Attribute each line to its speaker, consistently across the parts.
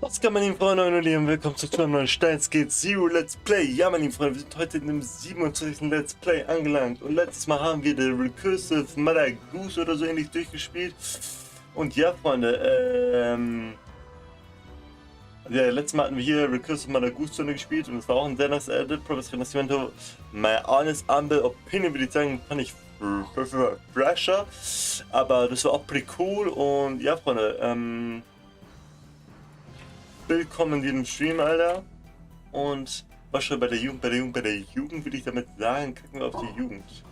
Speaker 1: Was kann man lieben Freunde und Lieben? Willkommen zu einem neuen Steins geht Zero Let's Play. Ja, meine lieben Freunde, wir sind heute in dem 27. Let's Play angelangt. Und letztes Mal haben wir den Recursive Mother Goose oder so ähnlich durchgespielt. Und ja, Freunde, ja, letztes Mal hatten wir hier Recursive Mother Goose zu Ende gespielt. Und es war auch ein sehr nice Edit. Professor Renacimento, my honest humble opinion, würde ich sagen, fand ich fresher. Aber das war auch pretty cool. Und ja, Freunde, willkommen in diesem Stream, Alter. Und was schon bei der Jugend würde ich damit sagen, kacken wir auf die Jugend.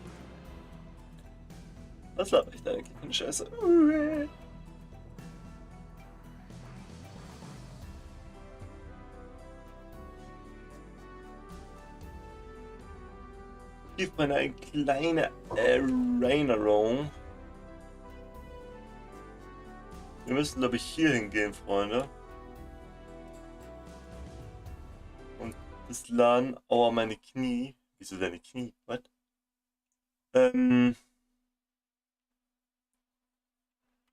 Speaker 1: Was laber ich da eigentlich für eine Scheiße? Gib mir eine kleine Erinnerung. Wir müssen, glaube ich, hier hingehen, Freunde. Das Laden, oh, meine Knie. Wieso deine Knie? Was?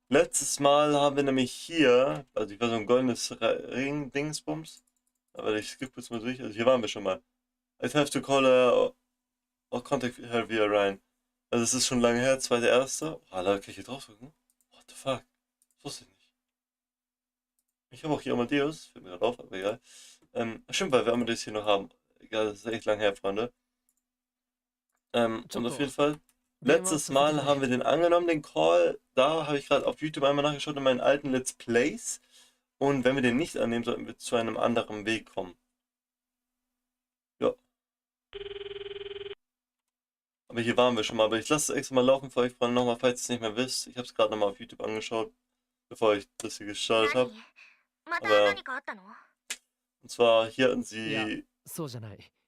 Speaker 1: Letztes Mal haben wir nämlich hier, also ich war so ein goldenes Ring-Dingsbums. Aber ich skippe jetzt mal durch. Also hier waren wir schon mal. I have to call her or contact her via rein. Also es ist schon lange her, zweite, erste. Oh, da kann ich hier drauf drücken. What the fuck? Das wusste ich nicht. Ich habe auch hier Amadeus, fällt mir gerade auf, aber egal. Stimmt, weil wir Amadeus hier noch haben. Egal, das ist echt lang her, Freunde. Und auf jeden Fall, letztes Mal haben wir den angenommen, den Call. Da habe ich gerade auf YouTube einmal nachgeschaut in meinen alten Let's Plays. Und wenn wir den nicht annehmen, sollten wir zu einem anderen Weg kommen. Ja. Aber hier waren wir schon mal. Aber ich lasse es extra mal laufen für euch, Freunde, nochmal, falls ihr es nicht mehr wisst. Ich habe es gerade nochmal auf YouTube angeschaut, bevor ich das hier gestartet habe. Aber, und zwar hier hatten sie,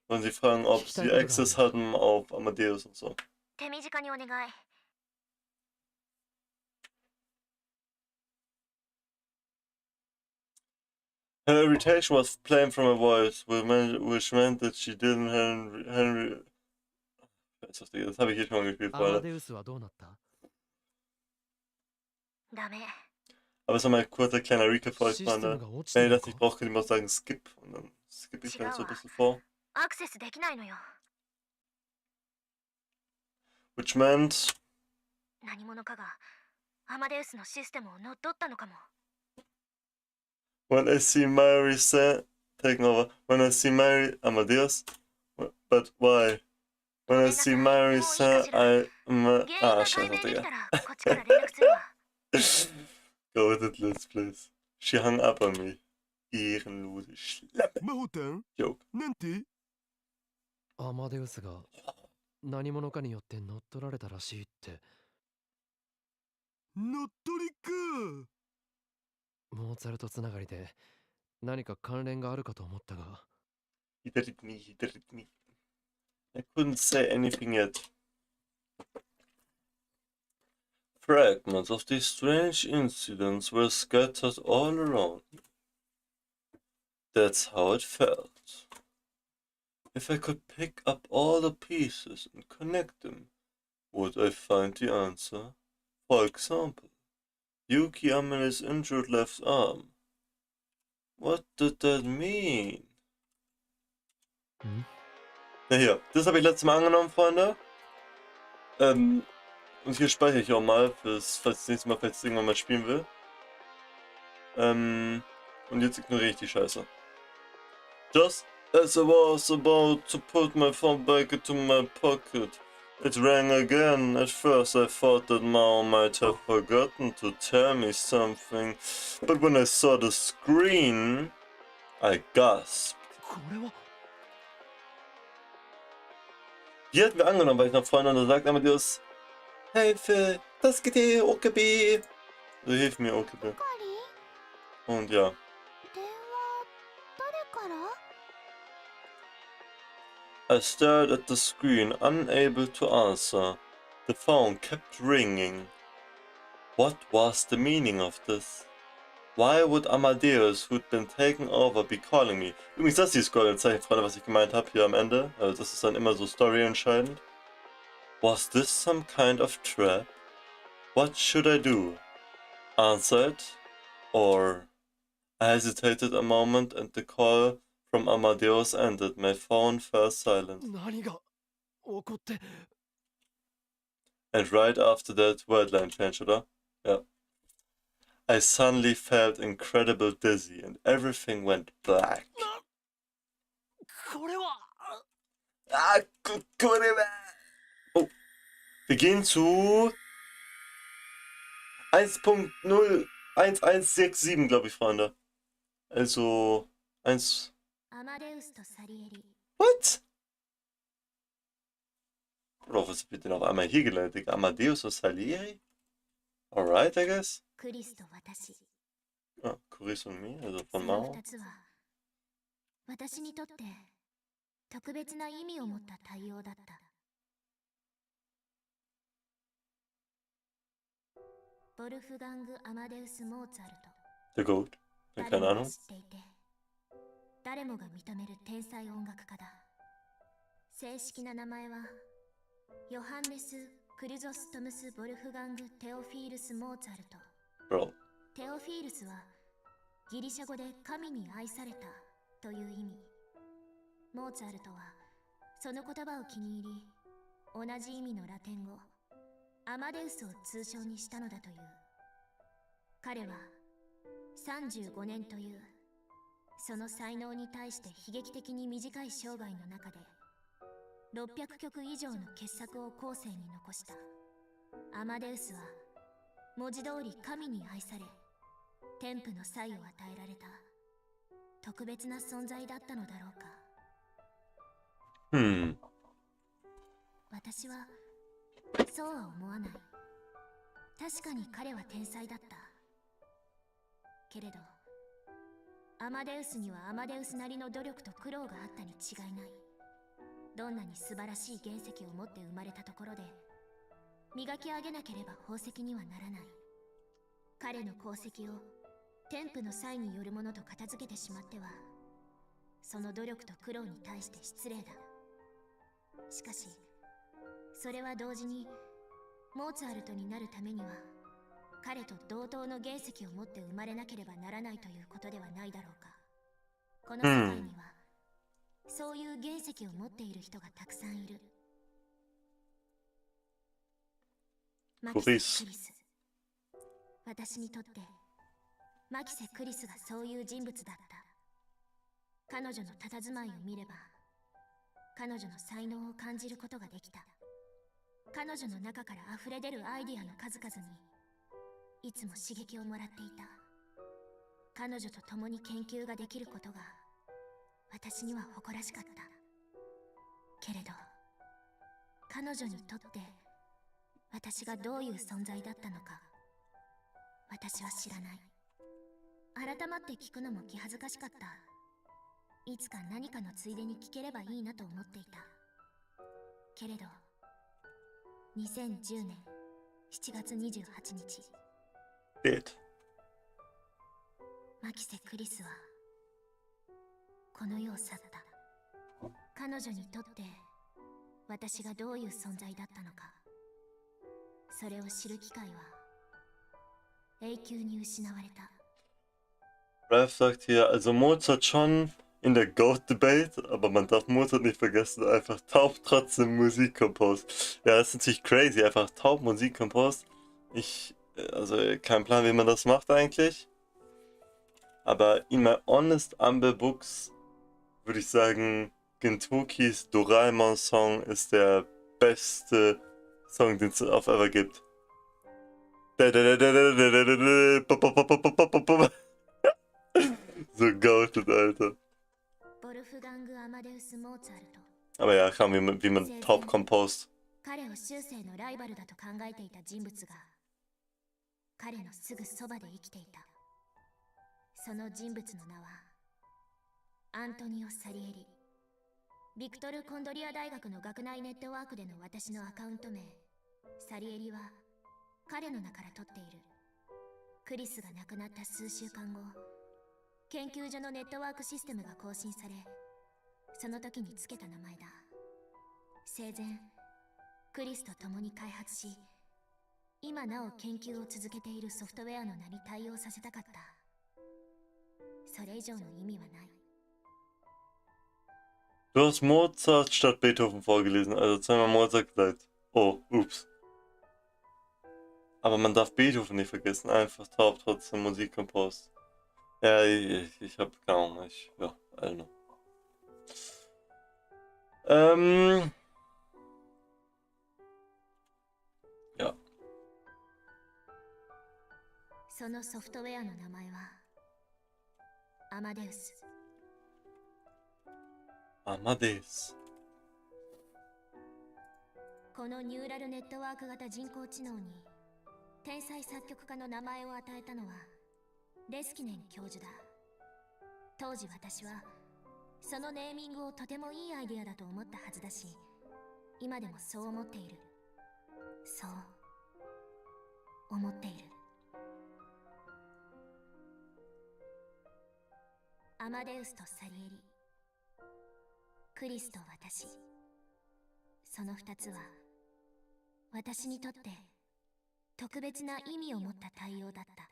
Speaker 1: wollen sie fragen, ob sie Access hatten auf Amadeus und so. Her irritation was plain from her voice, which meant that she didn't Henry. Das habe ich hier schon mal gespielt, Freunde. Aber es war mal ein kurzer kleiner Recap für euch, Freunde. Wenn ihr das nicht braucht, könnt ihr mal sagen Skip. Und dann skippe ich halt so ein bisschen vor. Which meant... When I see Mary taking over. When I see Mary... Amadeus? But why? When I see Mary scheiße, Digga. Go with it, let's please. She hung up on me. Ehrenlose Schlampe. Joke.
Speaker 2: アマデウスが何者かによって乗っ取られたらしいって。乗っ取りか。モーツァルトつながりで何か関連があるかと思ったが。
Speaker 1: He did it me, he did it me. I couldn't say anything yet. Fragments of these strange incidents were scattered all around me. That's how it felt. If I could pick up all the pieces and connect them, would I find the answer? For example, Yuki Amane's injured left arm. What did that mean? Ja, hier, das habe ich letztes Mal angenommen, Freunde. Und hier speichere ich auch mal, falls das nächste Mal, falls ich irgendwann mal spielen will. Und jetzt ignoriere ich die Scheiße. Just as I was about to put my phone back into my pocket, it rang again. At first I thought that Mao might have forgotten to tell me something, but when I saw the screen, I gasped. Die hatten wir angenommen, weil ich noch Freunde und da sagt Amadeus, Hilfe, das geht dir, OKB. Also hilf mir, OKB. Und ja. I stared at the screen, unable to answer. The phone kept ringing. What was the meaning of this? Why would Amadeus, who'd been taken over, be calling me? Übrigens, das ist das goldene Zeichen, Freunde, was ich gemeint habe hier am Ende. Also das ist dann immer so story-entscheidend. Was this some kind of trap? What should I do? Answer it? Or I hesitated a moment and the call from Amadeus ended. My phone fell silent.
Speaker 2: 何が起こって。
Speaker 1: And right after that, wordline change, oder? Yeah. I suddenly felt incredible dizzy and everything went black.
Speaker 2: これは
Speaker 1: Ah, oh. Wir gehen zu 1.01167, glaube ich, Freunde. Also 1. What? Oder was wird denn auf einmal hier geleitet? Amadeus und Salieri? Alright, I guess. Ah, Chris und mir, also von Mao.
Speaker 3: 私にとって特別な意味を持った対応だった。ボルフガング・アマデウス・モーツァルト。
Speaker 1: The Goat. Keine
Speaker 3: 誰も
Speaker 1: Ahnung.
Speaker 3: が知っていて、誰もが認める天才音楽家だ。正式な名前はヨハンネス・クリゾストムス・ボルフガング・テオフィールス・モーツァルト。
Speaker 1: Bro.
Speaker 3: テオフィールスはギリシャ語で神に愛されたという意味。モーツァルトはその言葉を気に入り、同じ意味のラテン語アマデウスを通称にしたのだという。彼は35年というその才能に対して悲劇的に短い生涯の中で600曲以上の傑作を後世に残した。アマデウスは文字通り神に愛され、天賦の才を与えられた特別な存在だったのだろうか。私はそうは思わない。確かに彼は天才だった。けれどアマデウスにはアマデウスなりの努力と苦労があったに違いない。どんなに素晴らしい原石を持って生まれたところで磨き上げなければ宝石にはならない。彼の功績を天賦の才によるものと片付けてしまっては、その努力と苦労に対して失礼だ。しかしそれは同時にモーツァルトになるためには彼と同等の原石を持って生まれなければならないということではないだろうか。この世界にはそういう原石を持っている人がたくさんいる。マキセ・クリス。私にとってマキセ・クリスがそういう人物だった。彼女の佇まいを見れば彼女の才能を感じることができた。彼女の中から溢れ出るアイディアの数々にいつも刺激をもらっていた。彼女と共に研究ができることが私には誇らしかった。けれど彼女にとって私がどういう存在だったのか私は知らない。改まって聞くのも気恥ずかしかった。いつか何かのついでに聞ければいいなと思っていた。けれど2010年7月28日、マキセ・クリスはこの世を去った。彼女にとって私がどういう存在だったのか、それを知る機会は永久に失われた。
Speaker 1: Ralph sagt hier, also Mozart schon in der Goat-Debate, aber man darf Mozart nicht vergessen, einfach taub trotzdem Musik kompost. Ja, das ist natürlich crazy, einfach taub Musik kompost. Also kein Plan, wie man das macht eigentlich. Aber in my honest humble books würde ich sagen, Gentokis Doraemon Song ist der beste Song, den es auf ever gibt. So goated, Alter. Aber ja, kann wie man taub compost.
Speaker 3: 彼を終生のライバルだと考えていた人物が彼のすぐそばで生きていた。その人物の名はアントニオ・サリエリ。ビクトル・コンドリア大学の学内ネットワークでの私のアカウント名サリエリは彼の名から取っている。クリスが亡くなった数週間後、研究所のネットワークシステムが更新され、その時につけた名前だ。生前クリスと共に開発し、今なお研究を続けているソフトウェアの名に対応させたかった。それ以上の意味はない。
Speaker 1: Du hast Mozart statt Beethoven vorgelesen, also zweimal Mozart gesagt. Oh, ups. Aber man darf Beethoven nicht vergessen, einfach taub trotzdem Musik kompost. Ja, ich hab kaum, ja, I don't know. Ja.
Speaker 3: そのソフトウェアの名前はアマデウス。
Speaker 1: Amadeus。
Speaker 3: このニューラルネットワーク型人工知能に天才作曲家の名前を与えたのはレスキネン教授だ。当時私はそのネーミングをとてもいいアイデアだと思ったはずだし、今でもそう思っている。そう思っている。アマデウスとサリエリ、クリスと私、その二つは私にとって特別な意味を持った対応だった。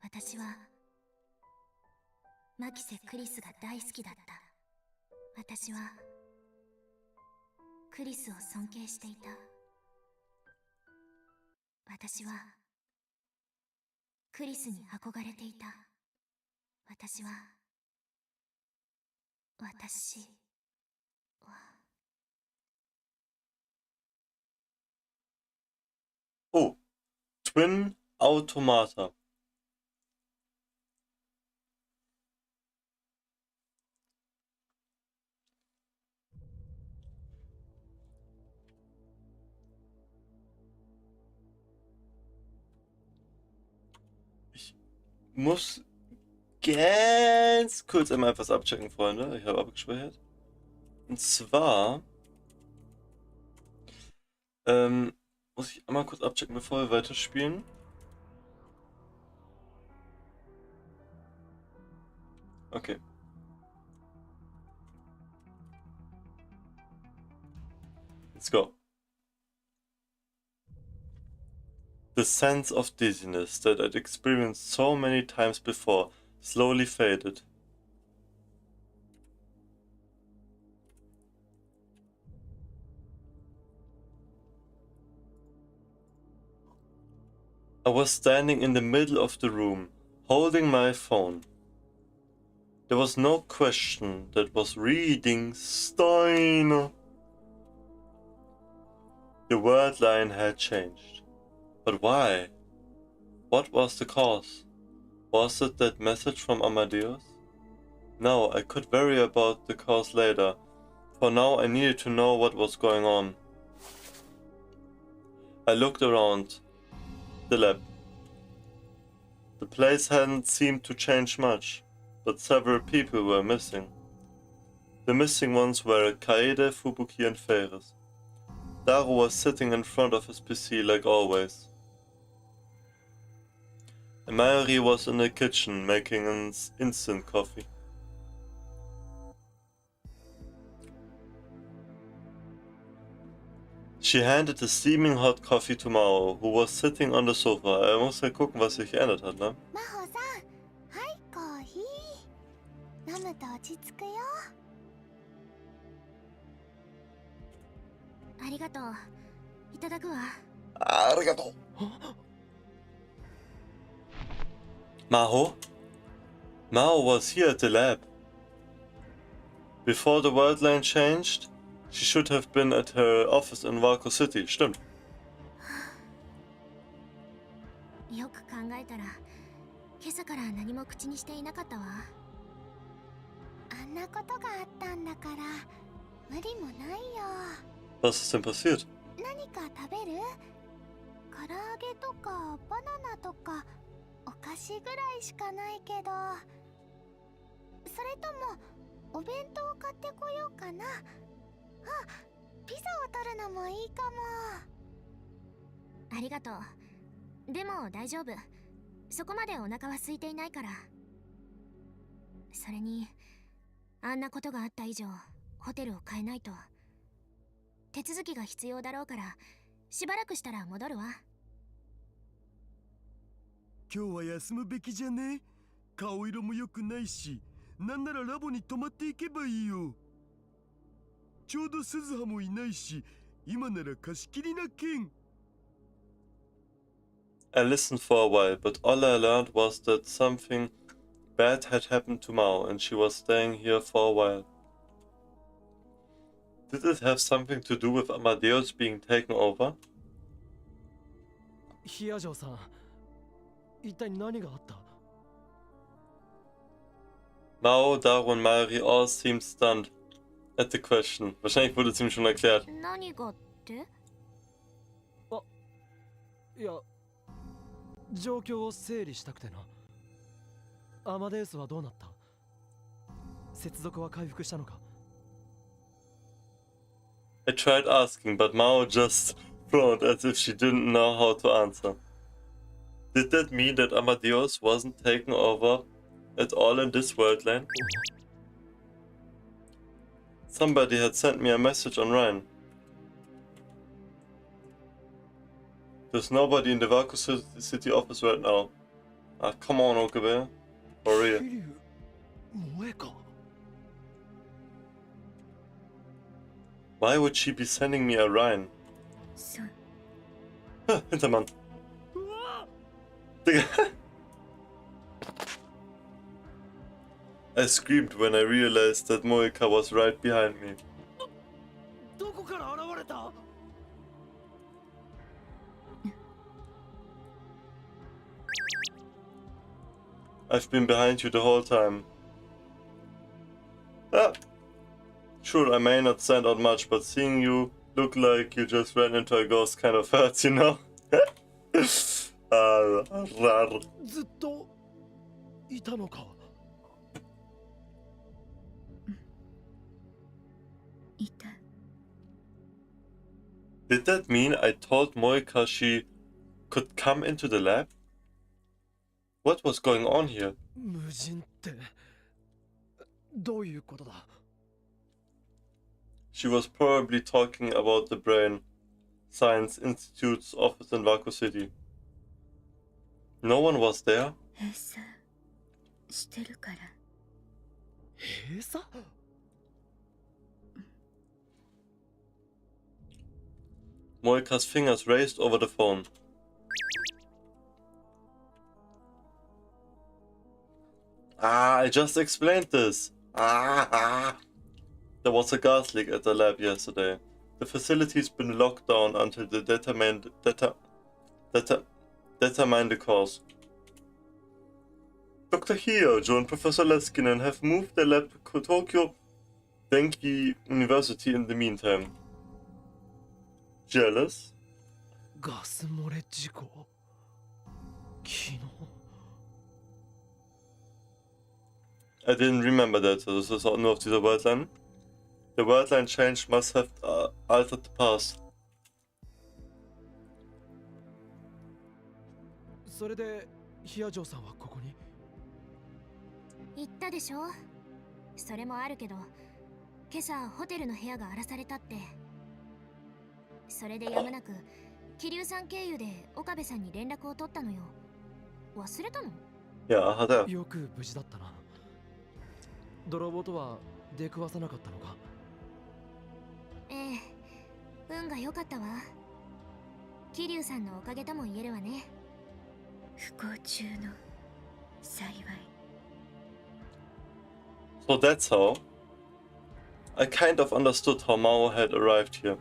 Speaker 3: 私はマキセ・クリスが大好きだった。私はクリスを尊敬していた。私はクリスに憧れていた。私は
Speaker 1: Oh, Twin Automata. Ich muss ganz kurz einmal etwas abchecken, Freunde. Ich habe abgespeichert. Und zwar muss ich einmal kurz abchecken, bevor wir weiterspielen. Okay. Let's go. The sense of dizziness that I'd experienced so many times before slowly faded. I was standing in the middle of the room, holding my phone. There was no question that was reading Steins. The word line had changed. But why? What was the cause? Was it that message from Amadeus? No, I could worry about the cause later. For now I needed to know what was going on. I looked around the lab. The place hadn't seemed to change much, but several people were missing. The missing ones were Kaede, Fubuki and Ferris. Daru was sitting in front of his PC like always. Mayuri was in the kitchen making an instant coffee. She handed the steaming hot coffee to Mao, who was sitting on the sofa. Muss ja gucken, was sich geändert hat, ne?
Speaker 3: Mao-san, hi, Coffee. 飲むと落ち着くよ。ありがとう。いただくわ。
Speaker 1: ありがとう。Mao? Mao was here at the lab. Before the world line changed, she should have been at her office in Waco City. Stimmt.
Speaker 3: よく考えたら、今朝から何も口にしていなかったわ。あんなことがあったんだから、無理もないよ。
Speaker 1: Was ist denn passiert?
Speaker 3: 何か食べる？唐揚げとかバナナとかお菓子ぐらいしかないけど、それともお弁当を買ってこようかな。あ、ピザを取るのもいいかも。ありがとう。でも大丈夫。そこまでお腹は空いていないから。それにあんなことがあった以上ホテルを変えないと。手続きが必要だろうからしばらくしたら戻るわ。
Speaker 4: 今日は休むべきじゃね？顔色も良くないし、なんならラボに泊まっていけばいいよ。ちょうど鈴葉もいないし、今なら貸し切りなけん。
Speaker 1: I listened for a while, but all I learned was that something bad had happened to Mao and she was staying here for a while. Did it have something to do with Amadeus being taken over?
Speaker 2: ヒア城さん、一体何があった？
Speaker 1: Mao, Daru und Mari all seemed stunned at the question. Wahrscheinlich wurde es ihm schon erklärt.
Speaker 3: 何がって？
Speaker 2: いや、状況を整理したくてな。アマデウスはどうなった？接続は回復したのか？
Speaker 1: I tried asking, but Mao just frowned as if she didn't know how to answer. Did that mean that Amadeus wasn't taken over at all in this worldland? Somebody had sent me a message on Rhine. There's nobody in the Vaku City office right now. Ah, come on, Okabe. For real.
Speaker 2: 萌えか。
Speaker 1: Why would she be sending me a Rhine?
Speaker 3: そう。
Speaker 1: Hintermann. Digga. I screamed when I realized that Moika was right behind me.
Speaker 2: どこから現れた？
Speaker 1: I've been behind you the whole time. Ah. Sure, I may not stand out much, but seeing you look like you just ran into a ghost kind of hurts, you know? Rar.
Speaker 2: ずっといたのか？
Speaker 3: いた。
Speaker 1: Did that mean I told Moika she could come into the lab? What was going on here?
Speaker 2: 無人ってどういうことだ？
Speaker 1: She was probably talking about the Brain Science Institute's office in Vaku City. No one was there?
Speaker 3: 閉鎖してるから。
Speaker 2: 閉鎖？
Speaker 1: Moika's fingers raised over the phone. Ah, I just explained this. There was a gas leak at the lab yesterday. The facility's been locked down until they determine the cause. Dr. Hyojo and Professor Leskinen have moved the lab to Tokyo Denki University in the meantime. Jealous?
Speaker 2: ガス漏れ事故？昨日？
Speaker 1: I didn't remember that, so das ist auch nur auf dieser Worldline. The Worldline change must have altered the past.
Speaker 2: それでヒア城さんはここに？
Speaker 3: 言ったでしょ。それもあるけど、今朝ホテルの部屋が荒らされたって。それでやむなく桐生さん経由で岡部さんに連絡を取ったのよ。忘れたの？
Speaker 1: Ja, hat er.
Speaker 2: よく無事だったな。泥棒とは出くわさなかったのか？
Speaker 3: ええ、運が良かったわ。桐生さんのおかげとも言えるわね。不幸中の幸い。
Speaker 1: So that's how. I kind of understood how Mao had arrived here.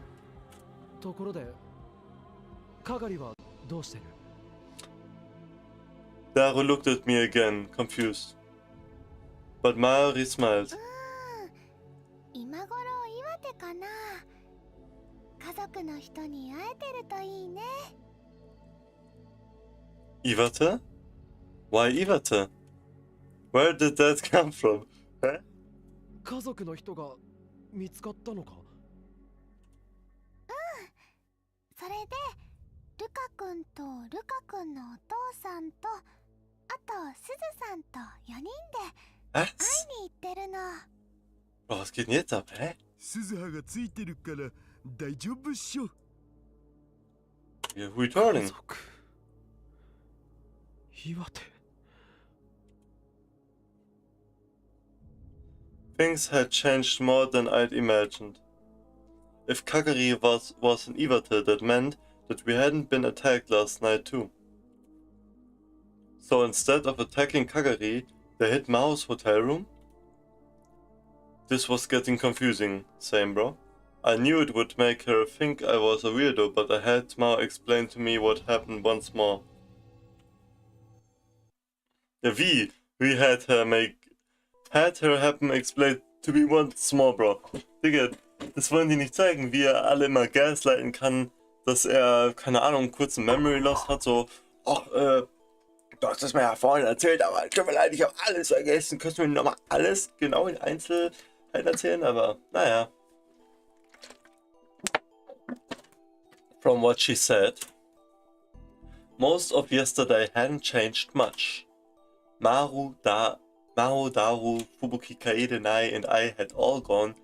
Speaker 2: ところで、かがりはどうしてる？
Speaker 1: Daru looked at me again, confused. But Mari smiled.
Speaker 3: 今頃岩手かな。家族の人に会えてるといいね。
Speaker 1: Iwate? Why Iwate? Where did that come from?
Speaker 2: 家族の人が見つかったのか？
Speaker 3: それでルカ君とルカ君のお父さんとあとすずさんと4人で
Speaker 1: Was?
Speaker 3: 会いに行ってるの。
Speaker 1: Oh, was geht denn jetzt ab, hä?
Speaker 4: 鈴葉がついてるから大丈夫っしょ。
Speaker 1: You're returning.
Speaker 2: 家族。岩手。
Speaker 1: Things had changed more than I'd imagined. If Kagari was in Iwate, that meant that we hadn't been attacked last night too. So instead of attacking Kagari, they hit Mao's hotel room? This was getting confusing, same bro. I knew it would make her think I was a weirdo, but I had Mao explain to me what happened once more. Ja, wie? We had her happen explain to me once more, bro. Digga, das wollen die nicht zeigen, wie er alle immer gaslighten kann, dass er, keine Ahnung, kurz einen Memory Loss hat, so, ach, du hast das mir ja vorhin erzählt, aber tut mir leid, ich habe alles vergessen, kannst du mir nochmal alles genau in Einzelheiten erzählen, aber naja. From what she said, most of yesterday hadn't changed much. Maru, Daru, Fubuki Kaede, Nai, and I had all gone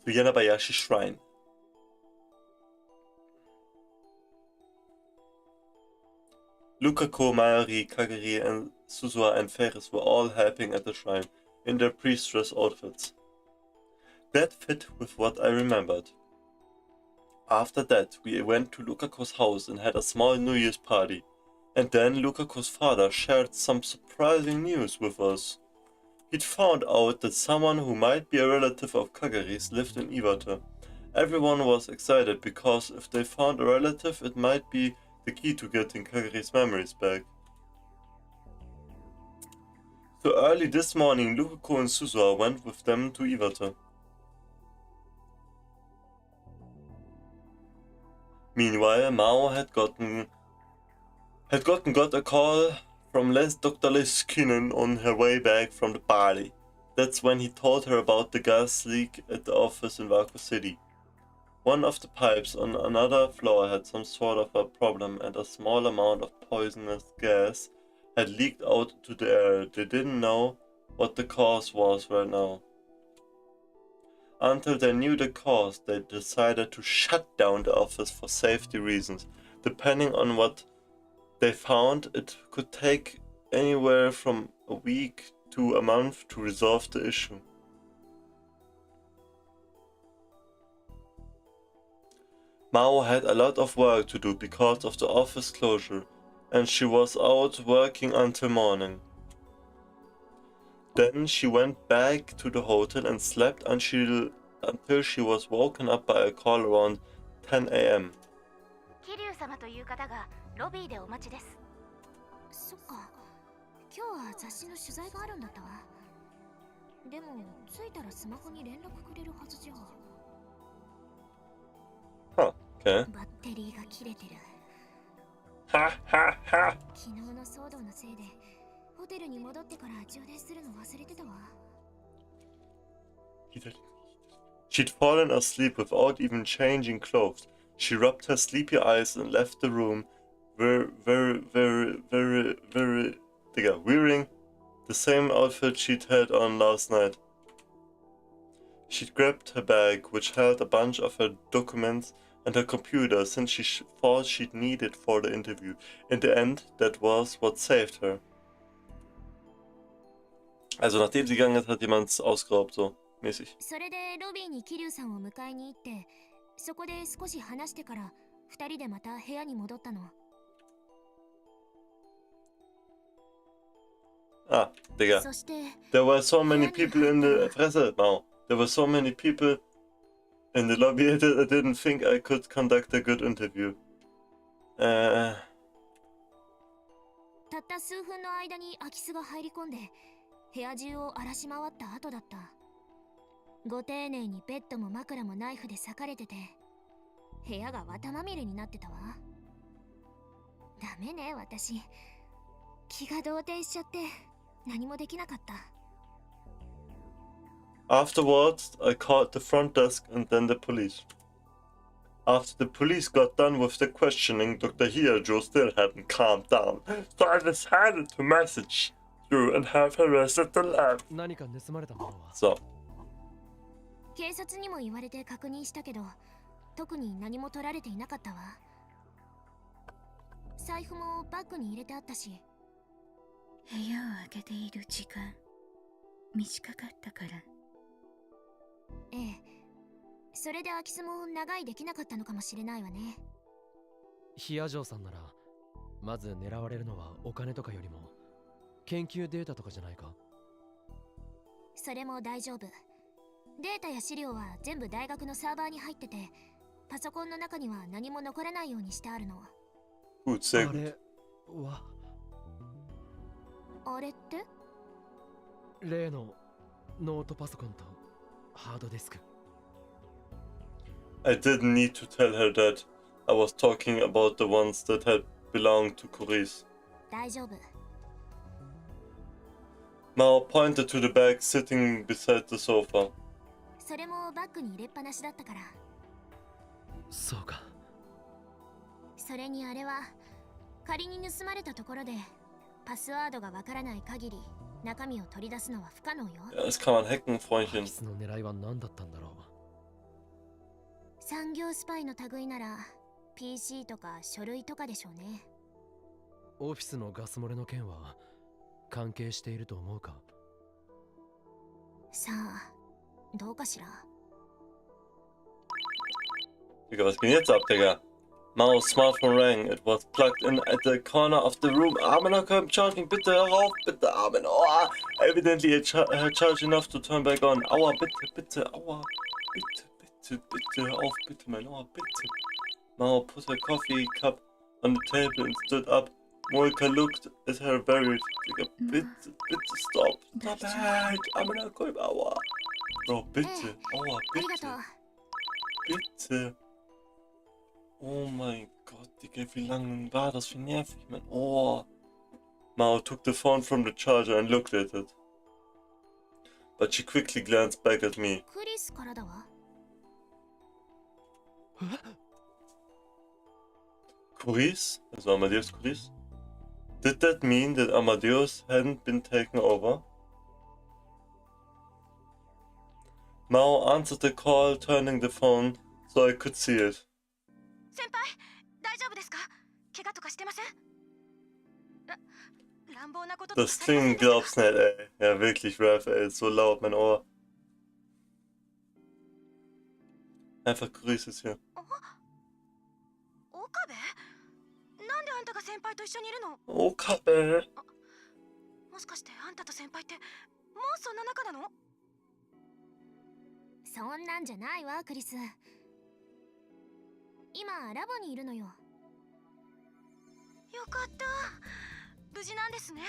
Speaker 1: to Yanabayashi Shrine. Lukako, Mayuri, Kagari, and Susua and Ferris were all helping at the shrine in their priestess outfits. That fit with what I remembered. After that, we went to Lukako's house and had a small New Year's party. And then Lukako's father shared some surprising news with us. He'd found out that someone who might be a relative of Kagari's lived in Iwate. Everyone was excited because if they found a relative, it might be the key to getting Kagari's memories back. So early this morning, Lukako and Susua went with them to Iwate. Meanwhile, Mao had gotten a call from Dr. Leskinen on her way back from the party. That's when he told her about the gas leak at the office in Waco City. One of the pipes on another floor had some sort of a problem and a small amount of poisonous gas had leaked out to the air. They didn't know what the cause was right now. Until they knew the cause, they decided to shut down the office for safety reasons. Depending on what they found, it could take anywhere from a week to a month to resolve the issue. Mao had a lot of work to do because of the office closure, and she was out working until morning. Then she went back to the hotel and slept until she was woken up by a call around 10 a.m.
Speaker 3: 桐生様という方がロビーでお待ちです。そっか、今日は雑誌の取材があるんだったわ。でも着いたらスマホに連絡くれるはずじゃ。
Speaker 1: Huh, okay.
Speaker 3: バッテリーが切れてる。
Speaker 1: Ha ha ha!
Speaker 3: 昨日の騒動のせいでホテルに戻ってから充電するの忘れてたわ。
Speaker 1: She'd fallen asleep without even changing clothes. She rubbed her sleepy eyes and left the room, wearing the same outfit she'd had on last night. She'd grabbed her bag, which held a bunch of her documents and her computer, since she thought she'd need it for the interview. In the end, that was what saved her. Also nachdem sie gegangen ist, hat jemand ausgeraubt, so mäßig.
Speaker 3: それでロビーに桐生さんを迎えに行って、そこで少し話してから2人でまた部屋に戻ったの。
Speaker 1: Ah, Digga. There were so many people in the Fresse, Mao. There were so many people in the lobby that I didn't think I could conduct a good interview. た
Speaker 3: った数分の間に空き巣が入り込んで部屋中を荒らし回った後だった。ご丁寧にベッドも枕もナイフで裂かれてて、部屋が綿まみれになってたわ。ダメね、私。気が動転しちゃって何もできなかった。
Speaker 1: Afterwards, I called the front desk and then the police. After the police got done with the questioning, Dr. Hiyajo still hadn't calmed down, so I decided to message you and have her rest at the lab.
Speaker 2: 何か盗まれたものは。
Speaker 1: So.
Speaker 3: 警察にも言われて確認したけど、特に何も取られていなかったわ。財布もバッグに入れてあったし、部屋を開けている時間短かったから。ええ、それで空き巣も長いできなかったのかもしれないわね。
Speaker 2: ヒア嬢さんならまず狙われるのはお金とかよりも研究データとかじゃないか。
Speaker 3: それも大丈夫。データや資料は全部大学のサーバーに入ってて、パソコンの中には何も残らないようにしてあるの。
Speaker 1: Gut, sehr
Speaker 2: あ
Speaker 1: gut.
Speaker 2: れは
Speaker 3: あれって？
Speaker 2: 例のノートパソコンとハードディスク。
Speaker 1: I didn't need to tell her that. I was talking about the ones that had belonged to Coris.
Speaker 3: 大丈夫。
Speaker 1: Mao pointed to the bag sitting beside the sofa.
Speaker 3: それもバッグに入れっぱなしだったから。
Speaker 2: そうか。
Speaker 3: それにあれは仮に盗まれたところでパスワードがわからない限り中身を取り出すのは不可能よ。
Speaker 1: Ja, das kann man hacken,
Speaker 2: 空
Speaker 1: Freundchen.
Speaker 2: き巣の狙いは何だったんだろう。
Speaker 3: 産業スパイの類なら PC とか書類とかでしょうね。
Speaker 2: オフィスのガス漏れの件は関係していると思うか。
Speaker 3: さあ、どうかしら。
Speaker 1: Digga, was geht jetzt ab, Digga? Mao's smartphone rang. It was plugged in at the corner of the room. Armin, come charging. Bitte hör auf, bitte, Armin. Oh, evidently it charged enough to turn back on. Aua, bitte, bitte, aua. Bitte, bitte, bitte, hör auf, bitte, mein Ohr, bitte. Mao put her coffee cup on the table and stood up. Moika looked at her buried. Digga, bitte, bitte, stop. Stop it. Armin, komm, aua. Bro, bitte, aua,
Speaker 3: ありがとう。
Speaker 1: bitte. Oh mein Gott, Digga, wie lange war das? Wie nervig, mein Ohr. Mao took the phone from the charger and looked at it. But she quickly glanced back at me.
Speaker 3: クリスからだわ。
Speaker 1: Coris? Also Amadeus Coris? Did that mean that Amadeus hadn't been taken over? Mao answered the call, turning the phone so I could see it.
Speaker 3: 先輩、大丈夫ですか？怪我とかしてません？乱暴なこととか
Speaker 1: Das
Speaker 3: されません
Speaker 1: Klingen
Speaker 3: でしたか？
Speaker 1: glaubst nicht, ey. Ja, wirklich, Ralph, ey, ist so laut, mein Ohr. Einfach Coris ist hier.
Speaker 3: 岡部？なんであんたが先輩と一緒にいるの？
Speaker 1: Okabe.
Speaker 3: もしかしてあんたと先輩ってもうそんな仲なの？そんなんじゃないわ、クリス。今ラボにいるのよ。よかった。無事なんですね。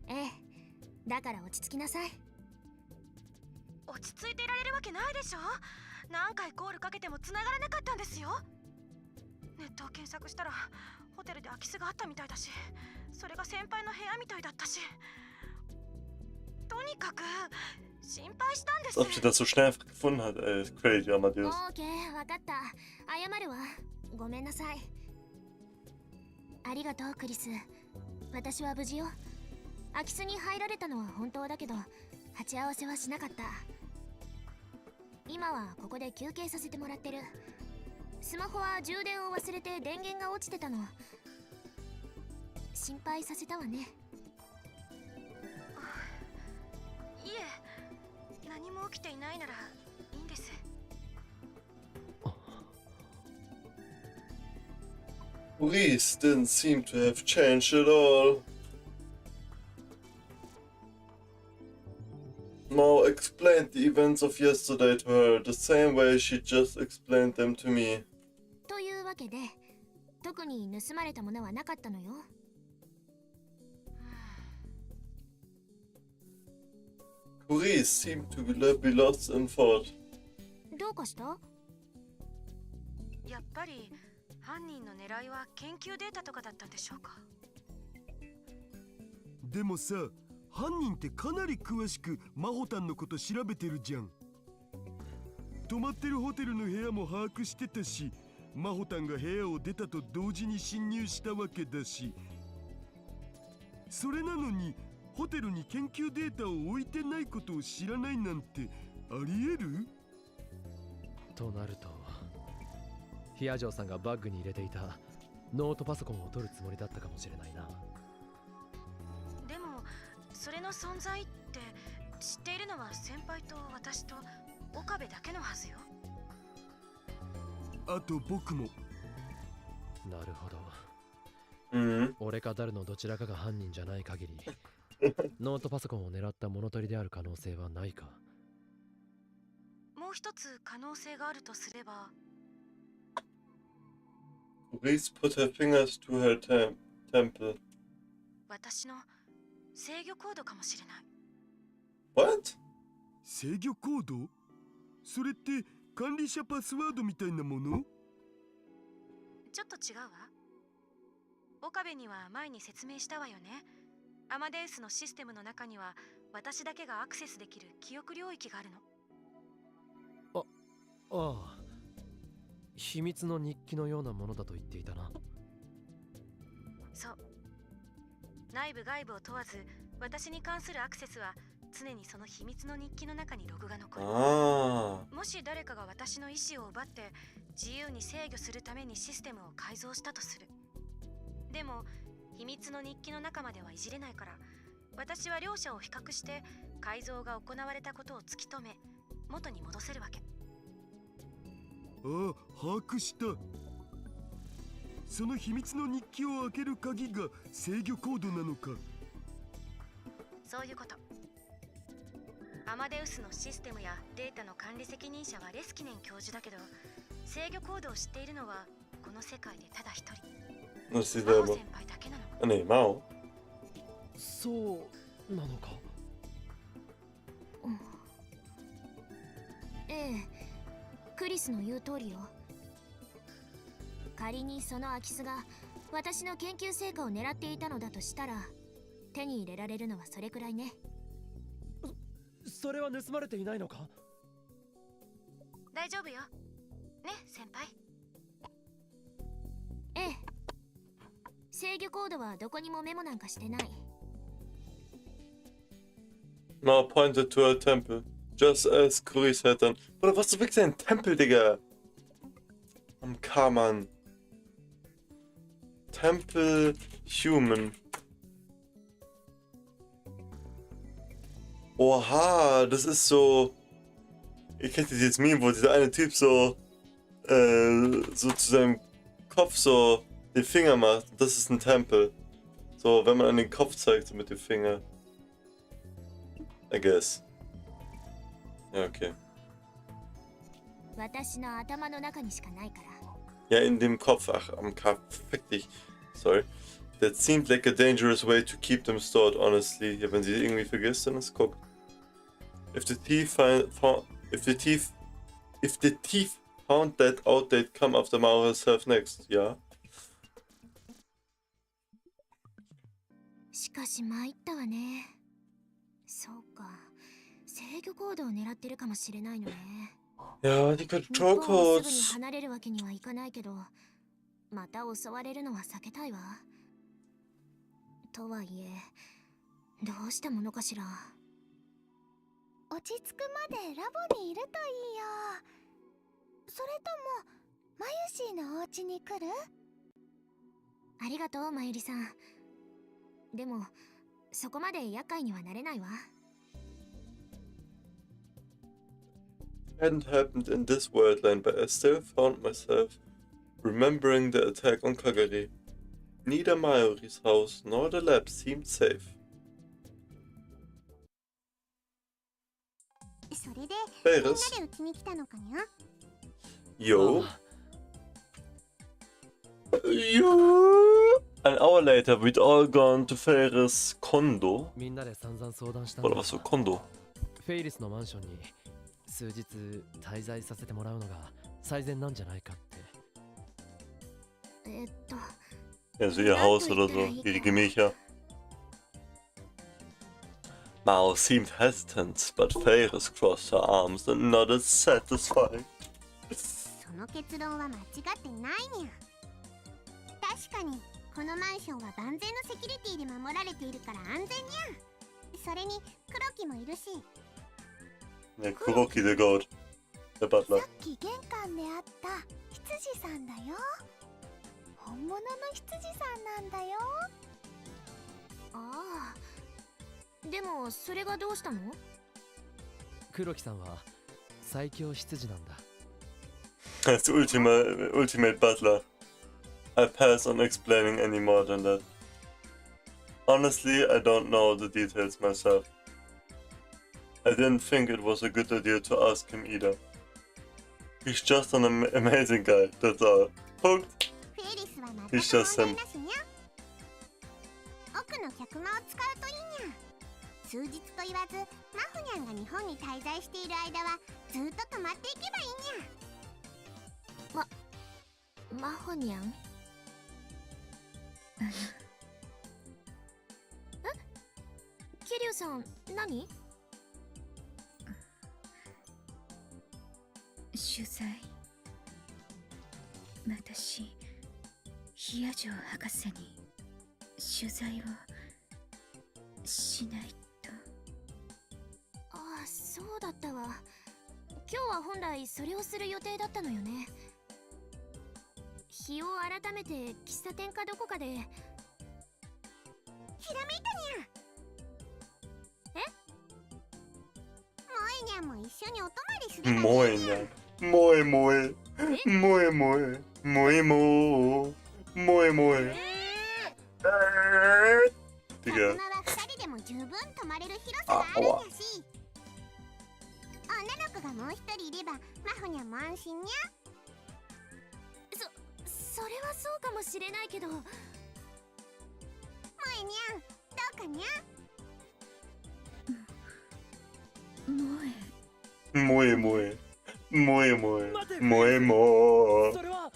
Speaker 3: ええ、だから落ち着きなさい。落ち着いていられるわけないでしょ。何回コールかけても繋がらなかったんですよ。ネットを検索したらホテルで空き巣があったみたいだし、それが先輩の部屋みたいだったし、とにかく心配したんです。
Speaker 1: Ob sie das so schnell gefunden hat, ey, ist crazy, Amadeus.
Speaker 3: オーケー、わかった。謝るわ。ごめんなさい。ありがとう、クリス。私は無事よ。空き巣に入られたのは本当だけど、鉢合わせはしなかった。今はここで休憩させてもらってる。スマホは充電を忘れて電源が落ちてたの。心配させたわね。いえ、何も起きていないならいいんです。
Speaker 1: Coris didn't seem to have changed at all. Mao explained the events of yesterday to her the same way she just explained them to me.
Speaker 3: というわけで、特に盗まれたものはなかったのよ。
Speaker 1: Coris seemed to be lost in thought.
Speaker 3: どうかした？
Speaker 5: やっぱり犯人の狙いは研究データとかだったんでしょうか。
Speaker 4: でもさ、犯人ってかなり詳しくマホタンのこと調べてるじゃん。泊まってるホテルの部屋も把握してたし、マホタンが部屋を出たと同時に侵入したわけだし、それなのにホテルに研究データを置いてないことを知らないなんてありえる？
Speaker 2: となるとヒア嬢さんがバッグに入れていたノートパソコンを取るつもりだったかもしれないな。
Speaker 5: それの存在って知っているのは先輩と私と岡部だけのはずよ。
Speaker 4: あと僕も。
Speaker 2: なるほど。
Speaker 1: Mhm.
Speaker 2: 俺か誰のどちらかが犯人じゃない限りノートパソコンを狙った物取りである可能性はないか。
Speaker 5: もう一つ可能性があるとすれば、
Speaker 1: Reese put her fingers to her temple.
Speaker 5: 私の制御コードかもしれない。
Speaker 1: What?
Speaker 4: 制御コード？それって管理者パスワードみたいなもの？
Speaker 5: ちょっと違うわ。岡部には前に説明したわよね。アマデウスのシステムの中には私だけがアクセスできる記憶領域があるの。
Speaker 2: ああ、秘密の日記のようなものだと言っていたな。
Speaker 5: そう。内部外部を問わず、私に関するアクセスは常にその秘密の日記の中にログが残る。
Speaker 1: Ah.
Speaker 5: もし誰かが私の意思を奪って自由に制御するためにシステムを改造したとする。でも秘密の日記の中まではいじれないから、私は両者を比較して改造が行われたことを突き止め元に戻せるわけ。
Speaker 4: ああ、把握した。その秘密の日記を開ける鍵が制御コードなのか。
Speaker 5: そういうこと。アマデウスのシステムやデータの管理責任者はレスキネン教授だけど、制御コードを知っているのはこの世界でただ一人。
Speaker 1: Das ist
Speaker 5: マオ
Speaker 1: dieselbe.
Speaker 5: 先輩だけなの。
Speaker 1: Ah, nee, Mao.
Speaker 2: そうなのか。
Speaker 3: ええ、クリスの言う通りよ。仮にその空き巣が私の研究成果を狙っていたのだとしたら、手に入れられるのはそれくらいね。
Speaker 2: それは盗まれていないのか。
Speaker 5: 大丈夫よ。ね、先輩。
Speaker 3: ええ。制御コードはどこにもメモなんかしてない。
Speaker 1: Mao pointed to her temple, just as Chris had done. Oder was, du wirklich ein Tempel, Digga? Am Kaman. Temple Human. Oha, das ist so. Ihr kennt dieses Meme, wo dieser eine Typ so zu seinem Kopf so den Finger macht. Das ist ein Tempel. So, wenn man an den Kopf zeigt, so mit dem Finger. I guess. Ja, okay.
Speaker 3: 私の頭の中にしかないから。
Speaker 1: Ja, in dem Kopf. Ach, am Kopf. Fick dich. Sorry. That seemed like a dangerous way to keep them stored, honestly. Ja, wenn sie irgendwie vergisst, dann ist guck. If the thief found that out, they'd come after Mao herself next. Ja.
Speaker 3: しかし参ったわね。そうか。制御コードを狙ってるかもしれないのね。
Speaker 1: Ja, die
Speaker 3: 日本
Speaker 1: Control
Speaker 3: をすぐに
Speaker 1: Codes.
Speaker 3: 離れるわけにはいかないけど、また襲われるのは避けたいわ。とはいえ、どうしたものかしら。落ち着くまでラボにいるといいよ。それともマユシーのお家に来る？ありがとう、マユリさん。でもそこまで厄介にはなれないわ。
Speaker 1: Hadn't happened in this worldline, but I still found myself remembering the attack on Kagari. Neither Mayuri's house nor the lab seemed safe.
Speaker 3: それで
Speaker 1: Ferris?
Speaker 3: うちに来たのかにゃ？
Speaker 1: Yo. Yo. An hour later, we'd all gone to Ferris' Kondo.
Speaker 2: みんなで散々相談したん
Speaker 1: Oder
Speaker 2: だ
Speaker 1: was für Kondo?
Speaker 2: フェイリスのマンションに数日滞在させてもらうのが最善なんじゃないかって。
Speaker 1: Also ihr Haus oder so, ihre Gemächer. Mao seemed hesitant, but Ferris crossed her arms and nodded satisfied.
Speaker 3: その結論は間違ってないにゃ。確かにこのマンションは万全のセキュリティで守られているから安全にゃ。それに黒木もいるし。
Speaker 1: Ne, Kuroki, der God. Der Butler.
Speaker 3: さっき玄関で会った羊さんだよ。本物の羊さんなんだよ。ああ。ででもそれがどうしたの？
Speaker 2: 黒木さんは最強執事なんだ。
Speaker 1: That's ultimate butler. I pass on explaining any more than that. Honestly, I don't know the details myself. I didn't think it was a good idea to ask him either. He's just an amazing guy, that's all. Punkt.
Speaker 6: フェリスはまた
Speaker 1: He's just
Speaker 6: 問
Speaker 1: him.
Speaker 6: 題なしにゃ。奥の客間を使うといいにゃ。数日と言わず、マホニャンが日本に滞在している間はずっと泊まっていけばいいにゃ。
Speaker 3: マホニャン？キリュウさん、何？
Speaker 7: 取材。私、ヒヤジョ博士に取材をしないと。
Speaker 3: ああ、そうだったわ。今日は本来それをする予定だったのよね。日を改めて喫茶店かどこかで。
Speaker 6: ひらめいたにゃ。
Speaker 3: え？
Speaker 6: モエニャンも一緒にお泊まりすればいいにゃ。
Speaker 1: Moin, moe moe. Moe moe. Moe mo. Moe moe.
Speaker 6: 客
Speaker 1: Digga.
Speaker 6: 間は2人でも十分泊まれる広さがあるんやし。女の子がもう一人いればマホニャンも安心にゃ。
Speaker 3: それはそうかもしれないけど。
Speaker 6: モエニャン、どうかにゃ。
Speaker 1: Moe moe. Moe moe.
Speaker 2: 待て
Speaker 1: Moe mo.
Speaker 2: それは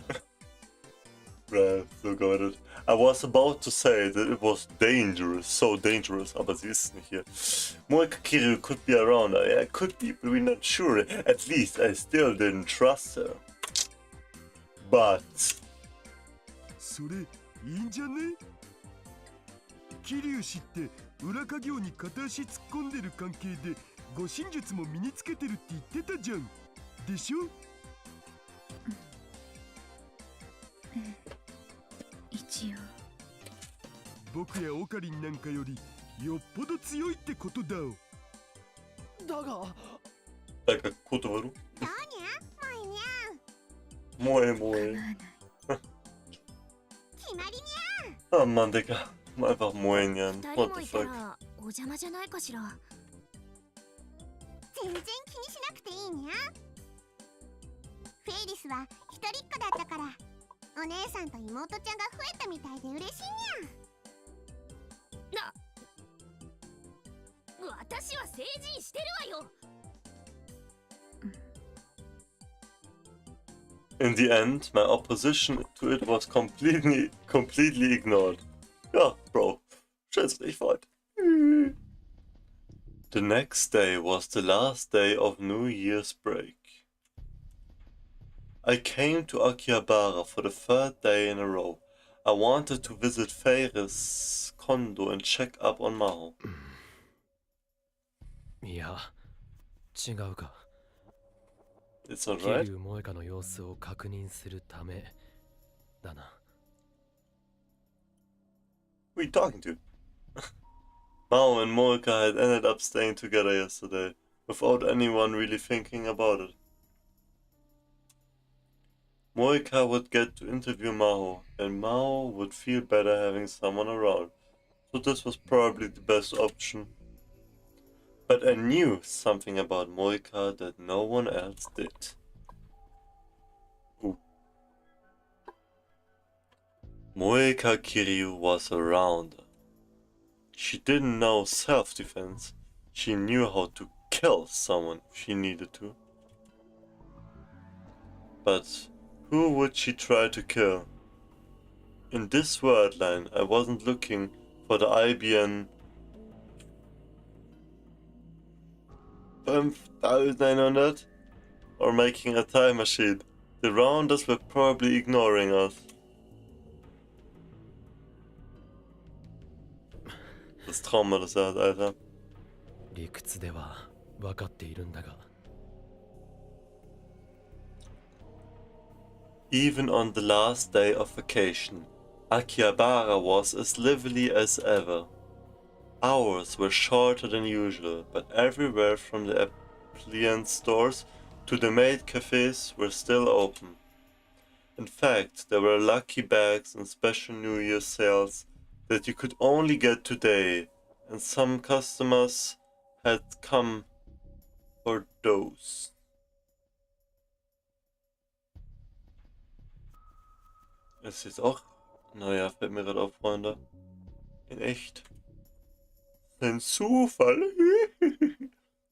Speaker 1: Bruh, so got it. I was about to say that it was dangerous, so dangerous, aber sie ist nicht hier. Moika Kiryu could be around her, yeah, could be, but we're not sure. At least I still didn't trust her. But...
Speaker 4: それいいんじゃね？桐生氏って裏稼業に片足突っ込んでる関係で護身術も身につけてるって言ってたじゃん。でしょ？
Speaker 7: 一応。
Speaker 4: 僕やオカリンなんかよりよっぽど強いってことだお。
Speaker 2: だが
Speaker 1: Like a Kotovaru?
Speaker 6: どうにゃ、モエニャン。
Speaker 1: Moe moe.
Speaker 6: 決まりにゃ。
Speaker 1: Ah Mann, Digga. Einfach Moenjan.
Speaker 3: 二人
Speaker 1: What
Speaker 3: も
Speaker 1: the
Speaker 3: いた
Speaker 1: fuck?
Speaker 3: らお邪魔じゃないかしら。
Speaker 6: 全然気にしなくていいにゃ。フェイリスは一人っ子だったからお姉さんと妹ちゃんが増えたみたいで嬉しいにゃ。
Speaker 3: 私は成人してるわよ。
Speaker 1: In the end, my opposition to it was completely ignored. Yeah, bro. Stell's nicht weit. The next day was the last day of New Year's break. I came to Akihabara for the third day in a row. I wanted to visit Feire's condo and check up on Maho.
Speaker 2: いや違うか。
Speaker 1: It's
Speaker 2: 桐
Speaker 1: alright.
Speaker 2: 生萌香の様子を確認するためだな。
Speaker 1: Who are you talking to? Mao and Moeka had ended up staying together yesterday, without anyone really thinking about it. Moeka would get to interview Maho, and Mao would feel better having someone around, so this was probably the best option. But I knew something about Moeka that no one else did. Ooh. Moeka Kiryu was around her. She didn't know self-defense. She knew how to kill someone if she needed to. But who would she try to kill? In this word line, I wasn't looking for the IBN 5900 or making a time machine. The rounders were probably ignoring us. Das Trauma, das er hat, Alter.
Speaker 2: 理屈では分かっているんだが。
Speaker 1: Even on the last day of vacation, Akihabara was as lively as ever. Hours were shorter than usual, but everywhere from the appliance stores to the maid cafes were still open. In fact, there were lucky bags and special New Year sales that you could only get today, and some customers had come for those. Es ist auch, naja, fällt mir gerade auf, Freunde. In echt. Ein Zufall.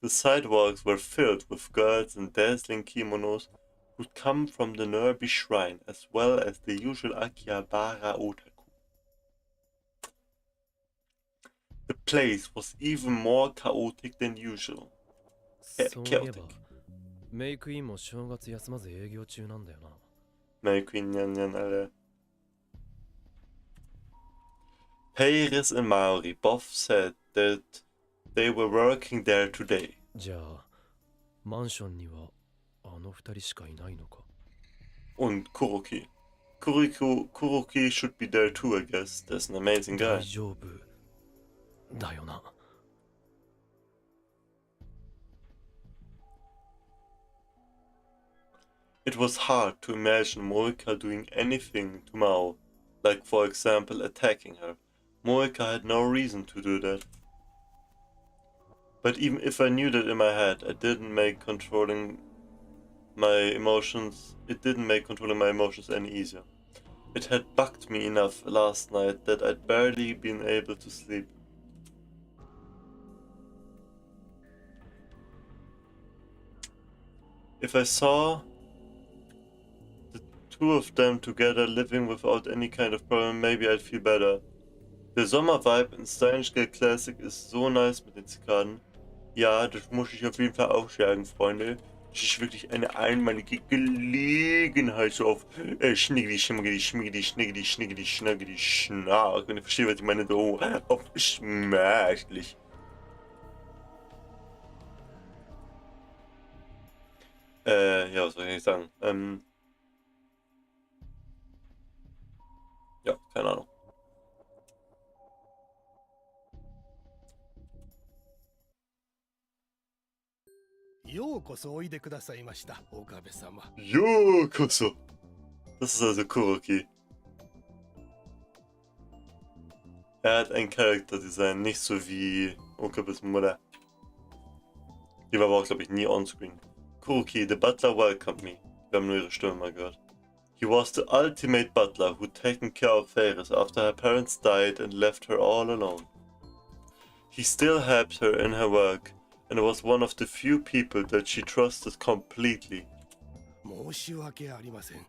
Speaker 1: The sidewalks were filled with girls in dazzling kimonos who'd come from the nearby shrine, as well as the usual Akihabara otaku. The place was even more chaotic than usual.
Speaker 2: そういえば
Speaker 1: Chaotic.
Speaker 2: メイクインも正月休まず営業中なんだよな。
Speaker 1: May Queen Nyan Nyan, Alter. Peiris and Maori both said that they were working there today.
Speaker 2: じゃあマンションにはあの二人しかいないのか。
Speaker 1: Und Kuroki. Kuroki should be there too, I guess. That's an amazing guy.
Speaker 2: 大丈夫だよな。
Speaker 1: It was hard to imagine Morika doing anything to Mao, like for example attacking her. Morika had no reason to do that. But even if I knew that in my head, it didn't make controlling my emotions any easier. It had bugged me enough last night that I'd barely been able to sleep. If I saw the two of them together living without any kind of problem, maybe I'd feel better. Der Sommervibe in Steins Classic ist so nice mit den Zikaden. Ja, das muss ich auf jeden Fall auch sagen, Freunde. Das ist wirklich eine einmalige Gelegenheit, so auf schniggeli, schmiggeli, schmiggeli, schniggeli, schniggeli, schnaggeli, schnark. Wenn ihr versteht, was ich meine, so auf schmerzlich. Ja, was soll ich sagen? Ja, keine Ahnung. Yokoso! Das ist also Kuroki. Er hat ein Charakterdesign, nicht so wie Okabes Mutter. Die war aber auch, glaube ich, nie onscreen. Kuroki, the butler, welcomed me. Wir haben nur ihre Stimme mal gehört. He was the ultimate butler who'd taken care of Ferris after her parents died and left her all alone. He still helped her in her work, and was one of the few people that she trusted completely.
Speaker 8: 申し訳ありません。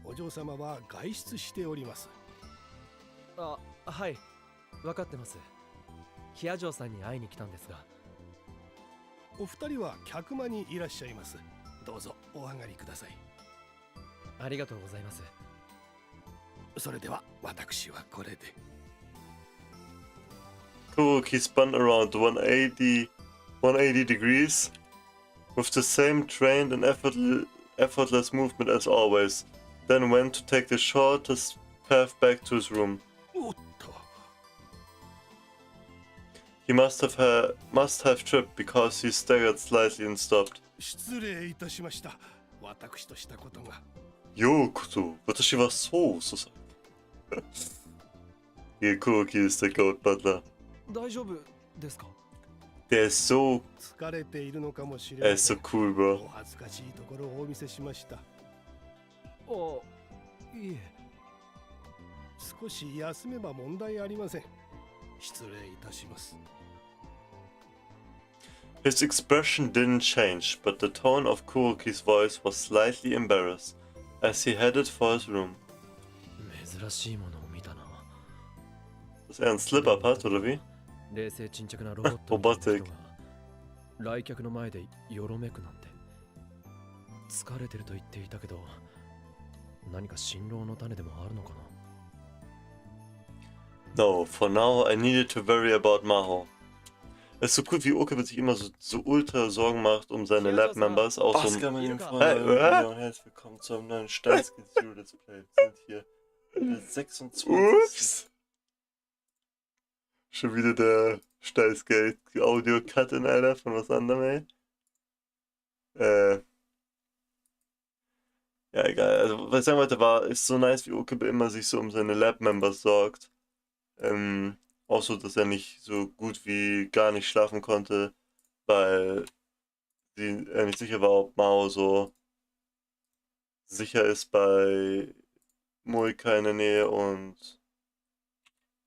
Speaker 8: お嬢様は外出しております。
Speaker 2: あ、はい、分かってます。ヒア城さんに会いに来たんですが。
Speaker 8: お二人は客間にいらっしゃいます。どうぞお上がりください。
Speaker 2: ありがとうございます。
Speaker 8: それでは私はこれで。
Speaker 1: Kuroki spun around 180 degrees with the same trained and effortless movement as always, then went to take the shortest path back to his room.
Speaker 8: おっと。
Speaker 1: He must have tripped because he staggered slightly and stopped.
Speaker 8: 失礼いたしました。私としたことが。
Speaker 1: Yokoso, 私はそうさ。Hier, Kuroki ist der Goat Butler.
Speaker 2: 大丈夫ですか？
Speaker 1: Der ist so,
Speaker 8: 疲れているのかもしれ
Speaker 1: er
Speaker 8: ま
Speaker 1: ist
Speaker 8: せ
Speaker 1: so
Speaker 8: ん。
Speaker 1: cool, bro.
Speaker 8: お恥ずかしいところをお見せしました。
Speaker 2: あ、いえ。
Speaker 8: 少し休めば問題ありません。失礼いたします。
Speaker 1: His expression didn't change, but the tone of Kuroki's voice was slightly embarrassed as he headed for his room.
Speaker 2: 珍しいものを見たな。
Speaker 1: Dass er einen Slip-Up hat, oder wie?
Speaker 2: 冷静沈着なロボット
Speaker 1: ロボット
Speaker 2: の人が来客の前でよろめくなんて。疲れてると言っていたけど、何か辛労の種でもあるのかな。
Speaker 1: No, for now I needed to worry about Maho. Es ist so cool, wie Okabe sich immer so ultra Sorgen macht um seine Lab-Members. Auch so. Herzlich willkommen zu einem neuen Steins Let's Play. Wir sind hier in der 26. Ups! Schon wieder der Steins Geld Audio cutten, Alter, von was anderem, ey. Ja, egal. Also, was ich sagen wollte, ist so nice, wie Okebe immer sich so um seine Lab-Members sorgt. Auch so, dass er nicht so gut wie gar nicht schlafen konnte, weil er nicht sicher war, ob Mao so sicher ist bei Moika in der Nähe und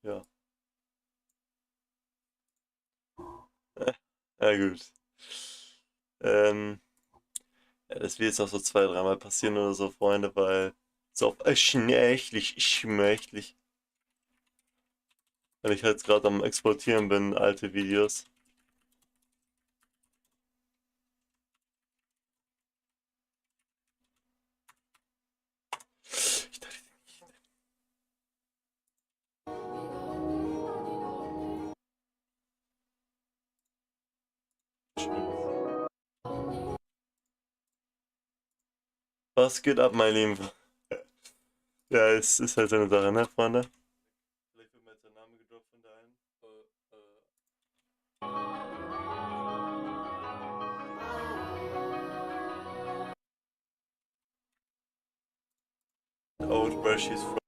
Speaker 1: ja. Ja, gut. Ja, das wird jetzt noch so 2, 3 Mal passieren oder so, Freunde, weil so auf schmächtlich. Wenn ich halt gerade am Exportieren bin, alte Videos. Ich dachte nicht. Was geht ab, mein Lieben? Ja, es ist halt so eine Sache, ne, Freunde? Vielleicht wird mir jetzt der Name gedroppt von deinem. Out where she's from.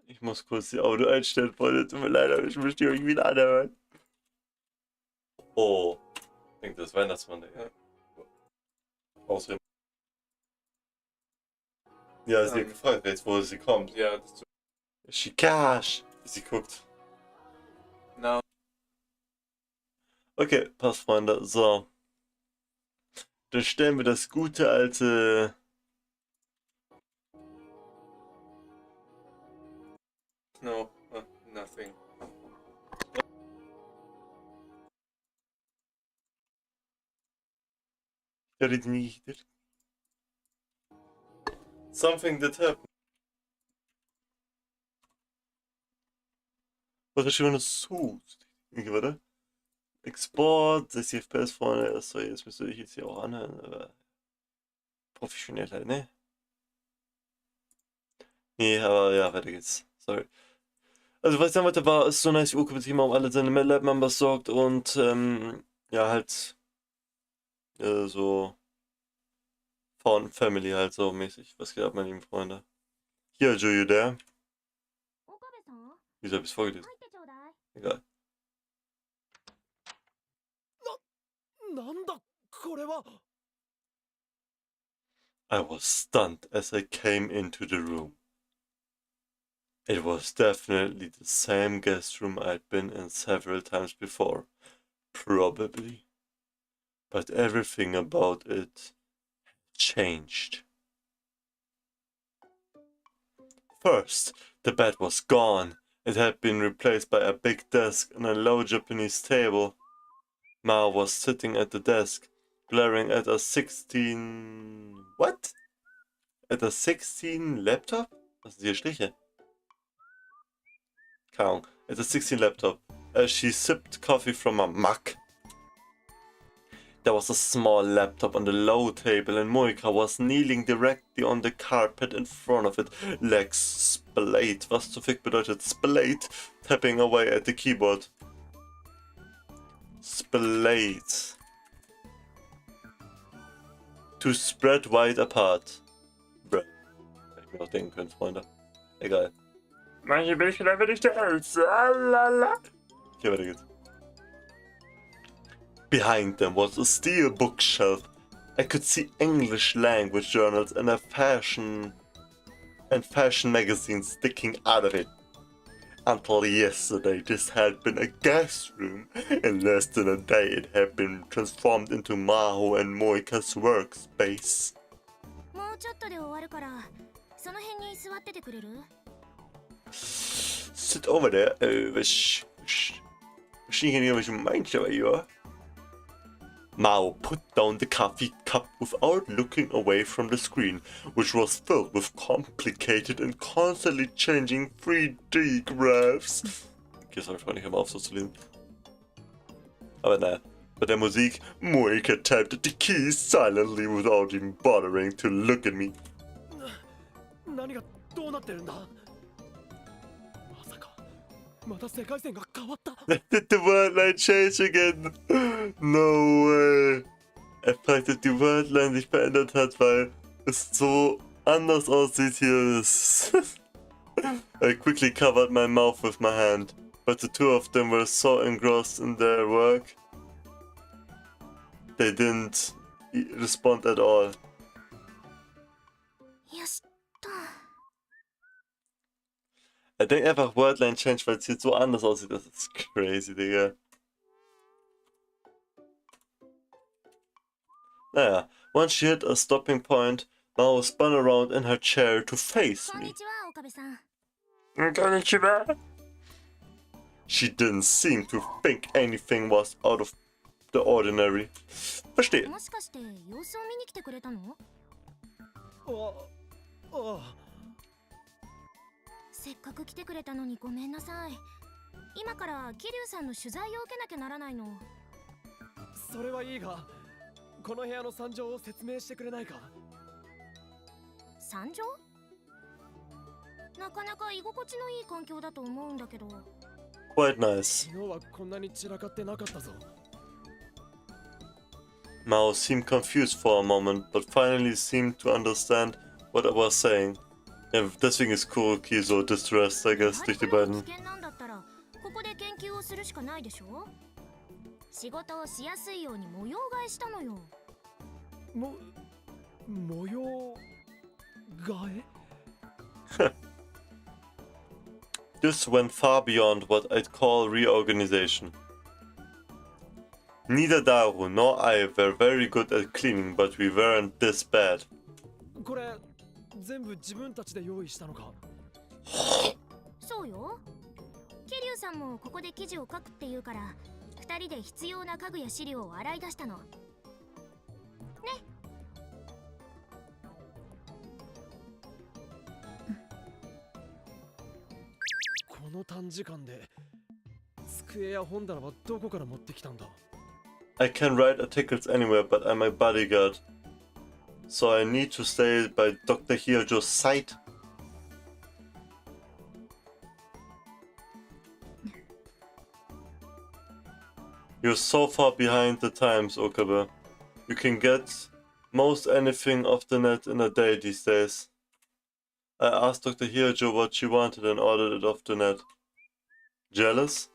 Speaker 1: Ich muss kurz die Audio einstellen, Freunde. Tut mir leid, aber ich möchte euch wieder anhören. Oh. Ich denke, das ist Weihnachtsmann, ja. Ausreden. Ja, sie hat gefragt, jetzt wo sie kommt. Ja, das ist Shikash. Sie guckt. No. Okay, passt, Freunde. So. Dann stellen wir das gute alte. No, nothing. Something that happened. Was ist schon eine Suit? Okay, warte. Export, 60 FPS, Freunde. Sorry, das müsst ihr euch jetzt hier auch anhören. Aber professionell halt, ne? Nee, aber ja, weiter geht's. Sorry. Also, was ich sagen wollte, war, es ist so nice, wie Okebe um alle seine Lab-Members sorgt und, ja, halt, so, Found Family halt so mäßig. Was geht ab, meine lieben Freunde? Hier, Joe, you there?
Speaker 6: 岡部さん
Speaker 1: Wieso hab ich's vorgelesen?
Speaker 6: 入ってちょうだい
Speaker 1: Egal.
Speaker 2: なんだこれは。
Speaker 1: I was stunned as I came into the room. It was definitely the same guest room I'd been in several times before. Probably. But everything about it changed. First, the bed was gone. It had been replaced by a big desk and a low Japanese table. Mao was sitting at the desk, glaring at a 16... What? At a 16 laptop? Was sind die Striche? Keine Ahnung. At a 16 laptop. As she sipped coffee from a mug. There was a small laptop on the low table and Moika was kneeling directly on the carpet in front of it, legs splayed. Was zu fick bedeutet splayed? Tapping away at the keyboard. Splayed. To spread wide apart. Bruh. Hätte ich mir noch denken können, Freunde. Egal. Manche Bildchen einfach nicht ernst. Okay, weiter geht's. Behind them was a steel bookshelf. I could see English language journals and fashion magazines sticking out of it. Until yesterday, this had been a guest room. In less than a day, it had been transformed into Maho and Moika's workspace.
Speaker 3: もうちょっとで終わるからその辺に座っててくれる
Speaker 1: Sit over there. Was ich hier nicht meint, aber ja. Mao put down the coffee cup without looking away from the screen, which was filled with complicated and constantly changing 3D graphs. Okay, sorry, Freunde, ich hör mal auf so zu lesen. Aber naja, bei der Musik, Moika tapped at the keys silently without even bothering to look at me.
Speaker 2: 何がどうなってるんだ。まさかまた世界線が変わった。
Speaker 1: Did the world line change again? No way. Er fragt, ob die Worldline sich verändert hat, weil es so anders aussieht hier. I quickly covered my mouth with my hand, but the two of them were so engrossed in their work, they didn't respond at all.
Speaker 3: よしっと。
Speaker 1: Er denkt einfach Wordline Change, weil es hier so anders aussieht. Das ist crazy, Digga. Naja, once she hit a stopping point, Mao spun around in her chair to face
Speaker 3: こん
Speaker 1: me.
Speaker 3: にちは、岡部さん。
Speaker 1: Konnichiwa. She didn't seem to think anything was out of the ordinary. Verstehe.
Speaker 3: もしかして様子を見に来てくれたの？せっかく来てくれたのにごめんなさい。今から桐生さんの取材を受けなきゃならないの。
Speaker 2: それはいいが、この部屋の惨状を説明してくれないか。
Speaker 3: 惨状？なかなか居心地のいい環境だと思うんだけど。
Speaker 1: Quite nice.
Speaker 2: 昨日はこんなに散らかってなかったぞ。
Speaker 1: Mao seemed confused for a moment, but finally seemed to understand what I was saying. Ja, deswegen ist Kuroki so distressed, I guess, durch die beiden.
Speaker 3: 危険なんだったらここで研究をするしかないでしょ。仕事をしやすいように模様替えしたのよ。
Speaker 2: 模様替え？
Speaker 1: This went far beyond what I'd call reorganization. Neither Daru nor I were very good at cleaning, but we weren't this bad.
Speaker 2: これ全部自分たちで用意したのか？
Speaker 3: そうよ。桐生さんもここで記事を書くっていうから、二人で必要な家具や資料を洗い出したの。ね。
Speaker 2: この短時間で机や本棚はどこから持ってきたんだ？
Speaker 1: I can write articles anywhere, but I'm a bodyguard. So I need to stay by Dr. Hyojo's side. You're so far behind the times, Okabe. You can get most anything off the net in a day these days. I asked Dr. Hyojo what she wanted and ordered it off the net. Jealous?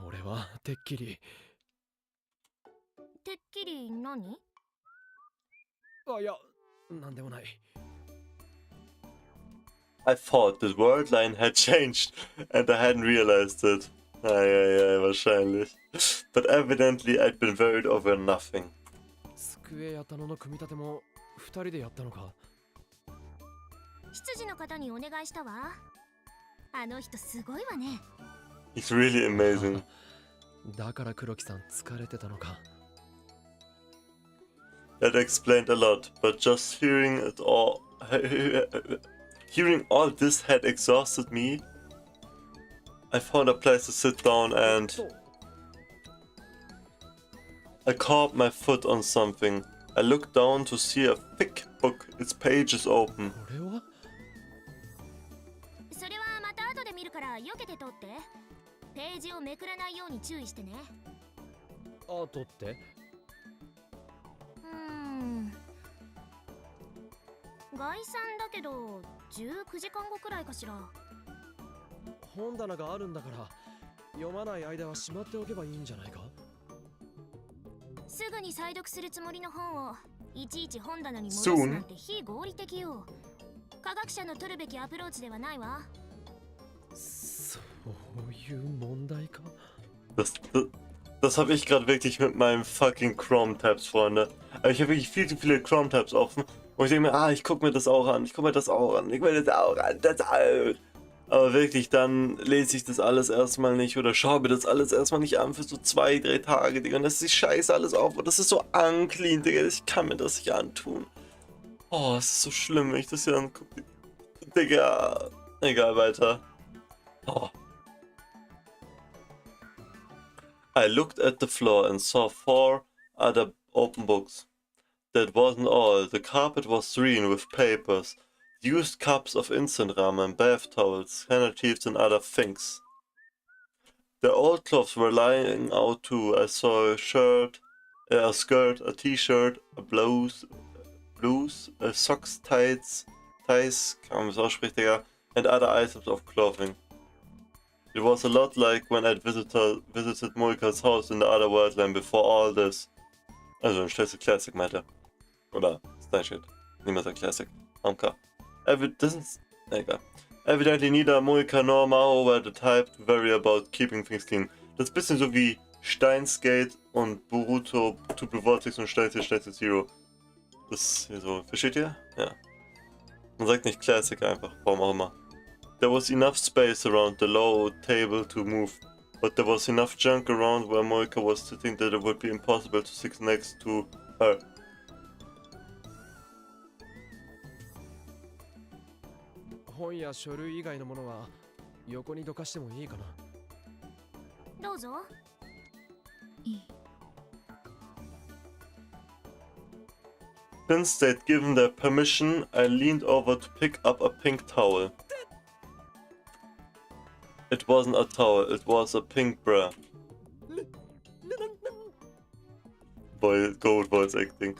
Speaker 2: 俺はてっきり。
Speaker 3: てっきり何？
Speaker 2: いや、なんでもない。
Speaker 1: I thought the world line had changed and I hadn't realized it. Wahrscheinlich. But evidently I'd been worried over nothing.
Speaker 2: 机や棚の組み立ても二人でやったのか？
Speaker 3: 執事の方にお願いしたわ。あの人すごいわね。
Speaker 1: He's really amazing.
Speaker 2: だから黒木さん疲れてたのか。
Speaker 1: That explained a lot, but just hearing it all, hearing all this had exhausted me. I found a place to sit down and I caught my foot on something. I looked down to see a thick book, its pages open.
Speaker 2: これは？
Speaker 3: それはまた後で見るから避けて通って。ページをめくらないように注意してね。
Speaker 2: アートって？
Speaker 3: 概算だけど19時間後くらいかしら。
Speaker 2: 本棚があるんだから読まない間はしまっておけばいいんじゃないか？
Speaker 3: すぐに再読するつもりの本をいちいち本棚に戻すなんて非合理的よ。科学者の取るべきアプローチではないわ。
Speaker 2: そういう問題か？
Speaker 1: Das habe ich gerade wirklich mit meinen fucking Chrome-Tabs, Freunde. Aber ich habe wirklich viel zu viele Chrome-Tabs offen. Und ich denke mir, ich gucke mir das auch an, ich gucke mir das auch an, ich gucke mir das auch an, das auch. Aber wirklich, dann lese ich das alles erstmal nicht oder schaue mir das alles erstmal nicht an für so 2, 3 Tage, Digga. Und das ist die Scheiße alles auf und das ist so unclean, Digga. Ich kann mir das nicht antun. Oh, es ist so schlimm, wenn ich das hier angucke. Digga. Egal, weiter. Oh. I looked at the floor and saw 4 other open books. That wasn't all. The carpet was strewn with papers. used cups of instant ramen, bath towels, handkerchiefs and other things. The old clothes were lying out too. I saw a shirt, a skirt, a t-shirt, a blouse, socks, ties, kann man es aussprechen, Digga, and other items of clothing. It was a lot like when I'd visited Moika's house in the other worldline before all this. Also ein schlechtes Classic, meinte. Oder Steins shit. Niemand sagt Classic. Amka. Egal. Evidently neither Moika nor Mao were the type to worry about keeping things clean. Das ist ein bisschen so wie Steins Gate und Boruto to Vortex und Steins Zero. Das ist hier so. Versteht ihr? Ja. Man sagt nicht Classic einfach, warum auch immer. There was enough space around the low table to move, but there was enough junk around where Moika was sitting that it would be impossible to sit next to her.
Speaker 2: 本や書類以外のものは横にどかしてもいいかな。
Speaker 3: どうぞ。
Speaker 7: いい。
Speaker 1: Since they'd given their permission, I leaned over to pick up a pink towel. It wasn't a towel, it was a pink bra. Boy, gold voice acting.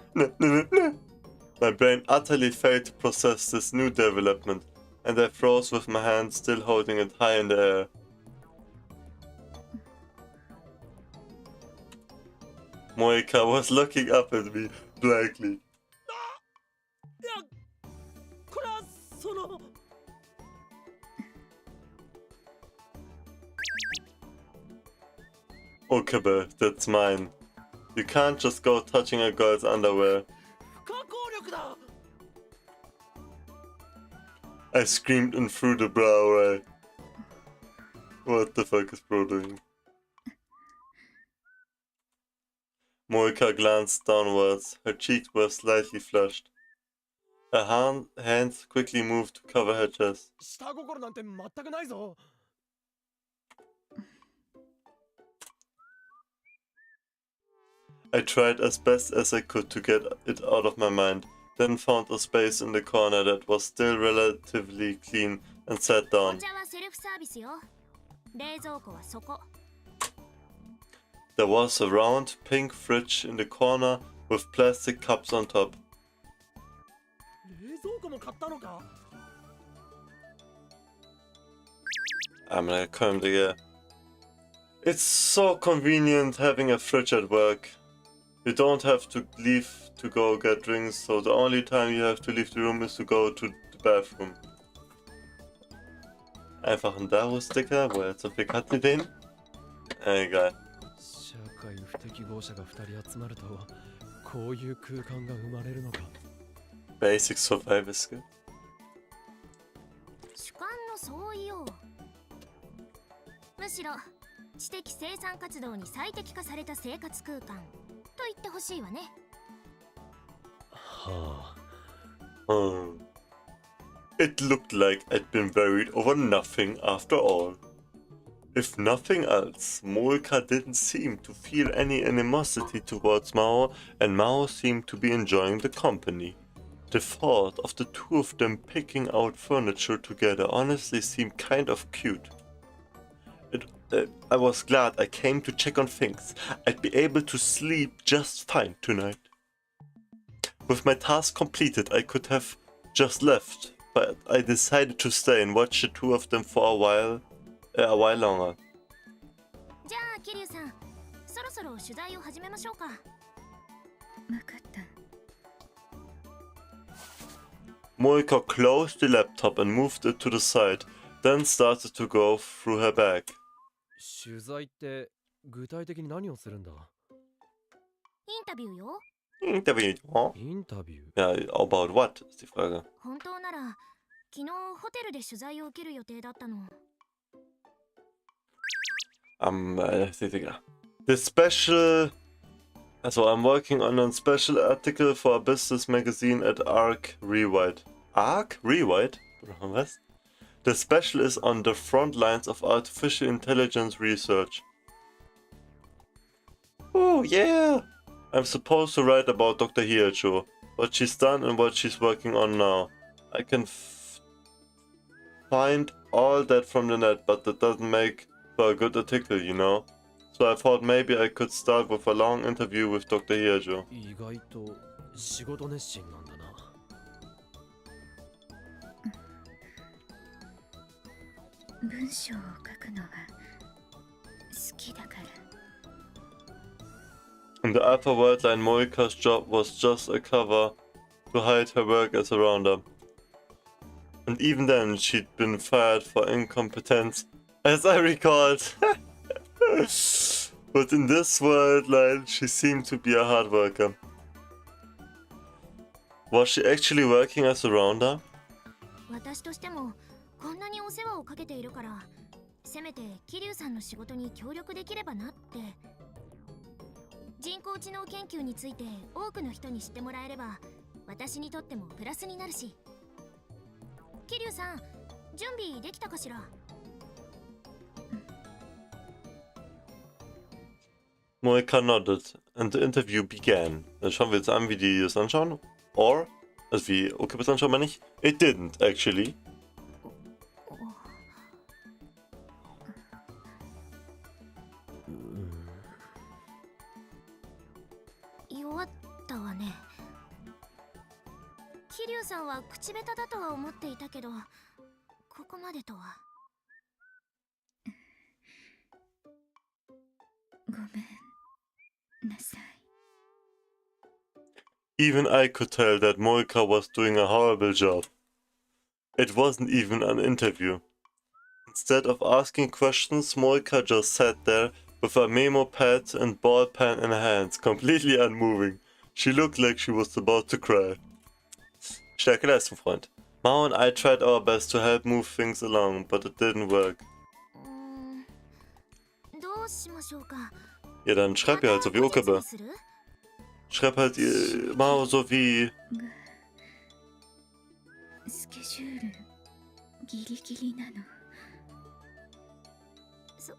Speaker 1: My brain utterly failed to process this new development, and I froze with my hand still holding it high in the air. Moika was looking up at me blankly.
Speaker 2: いや、これはその。
Speaker 1: Okabe, that's mine. You can't just go touching a girl's underwear.
Speaker 2: 不可抗力だ。
Speaker 1: I screamed and threw the bra away. What the fuck is bro doing? Moika glanced downwards. Her cheeks were slightly flushed. Her hands quickly moved to cover her chest.
Speaker 2: 下心なんて全くないぞ。
Speaker 1: I tried as best as I could to get it out of my mind, then found a space in the corner that was still relatively clean and sat
Speaker 3: お
Speaker 1: down.
Speaker 3: 茶はセルフサービスよ。冷蔵庫はそこ。
Speaker 1: There was a round pink fridge in the corner with plastic cups on top.
Speaker 2: 冷蔵庫も買ったのか。
Speaker 1: I'm gonna come together. It's so convenient having a fridge at work. You don't have to leave to go get drinks, so the only time you have to leave the room is to go to the bathroom. Einfach ein Daro-Sticker, wo er jetzt so viel hat mit denen? Egal.
Speaker 2: 社会不適合者が2人集まるとこういう空間が生まれるのか。
Speaker 1: Basic survival skill.
Speaker 3: 主観の相違よ。むしろ知的生産活動に最適化された生活空間と言ってほしいわね。
Speaker 2: はあ。
Speaker 1: It looked like I'd been buried over nothing after all. If nothing else, Moika didn't seem to feel any animosity towards Mao, and Mao seemed to be enjoying the company. The thought of the two of them picking out furniture together honestly seemed kind of cute. I was glad I came to check on things. I'd be able to sleep just fine tonight. With my task completed, I could have just left, but I decided to stay and watch the two of them for a while longer.
Speaker 3: じゃあ桐生さん、そろそろ取材を始めましょうか。
Speaker 7: わかった。
Speaker 1: Moika closed the laptop and moved it to the side, then started to go through her bag.
Speaker 2: 取材って具体的に何をするんだ。
Speaker 3: インタビューよ。
Speaker 1: Interview. Oh?
Speaker 2: インタビュー。
Speaker 1: Ja, about what ist die Frage.
Speaker 3: 本当なら昨日ホテルで取材を受ける予定だったの。
Speaker 1: The special. Also, I'm working on a special article for a business magazine at Arc Rewrite. Arc Rewrite? Was? The special is on the front lines of artificial intelligence research. Oh, yeah! I'm supposed to write about Dr. Hiyacho, what she's done and what she's working on now. I can find all that from the net, but that doesn't make for a good article, you know? So I thought maybe I could start with a long interview with Dr. Hiajo.
Speaker 2: 意外と仕事熱心なんだな。
Speaker 7: 文章を書くのは好きだから。
Speaker 1: In the upper world line, Moika's job was just a cover to hide her work as a rounder. And even then, she'd been fired for incompetence, as I recalled. But in this world line, she seemed to be a hard worker. Was she actually working as a rounder?
Speaker 3: 私としてもこんなにお世話をかけているから、せめて桐生さんの仕事に協力できればなって。人工知能研究について多くの人に知ってもらえれば、私にとってもプラスになるし。桐生さん、準備できたかしら？
Speaker 1: Moika nodded, and the interview began. Dann schauen wir jetzt an, wie die das anschauen. Or, also wie, okay, das anschauen wir nicht. It didn't, actually.
Speaker 3: 弱ったわね。桐生さんは口下手だとは思っていたけど、ここまでとは。
Speaker 7: ごめんなさい。
Speaker 1: Even I could tell that Moika was doing a horrible job. It wasn't even an interview. Instead of asking questions, Moika just sat there with a memo pad and ball pen in her hands, completely unmoving. She looked like she was about to cry. Starke Leistung, Freund. Mao and I tried our best to help move things along, but it didn't work.
Speaker 3: どうしましょうか。
Speaker 1: Ja, dann schreib ihr halt so wie Okabe. Schreib halt Mao so wie...
Speaker 7: スケジュールギリギリなの。
Speaker 3: そう。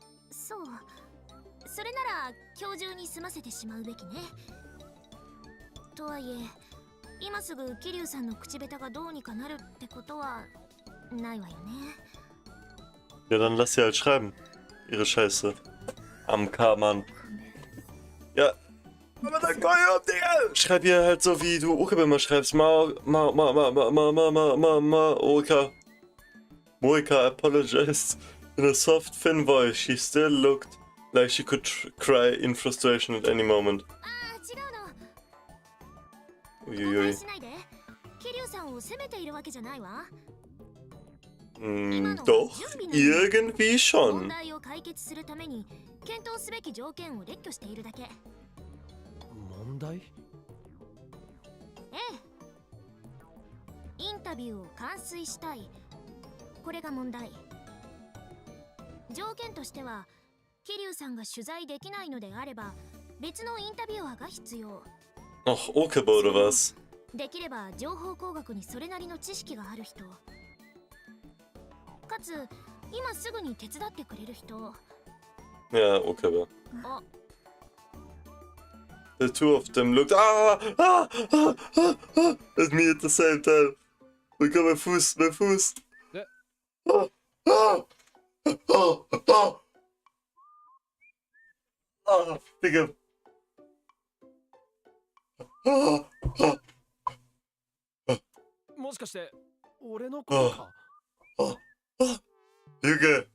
Speaker 3: それなら今日中に済ませてしまうべきね。とはいえ、今すぐ桐生さんの口下手がどうにかなるってことはないわよね。
Speaker 1: Ja, dann lass sie halt schreiben. Ihre Scheiße. Am K, Mann. Ja. Aber dann komm her, Digga! Schreib ihr halt so wie du Okabe immer schreibst. Moika apologized in a soft, thin voice. She still looked like she could cry in frustration at any moment. おいおいおい。Doch, irgendwie schon.
Speaker 3: 問題を解決するために検討すべき条件を列挙しているだけ。
Speaker 2: 問題？
Speaker 3: ええ。インタビューを完遂したい。これが問題。条件としては、桐生さんが取材できないのであれば、別のインタビュアーが必要。
Speaker 1: Ach, Okabe oder was?
Speaker 3: できれば情報工学にそれなりの知識がある人。かつ、今すぐに手伝ってくれる人。
Speaker 1: Ja, Okabe.
Speaker 3: あ。
Speaker 1: The two of them looked at me at the same time. Look at my Fuß, my Fuß. Digga. Ah,
Speaker 2: もしかして俺のことか。
Speaker 1: Junge.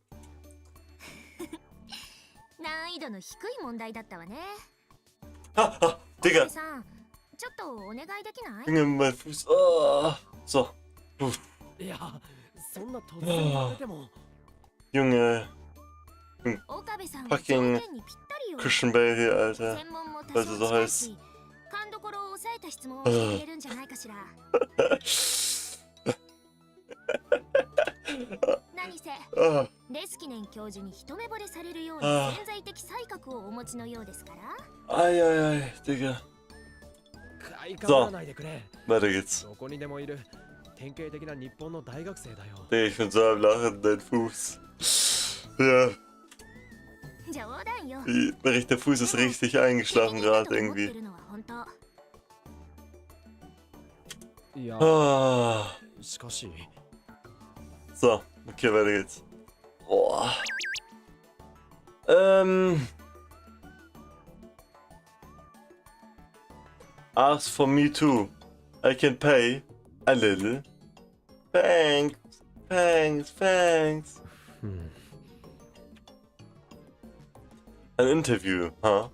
Speaker 3: 難易度の低い問題だったわね。
Speaker 1: Digga.
Speaker 3: さん、ちょっとお願いできない？
Speaker 1: Junge, mein Fuß. So.
Speaker 2: いや、そんな突然言われても。
Speaker 1: Junge.
Speaker 3: 岡部さん
Speaker 1: Fucking Christian Bale hier, Alter.
Speaker 3: 専門も多
Speaker 1: Weil
Speaker 3: 少
Speaker 1: du so
Speaker 3: 近い
Speaker 1: heißt.
Speaker 3: し、勘どころを抑えた質問をしてくれるんじゃないかしら。何せ、レスキネン教授に一目惚れされるような潜在的才覚をお持ちのようですから。
Speaker 1: Ei, ei, ei, Digga.
Speaker 2: 相変わらないでくれ。
Speaker 1: Weiter geht's.
Speaker 2: どこにでもいる典型的な日本の大学生だよ。
Speaker 1: Digga, ich bin so am Lachen, dein Fuß. Ja.
Speaker 3: 冗談よ。
Speaker 1: Der rechte Fuß ist richtig eingeschlafen gerade irgendwie.
Speaker 2: いや、しかし
Speaker 1: So, okay, weiter geht's. Boah. Ask for me too. I can pay a little. Thanks, thanks, thanks.
Speaker 2: うん
Speaker 1: An interview, huh?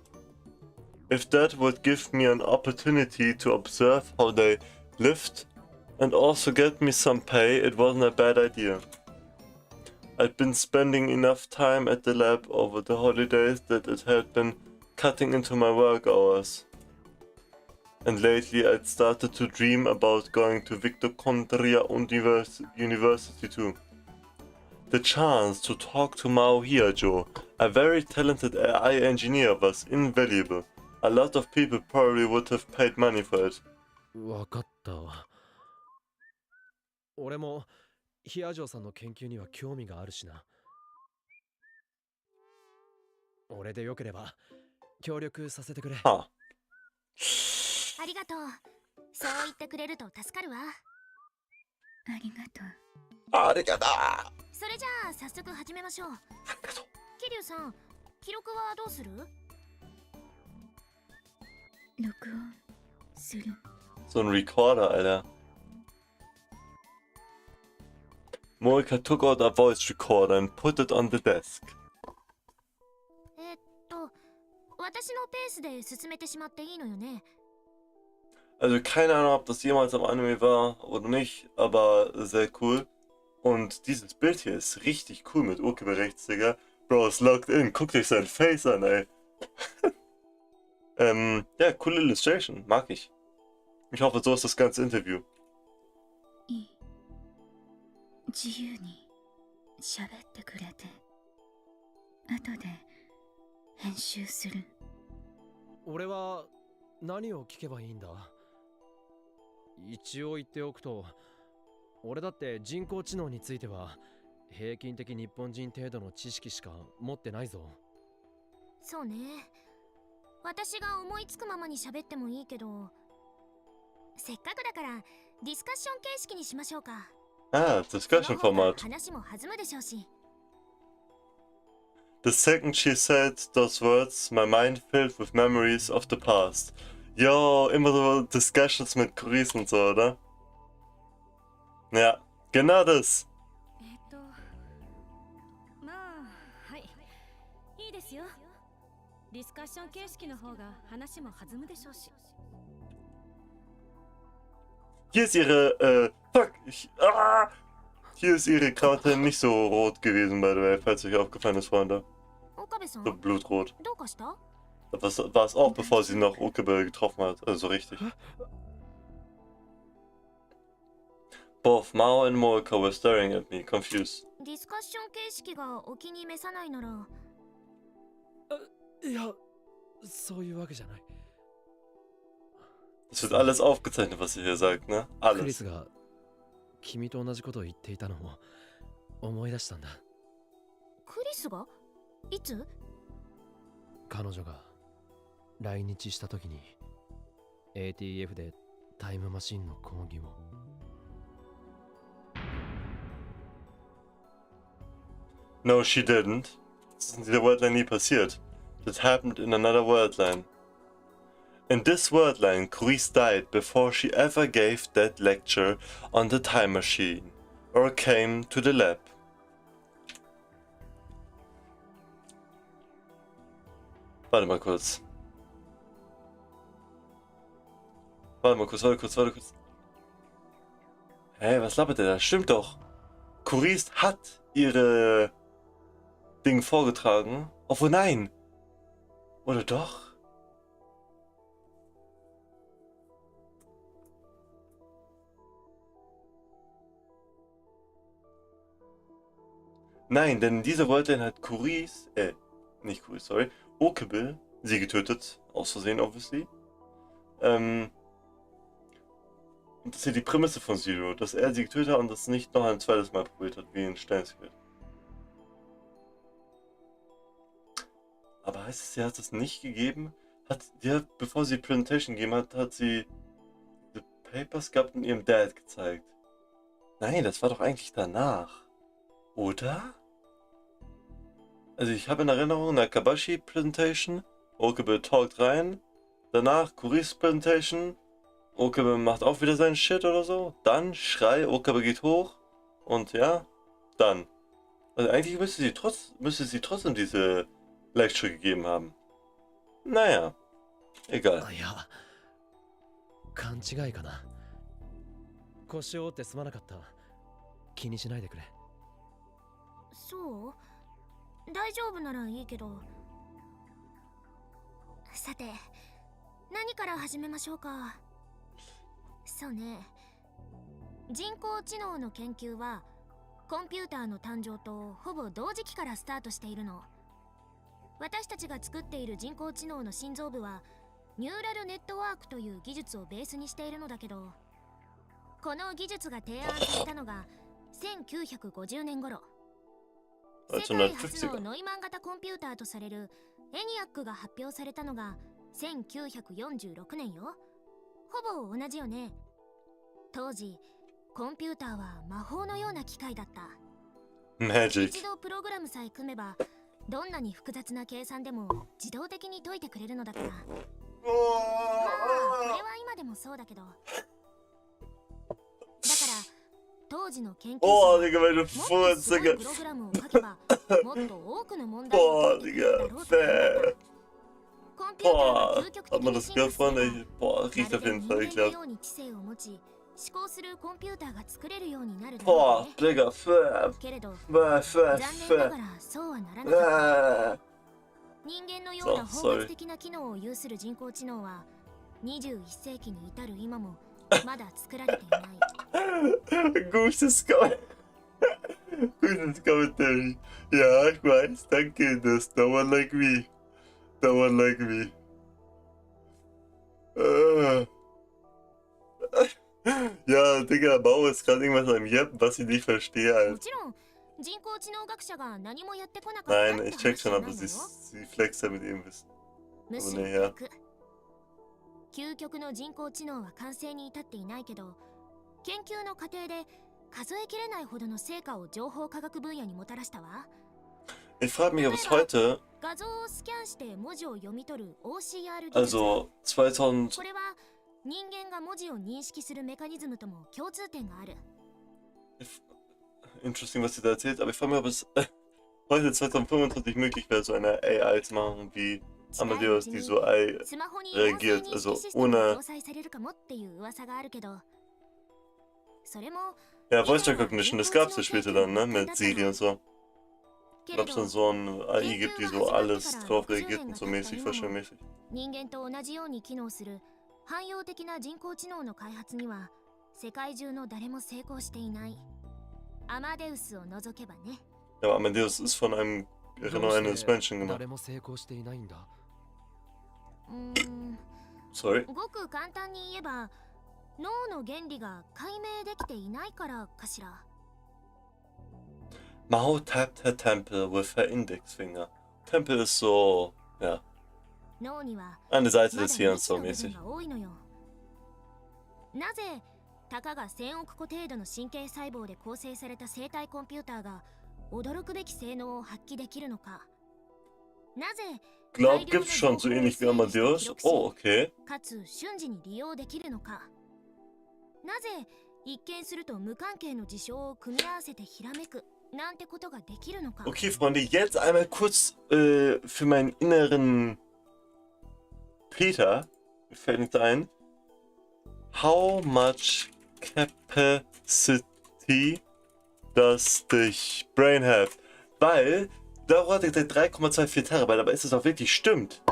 Speaker 1: If that would give me an opportunity to observe how they lived and also get me some pay, it wasn't a bad idea. I'd been spending enough time at the lab over the holidays that it had been cutting into my work hours. And lately I'd started to dream about going to Mitochondria University too. The chance to talk to Mao Hiajo, a very talented AI engineer, was invaluable. A lot of people probably would have paid money for it.
Speaker 2: わかったわ俺もヒアジョさんの研究には興味があるしな俺でよければ協力させてくれ
Speaker 1: Ha.
Speaker 3: ありがとう。そう言ってくれると助かるわ。
Speaker 7: ありがとう。
Speaker 1: Arigato!
Speaker 3: それじゃあ早速始めましょう。桐生さん、記録はどうする？
Speaker 7: 録音する。
Speaker 1: So ein Recorder, Alter. Moika took out a voice recorder and put it on the desk.
Speaker 3: 私のペースで進めてしまっていいのよね。
Speaker 1: Also keine Ahnung, ob das jemals am Anime war oder nicht, aber sehr cool. Und dieses Bild hier ist richtig cool mit Urheberrechts, Digga. Bro, ist locked in. Guckt euch sein Face an, ey. Ja, coole Illustration. Mag ich. Ich hoffe, so ist das ganze Interview.
Speaker 7: いい。自由に喋ってくれて。後で編集する。
Speaker 2: 俺は何を聞けばいいんだ一応言っておくと俺だって人工知能については平均的日本人程度の知識しか持ってないぞ
Speaker 3: そうね。私が思いつくままに喋ってもいいけど、せっかくだからディスカッション形式にしましょうか。
Speaker 1: Ah, discussion
Speaker 3: その方が
Speaker 1: format.
Speaker 3: 話も弾むでしょうし。
Speaker 1: The second she said those words, my mind filled with memories of the past. Yo, immer so Discussions mit Kuris und so, oder? Ja, genau das.
Speaker 5: まあはいいいですよ。ディスカッション形式の方が話も弾むでしょうし。
Speaker 1: Hier ist ihre, fuck, hier ist ihre Krawatte nicht so rot gewesen, by the way, falls euch aufgefallen ist, Freunde.
Speaker 3: 岡部さん、
Speaker 1: So blutrot.
Speaker 3: どうかした？
Speaker 1: Das war es auch, bevor sie noch Okabe getroffen hat, also so richtig. Both Mao and Moeka were staring at me, confused.
Speaker 3: ディスカッション形式がお気に召さないなら、
Speaker 2: いやそういうわけじゃない
Speaker 1: Es wird alles aufgezeichnet, was sie hier sagt, ne?
Speaker 2: クリス
Speaker 1: Alles.
Speaker 2: が君と同じことを言っていたのを思い出したんだ
Speaker 3: クリスが？いつ？
Speaker 2: 彼女が来日した時に ATF でタイムマシンの講義を
Speaker 1: No, she didn't. Das ist in dieser Wordline nie passiert. That happened in another wordline. In this wordline, Chris died before she ever gave that lecture on the time machine or came to the lab. Warte mal kurz. Warte kurz. Hä, was labert der da? Stimmt doch. Curis hat ihre Ding vorgetragen. Obwohl nein. Oder doch? Nein, denn in dieser Wordline hat Curis, nicht Curis, sorry, Okabe sie getötet, aus Versehen obviously. Und das ist hier die Prämisse von Zero, dass er sie getötet hat und das nicht noch ein zweites Mal probiert hat, wie in Steins. Aber heißt es, sie hat es nicht gegeben? Bevor sie die Presentation gegeben hat, hat sie die Papers gehabt und ihrem Dad gezeigt. Nein, das war doch eigentlich danach. Oder? Also ich habe in Erinnerung Nakabashi Presentation, Okabe talkt rein, danach Kuris Presentation, Okabe macht auch wieder seinen Shit oder so, dann Schrei, Okabe geht hoch und ja, dann. Also eigentlich müsste sie trotzdem diese Lecture gegeben haben. Naja, egal.
Speaker 2: いや勘違いかな。腰を折ってすまなかった。気にしないでくれ。
Speaker 3: そう？大丈夫ならいいけど。さて、何から始めましょうか。そうね。人工知能の研究はコンピューターの誕生とほぼ同時期からスタートしているの。私たちが作っている人工知能の心臓部はニューラルネットワークという技術をベースにしているのだけど、この技術が提案されたのが1950年頃。世界初のノイマン型コンピューターとされるエニアックが発表されたのが1946年よ。ほぼ同じよね。当時コンピューターは魔法のような機械だった。一度プログラムさえ組めばどんなに複雑な計算でも自動的に解いてくれるのだから。まあこれは今でもそうだけど。だから当時の研究者はもっとすごいプログラムを書けばもっと多くの問題を解いてくれるだろうと思った。コンピューターが究極的に進化すればまるで人間のように知性を持ち思考するコンピューターが作れるようになるだろうね。けれど残念ながらそうはならなかった。人間のような包括的な機能を有する人工知能は21世紀に至る今もまだ作られていない。
Speaker 1: Gutes Commentary. Ja, ich weiß, danke, das dauert like me. Dauert like me. Ja, Digga, Bau ist gerade irgendwas am Jeppen, was ich nicht verstehe, Alter. Nein, ich check schon, aber sie flext ja mit ihm wissen. Aber ne, ja.
Speaker 3: 究極の人工知能は完成に至っていないけど、研究の過程で数えきれないほどの成果を情報科学分野にもたらしたわ。
Speaker 1: Ich frage mich, ob es heute,
Speaker 3: 画像をスキャンして文字を読み取る OCR 技術。
Speaker 1: also 2000,
Speaker 3: これは人間が文字を認識するメカニズムとも共通点がある。
Speaker 1: Interesting, was sie da erzählt, aber ich frage mich, ob es heute 2025 möglich wäre, so eine AI zu machen wie Amadeus, die so AI reagiert, also ohne... Ja, Voice Recognition, das gab es ja später dann, ne, mit Siri und so. Ob es dann so ein AI gibt, die so alles drauf reagiert und so mäßig, verschwörmäßig.
Speaker 3: 汎用的な人工知能の開発には世界中の誰も成功していない。アマデウスを除けばね。
Speaker 1: Ja, aber Amadeus ist von einem Erinnerung eines Menschen gemacht.
Speaker 2: 誰も成功していないんだ。
Speaker 1: Sorry?
Speaker 3: ごく簡単に言えば脳の原理が解明できていないからかしら。
Speaker 1: Mao tapped her temple with her index finger. Temple ist so, ja. Eine Seite des Hirns so mäßig.
Speaker 3: なぜたかが1000億個程度の神経細胞で構成された生体コンピューターが驚くべき性能を発揮できるのか。なぜ
Speaker 1: Glaub, gibt's schon so ähnlich wie Amadeus? Oh, okay.
Speaker 3: かつ瞬時に利用できるのか。なぜ一見すると無関係の事象を組み合わせてひらめくなんてことができるのか。
Speaker 1: Okay, Freunde, jetzt einmal kurz für meinen inneren Peter fällt nicht ein. How much capacity does the brain have? Weil, da hatte ich 3,24 Terabyte, aber ist es auch wirklich stimmt?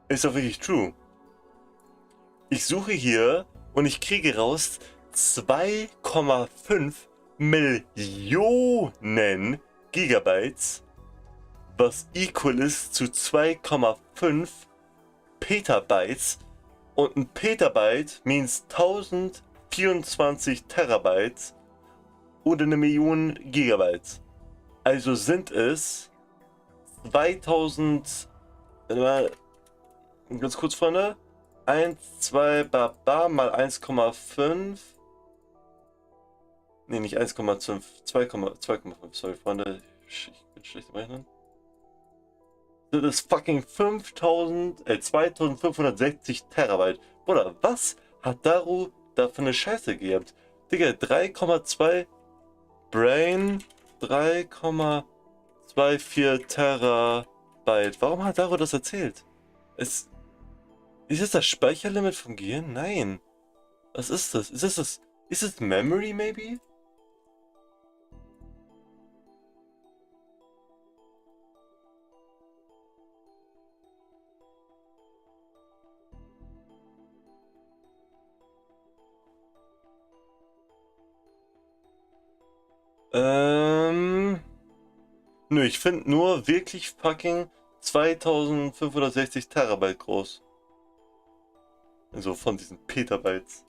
Speaker 1: Ist auch wirklich true? Ich suche hier und ich kriege raus 2,5 Millionen Gigabytes, was equal ist zu 2,5 Petabytes. Und ein Petabyte means 1024 Terabytes oder 1 Million Gigabytes. Also sind es 2000, ganz kurz, Freunde, 1, 2, Baba mal 1,5 Nee, nicht 1,5, 2,5, sorry, Freunde. Ich bin schlecht im Rechnen. Das ist fucking 2560 Terabyte. Bruder, was hat Daru da für eine Scheiße gehabt? Digga, 3,2 Brain, 3,24 Terabyte. Warum hat Daru das erzählt? Ist es das Speicherlimit vom Gehirn? Nein. Was ist das? Ist es Memory maybe? Nö, ich finde nur wirklich fucking 2560 Terabyte groß. Also von diesen Petabytes.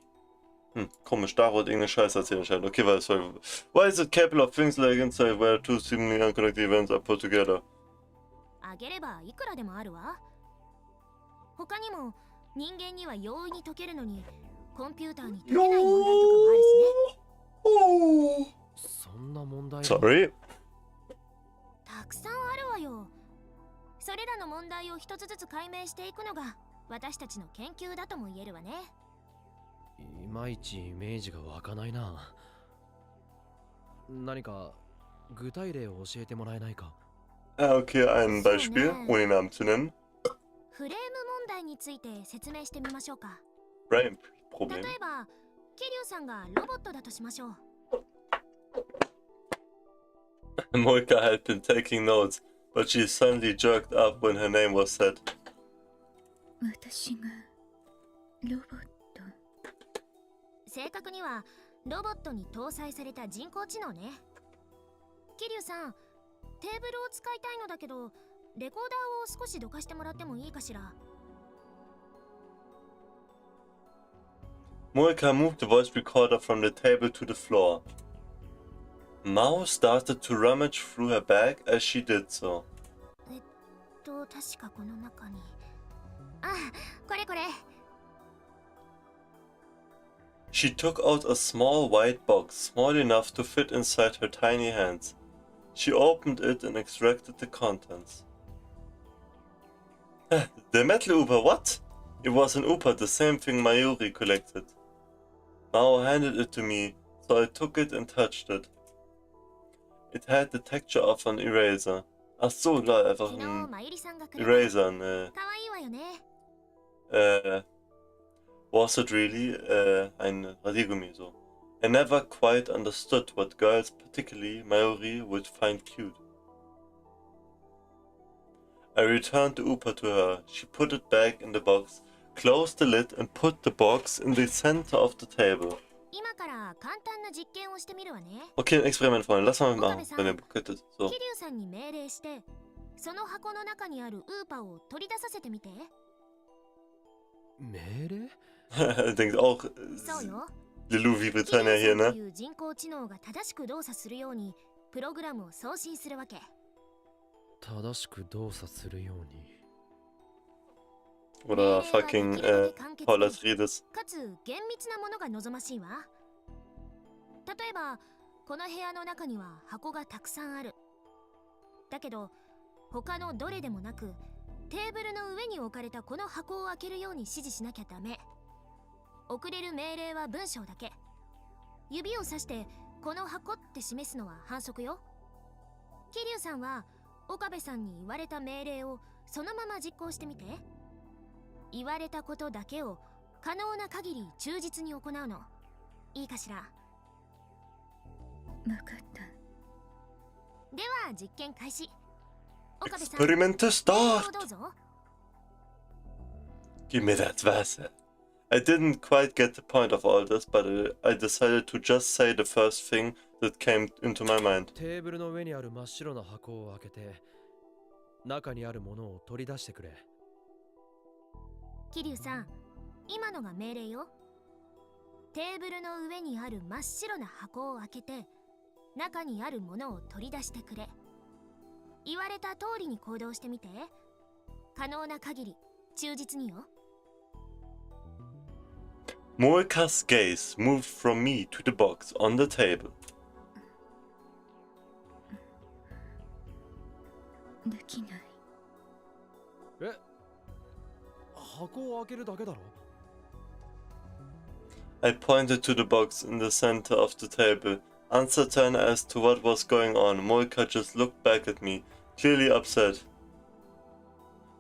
Speaker 1: Komisch, Daru hat irgendeine Scheiße erzählen anscheinend. Okay, sorry. Why is it capable of things like inside where two seemingly unconnected events are put together?
Speaker 3: あげればいくらでもあるわ。他にも人間には容易に解けるのにコンピューターに解けない問題とかもあるしね。
Speaker 2: そんな問題が
Speaker 1: Sorry.
Speaker 3: たくさんあるわよ。それらの問題を一つずつ解明していくのが私たちの研究だとも言えるわね。
Speaker 2: いまいちイメージが湧かないな。何か具体例を教えてもらえないか。
Speaker 1: Okay, ein Beispiel, ohne Namen zu nennen.
Speaker 3: フレーム問題について説明してみましょうか。
Speaker 1: Brain
Speaker 3: 例
Speaker 1: Problem.
Speaker 3: えば、桐生さんがロボットだとしましょう。
Speaker 1: Moika had been taking notes, but she suddenly jerked up when her name was said.
Speaker 7: 私がロボット。
Speaker 3: 正確にはロボットに搭載された人工知能ね。桐生さん、テーブルを使いたいのだけど、レコーダーを少しどかしてもらってもいいかしら。
Speaker 1: Moika moved the voice recorder from the table to the floor. Mao started to rummage through her bag as she did so.
Speaker 3: 確かこの中に。あ、これこれ。
Speaker 1: She took out a small white box, small enough to fit inside her tiny hands. She opened it and extracted the contents. The metal Uber, what? It was an Uber, the same thing Mayuri collected. Mao handed it to me, so I took it and touched it. It had the texture of an eraser. Ach so, lol, einfach
Speaker 3: 昨日
Speaker 1: ein
Speaker 3: まゆりさんがくれた。
Speaker 1: Eraser, ne.
Speaker 3: かわいいわよね。
Speaker 1: Was it really? Ein Radiergummi, so. I never quite understood what girls, particularly Mayuri, would find cute. I returned the Upa to her. She put it back in the box, closed the lid and put the box in the center of the table.
Speaker 3: 今から簡単な実験をしてみるわね。
Speaker 1: Okay, ein Experiment, Freunde. Lass mal machen, wenn ihr Bock hättet. So.
Speaker 3: 桐生さんに命令して、その箱の中にあるウーパを取り出させてみて。
Speaker 2: 命令
Speaker 1: Denkt auch
Speaker 3: そうよ。
Speaker 1: Lilou wie
Speaker 3: 桐
Speaker 1: Britannia
Speaker 3: 生
Speaker 1: hier,
Speaker 3: さんと
Speaker 1: ne?
Speaker 3: いう人工知能が正しく動作するようにプログラムを送信するわけ。
Speaker 2: 正しく動作するように。
Speaker 1: Oder fucking Paulus Redes.
Speaker 3: かつ厳密なものが望ましいわ。例えばこの部屋の中には箱がたくさんある。だけど他のどれでもなくテーブルの上に置かれたこの箱を開けるように指示しなきゃダメ。送れる命令は文章だけ。指をさしてこの箱って示すのは反則よ。桐生さんは岡部さんに言われた命令をそのまま実行してみて。言われたことだけを可能な限り忠実に行うの。いいかしら。
Speaker 7: わかった。
Speaker 3: では実験開始。岡部さん、
Speaker 1: Experiment to start!
Speaker 3: どうぞ。
Speaker 1: Give me that Wasser. I didn't quite get the point of all this, but I decided to just say the first thing that came into my mind.
Speaker 2: テーブルの上にある真っ白な箱を開けて中にあるものを取り出してくれ。
Speaker 3: 桐生さん、今のが命令よ。テーブルの上にある真っ白な箱を開けて中にあるものを取り出してくれ。言われた通りに行動してみて。可能な限り忠実によ。
Speaker 1: Moika's gaze moved from me to the box on the table.
Speaker 7: できない。
Speaker 2: え、箱を開けるだけだろ。
Speaker 1: I pointed to the box in the center of the table, uncertain as to what was going on. Moika just looked back at me, clearly upset.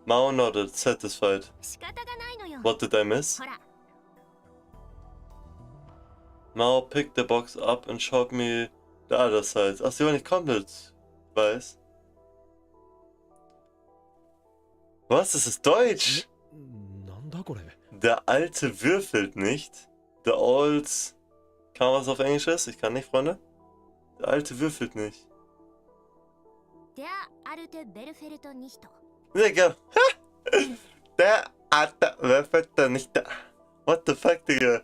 Speaker 1: Mao nodded, satisfied.
Speaker 3: 仕方がないのよ。
Speaker 1: What did I miss?
Speaker 3: ほら、
Speaker 1: Mao picked the box up and showed me the other side. Ach, sie war nicht komplett weiß. Was? Das ist Deutsch!
Speaker 2: なんだこれ。
Speaker 1: Der Alte würfelt nicht. The Old... Kann man was auf Englisch ist? Ich kann nicht, Freunde. Der Alte würfelt nicht.
Speaker 3: Der alte würfelt nicht.
Speaker 1: Digga. Der Alte würfelt nicht. What the fuck, Digga?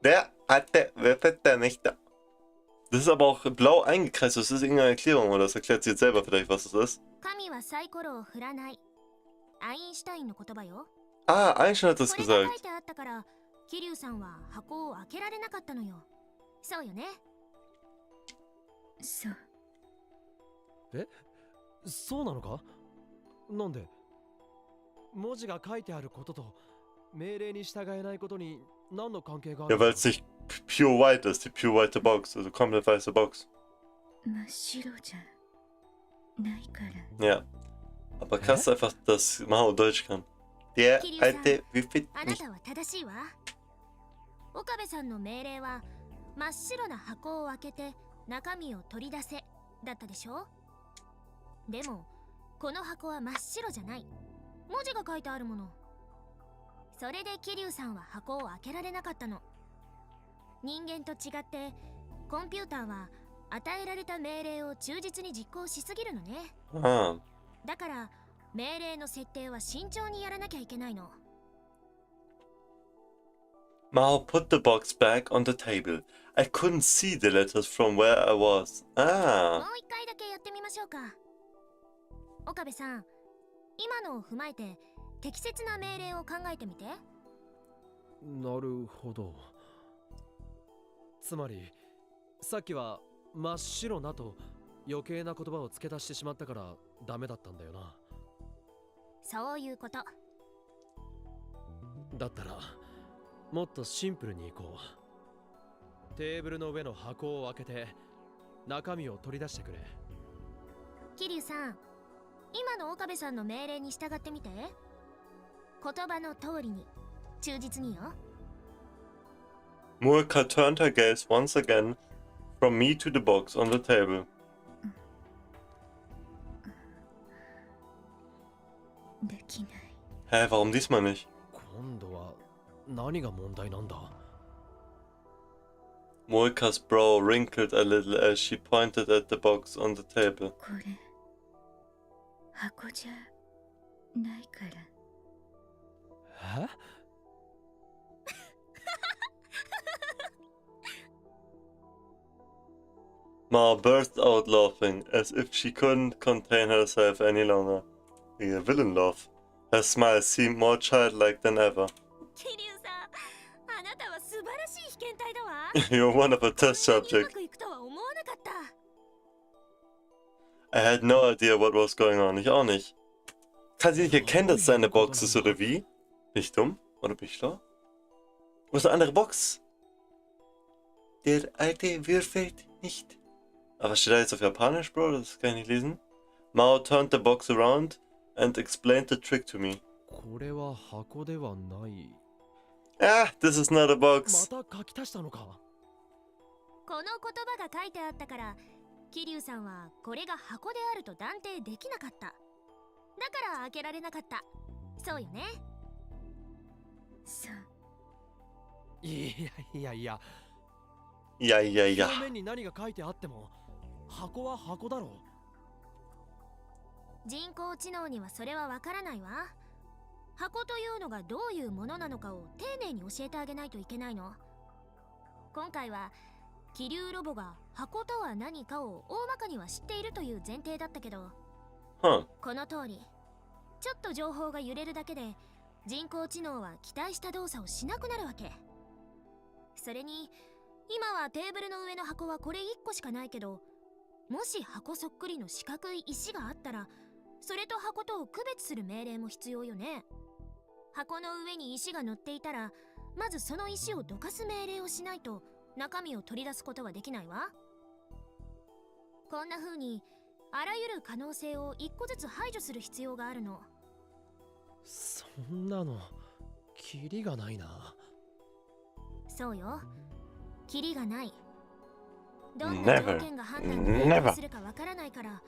Speaker 1: Der Alte würfelt nicht. Das ist aber auch blau eingekreist. Das ist irgendeine Erklärung, oder das erklärt sie jetzt selber vielleicht, was das ist.
Speaker 3: 神はサイコロを振らない。アインシュタインの言葉よ。
Speaker 1: Ah, Einstein hat das
Speaker 3: これが書
Speaker 1: gesagt.
Speaker 3: いてあったから、桐生さんは箱を開けられなかったのよ。そうよね。
Speaker 7: そう。
Speaker 2: そうなのか。なんで。文字が書いてあることと命令に従えないことに何の関係がある
Speaker 1: Ja,
Speaker 2: の
Speaker 1: weil es nicht pure white ist, die pure white Box, also komplett weiße Box.
Speaker 7: 真っ白じゃないから。
Speaker 1: Ja. Aber krass einfach, dass Mao Deutsch kann. Der Alte würfelt
Speaker 3: あな
Speaker 1: nicht.
Speaker 3: たは正しいわ。岡部さんの命令は真っ白な箱を開けて中身を取り出せだったでしょ。でもこの箱は真っ白じゃない。文字が書いてあるもの。それで桐生さんは箱を開けられなかったの。人間と違ってコンピューターは与えられた命令を忠実に実行しすぎるのね。
Speaker 1: Ah.
Speaker 3: だから命令の設定は慎重にやらなきゃいけないの。
Speaker 1: Mao put the box back on the table. I couldn't see the letters from where I was.
Speaker 3: も
Speaker 1: Ah.
Speaker 3: う一回だけやってみましょうか。岡部さん、今のを踏まえて適切な命令を考えてみて。
Speaker 2: なるほど。つまりさっきは真っ白なと余計な言葉を付け足してしまったからダメだったんだよな。
Speaker 3: そういうこと。
Speaker 2: だったらもっとシンプルにいこう。テーブルの上の箱を開けて中身を取り出してくれ。
Speaker 3: 桐生さん、今の岡部さんの命令に従ってみて。言葉の通りに忠実によ。
Speaker 1: Murka turned her gaze once again from me to the box on the table.
Speaker 7: できない。
Speaker 1: Hä, warum diesmal nicht?
Speaker 2: 今度は何が問題なんだ。
Speaker 1: Murka's brow wrinkled a little as she pointed at the box on the table.
Speaker 7: これ箱じゃないから。
Speaker 2: え？
Speaker 1: Ma burst out laughing, as if she couldn't contain herself any longer. A villain laugh. Her smile seemed more childlike than ever.
Speaker 3: 桐生さん、あなたは素晴らしい被験体だわ。
Speaker 1: You're one of a test
Speaker 3: こんなにうま
Speaker 1: subject.
Speaker 3: くいくとは思わなかった。
Speaker 1: I had no idea what was going on. Ich auch nicht. Kann sie nicht erkennen, dass es eine Box ist, oder wie? Bin ich dumm? Oder bin ich schlau? Wo ist eine andere Box? Der Alte würfelt nicht. Aber was steht da jetzt auf Japanisch, Bro? Das kann ich nicht lesen. Mao turned the box around and explained the trick to me.
Speaker 2: これは箱ではない。
Speaker 1: Ah, this is not a
Speaker 2: ま
Speaker 1: box.
Speaker 2: た書き足したのか。
Speaker 3: この言葉が書いてあったから桐生さんはこれが箱であると断定できなかった。だから開けられなかった。そうよね。
Speaker 7: そう。
Speaker 2: いやいやいや。
Speaker 1: いやいやいや。
Speaker 2: 表面に何が書いてあっても箱は箱だろ
Speaker 3: う。人工知能にはそれはわからないわ。箱というのがどういうものなのかを丁寧に教えてあげないといけないの。今回は気流ロボが箱とは何かを大まかには知っているという前提だったけど、この通りちょっと情報が揺れるだけで人工知能は期待した動作をしなくなるわけ。それに今はテーブルの上の箱はこれ1個しかないけど、もし箱そっくりの四角い石があったら、それと箱とを区別する命令も必要よね。箱の上に石が乗っていたら、まずその石をどかす命令をしないと中身を取り出すことはできないわ。こんな風にあらゆる可能性を1個ずつ排除する必要があるの。
Speaker 2: そんなのキリがないな。
Speaker 3: そうよ、キリがない。どんな条件が判断に影響するかわからないから、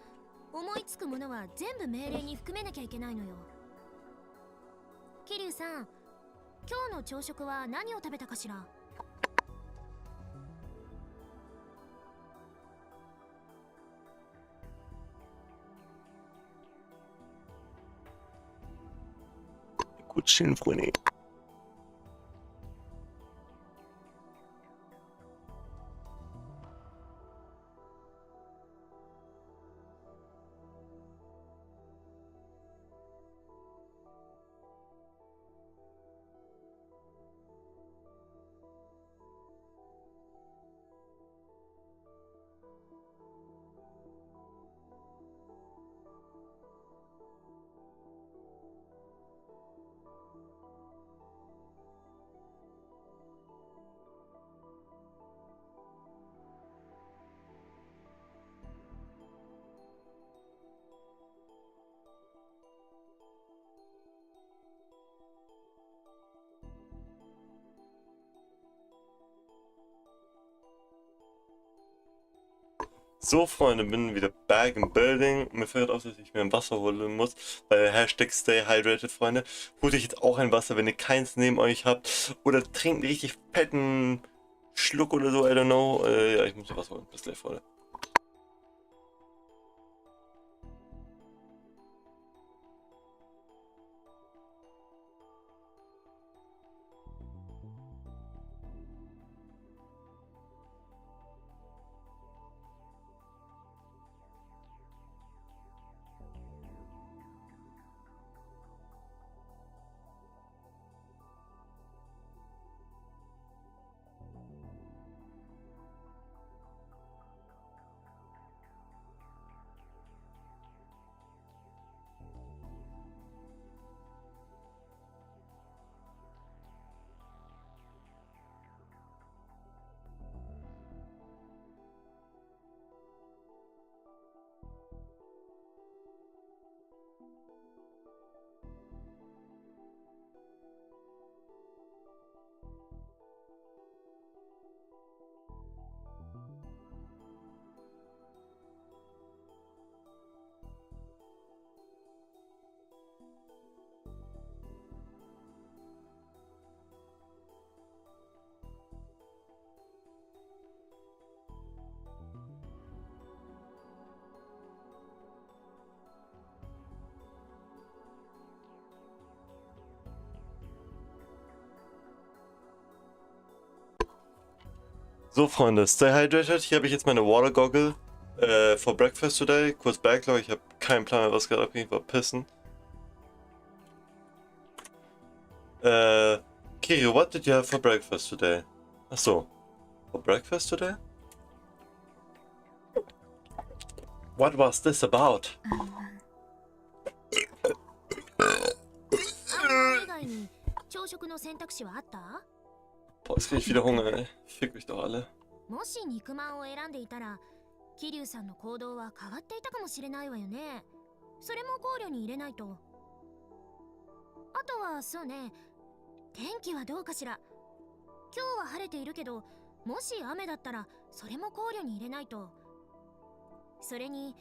Speaker 3: 思いつくものは全部命令に含めなきゃいけないのよ。桐生さん、今日の朝食は何を食べたかしら？Gut
Speaker 1: chillen, Freunde. So, Freunde, bin wieder back im Building. Mir fällt auf, dass ich mir ein Wasser holen muss, weil Hashtag Stay Hydrated, Freunde. Holt euch jetzt auch ein Wasser, wenn ihr keins neben euch habt. Oder trinkt einen richtig fetten Schluck oder so, I don't know. Ja, ich muss mir Wasser holen. Bis gleich, Freunde. So, Freunde, stay hydrated. Hier habe ich jetzt meine Water Goggle for breakfast today. Kurz Backlog, ich habe keinen Plan mehr, was gerade abging. War pissen. Kirio, what did you have for breakfast today? Achso. For breakfast today? What was this about?
Speaker 3: 以外に朝食の選択肢はあった？
Speaker 1: Boah, jetzt krieg ich wieder Hunger, ey. Fick euch doch alle.
Speaker 3: もし肉まんを選んでいたら、桐生さんの行動は変わっていたかもしれないわよね。それも考慮に入れないと。あとはそうね、天気はどうかしら。今日は晴れているけど、もし雨だったらそれも考慮に入れないと。それに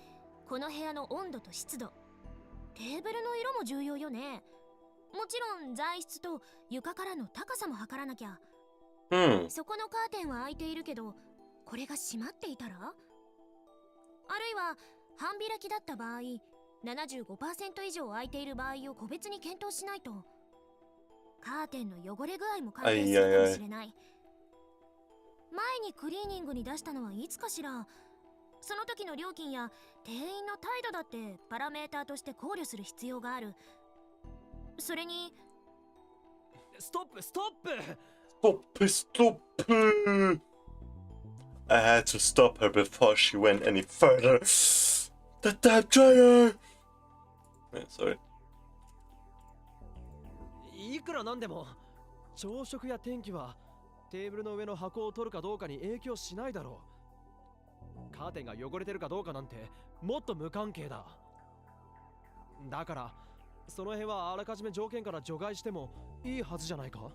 Speaker 3: この部屋の温度と湿度、テーブルの色も重要よね。もちろん材質と床からの高さも測らなきゃ。そこのカーテンは開いているけど、これが閉まっていたら、あるいは半開きだった場合、75% 以上開いている場合を個別に検討しないと。カーテンの汚れ具合も関係するかもしれない。前にクリーニングに出したのはいつかしら。その時の料金や店員の態度だってパラメーターとして考慮する必要がある。それに
Speaker 2: ストップストップ
Speaker 1: ストップストップ。I had to stop her before she went any further. The damn traitor! Yeah, sorry.
Speaker 2: いくらなんでも朝食や天気はテーブルの上の箱を取るかどうかに影響しないだろう。カーテンが汚れてるかどうかなんてもっと無関係だ。だからその辺はあらかじめ条件から除外してもいいはずじゃないか。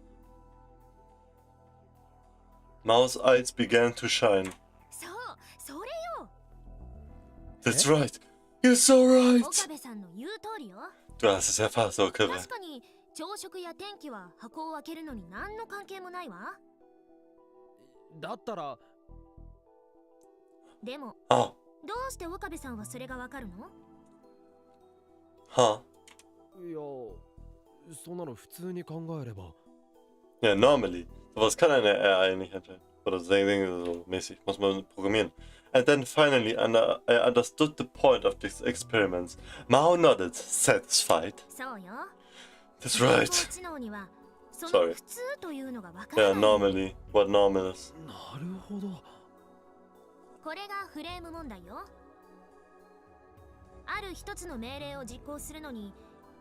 Speaker 1: Mao's eyes began to shine.
Speaker 3: そうそれよ。
Speaker 1: That's right. You're so right.
Speaker 3: 岡部さんの言う通りよ。
Speaker 1: Du hast es erfasst, so
Speaker 3: 確
Speaker 1: clever.
Speaker 3: かに朝食や天気は箱を開けるのに何の関係もないわ。
Speaker 2: だったら
Speaker 3: でも
Speaker 1: Oh,
Speaker 3: どうして岡部さんはそれがわかるの？
Speaker 1: huh.
Speaker 2: いやそんなの普通に考えれば。
Speaker 1: Ja, normally. Sowas kann eine AI nicht entscheiden. Oder so Dinge so mäßig. Muss man programmieren. And then finally, I understood the point of these experiments. Mao nodded, satisfied.
Speaker 3: そうよ。
Speaker 1: That's
Speaker 3: 人
Speaker 1: right.
Speaker 3: 工知能にはそ
Speaker 1: Sorry.
Speaker 3: の普通というのがわから
Speaker 1: Yeah,
Speaker 3: ない。
Speaker 1: normally. What normal is.
Speaker 2: なるほど。
Speaker 3: これがフレーム問題よ。ある一つの命令を実行するのに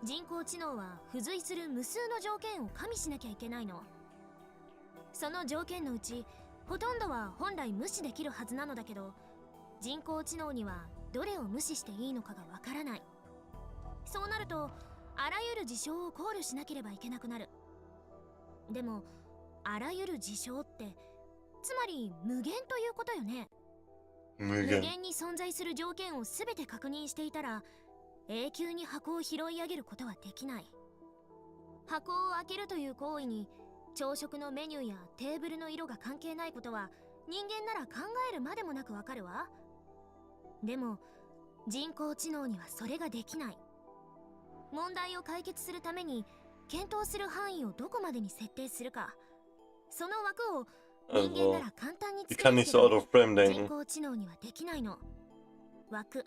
Speaker 3: 人工知能は付随する無数の条件を加味しなきゃいけないの。その条件のうちほとんどは本来無視できるはずなのだけど、人工知能にはどれを無視していいのかがわからない。そうなるとあらゆる事象を考慮しなければいけなくなる。でもあらゆる事象ってつまり無限ということよね。無
Speaker 1: Mügen.
Speaker 3: 限に存在する条件をすべて確認していたら永久に箱を拾い上げることはできない。箱を開けるという行為に朝食のメニューやテーブルの色が関係ないことは人間なら考えるまでもなくわかるわ。でも人工知能にはそれができない。問題を解決するために検討する範囲をどこまでに設定するか、その枠を人間なら簡単に
Speaker 1: Die
Speaker 3: 作
Speaker 1: kann
Speaker 3: る
Speaker 1: nicht
Speaker 3: け
Speaker 1: so
Speaker 3: ど
Speaker 1: out of frame
Speaker 3: 人
Speaker 1: denken.
Speaker 3: 工知能にはできないの。枠、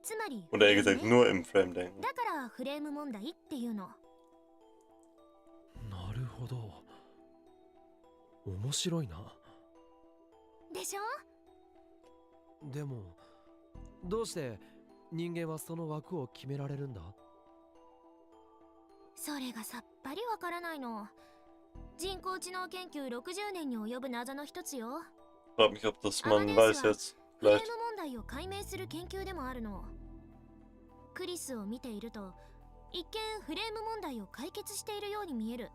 Speaker 3: つまり
Speaker 1: Oder eher
Speaker 3: フレー
Speaker 1: gesagt
Speaker 3: ムね。
Speaker 1: nur im Frame denken.
Speaker 3: だからフレーム問題っていうの。
Speaker 2: なるほど。面白いな。
Speaker 3: でしょ？
Speaker 2: でもどうして人間はその枠を決められるんだ？
Speaker 3: それがさっぱりわからないの。人工知能研究60年に及ぶ謎の一つよ。
Speaker 1: Ich frage mich, ob das man
Speaker 3: AAH
Speaker 1: weiß jetzt.
Speaker 3: フレー
Speaker 1: Vielleicht.
Speaker 3: ム問題を解明する研究でもあるの。クリスを見ていると一見フレーム問題を解決しているように見える。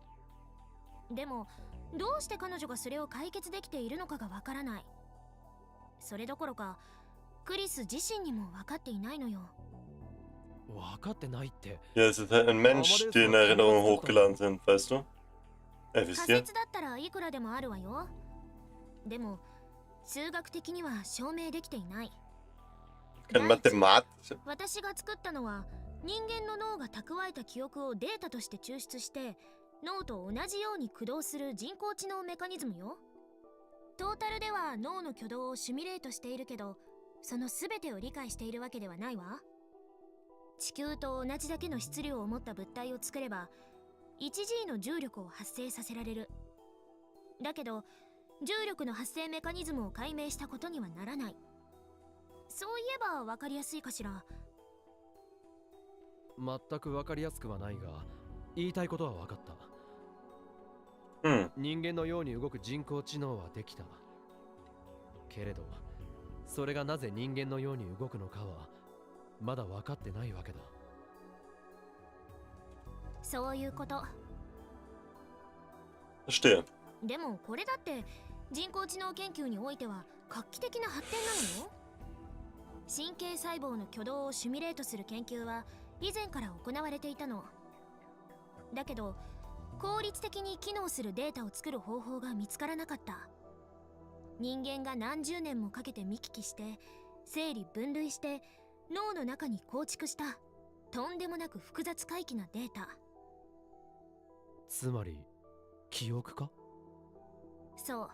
Speaker 3: でもどうして彼女がそれを解決できているのかがわからない。それどころかクリス自身にも分かっていないのよ。
Speaker 2: 分かってないって。
Speaker 1: Ja, es ist halt ein Mensch, den Erinnerungen hochgeladen sind, weißt du?
Speaker 3: 仮
Speaker 1: Wisst ihr?
Speaker 3: 説だったらいくらでもあるわよ。でも数学的には証明できていない。
Speaker 1: Kein
Speaker 3: 第一
Speaker 1: Mathematik.
Speaker 3: 私が作ったのは人間の脳が蓄えた記憶をデータとして抽出して脳と同じように駆動する人工知能メカニズムよ。トータルでは脳の挙動をシミュレートしているけど、その全てを理解しているわけではないわ。地球と同じだけの質量を持った物体を作れば 1G の重力を発生させられる。だけど重力の発生メカニズムを解明したことにはならない。そういえば分かりやすいかしら。
Speaker 2: 全く分かりやすくはないが言いたいことは分かった。
Speaker 1: Hm.
Speaker 2: 人間のように動く人工知能はできたけれど、それがなぜ人間のように動くのかはまだ分かってないわけだ。
Speaker 3: そういうこと。
Speaker 1: Verstehe.
Speaker 3: でもこれだって人工知能研究においては画期的な発展なのよ。神経細胞の挙動をシミュレートする研究は以前から行われていたの。だけど効率的に機能するデータを作る方法が見つからなかった。人間が何十年もかけて見聞きして整理分類して脳の中に構築したとんでもなく複雑回帰なデータ。
Speaker 2: つまり記憶か？
Speaker 3: そう。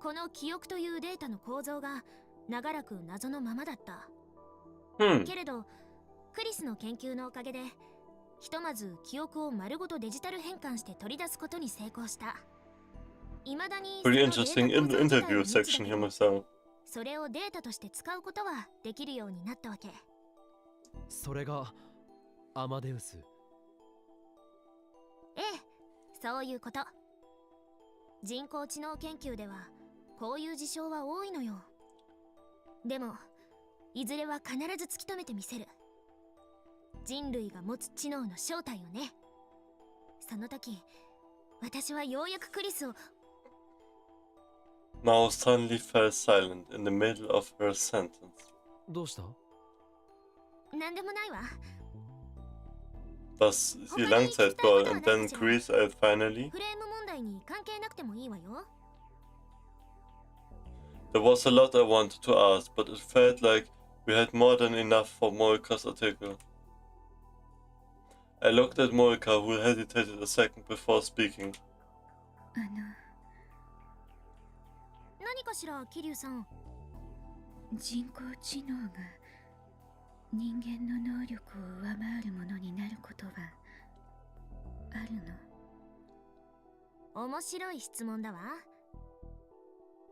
Speaker 3: この記憶というデータの構造が長らく謎のままだった。
Speaker 1: Hm.
Speaker 3: けれどクリスの研究のおかげでひとまず記憶を丸ごとデジタル変換して取り出すことに成功した。未だに
Speaker 1: Pretty interesting interview section here myself.
Speaker 3: それをデータとして使うことはできるようになったわけ。
Speaker 2: それがアマデウス。
Speaker 3: ええ、そういうこと。人工知能研究ではこういう事象は多いのよ。でもいずれは必ず突き止めてみせる。人類が持つ知能の正体をね。その時私はようやくクリスを。
Speaker 1: Mao suddenly fell silent in the middle of her sentence.
Speaker 2: どうした？
Speaker 3: なんでもないわ。
Speaker 1: Das ist ihr Langzeitgoal and then Greece finally.
Speaker 3: フレーム問題に関係なくてもいいわよ。
Speaker 1: There was a lot I wanted to ask, but it felt like we had more than enough for Morika's article. I looked at Morika, who hesitated a second before speaking.
Speaker 3: 何かしら、桐生さん。
Speaker 7: 人工知能が人間の能力を上回るものになることはあるの？
Speaker 3: 面白い質問だわ。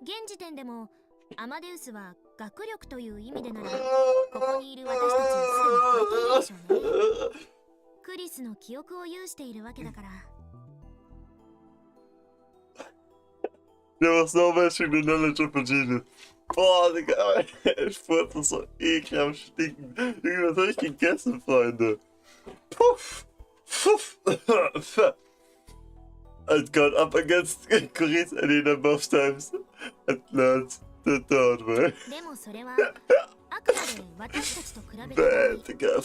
Speaker 3: 現時点でもアマデウスは学力という意味でならここにいる私たちをすでに超えているでしょうね。クリスの記憶を有しているわけだから。
Speaker 1: Der was no mentioning the knowledge of Virginia. Boah, Digga, ich furze so ekelhaft stinken. Junge, was hab ich gegessen, Freunde? Puff! Puff! I'd gone up against Greece any number of times and learned the third way.
Speaker 3: でもそれはあくまで私たちと比べて
Speaker 1: Bad, Digga.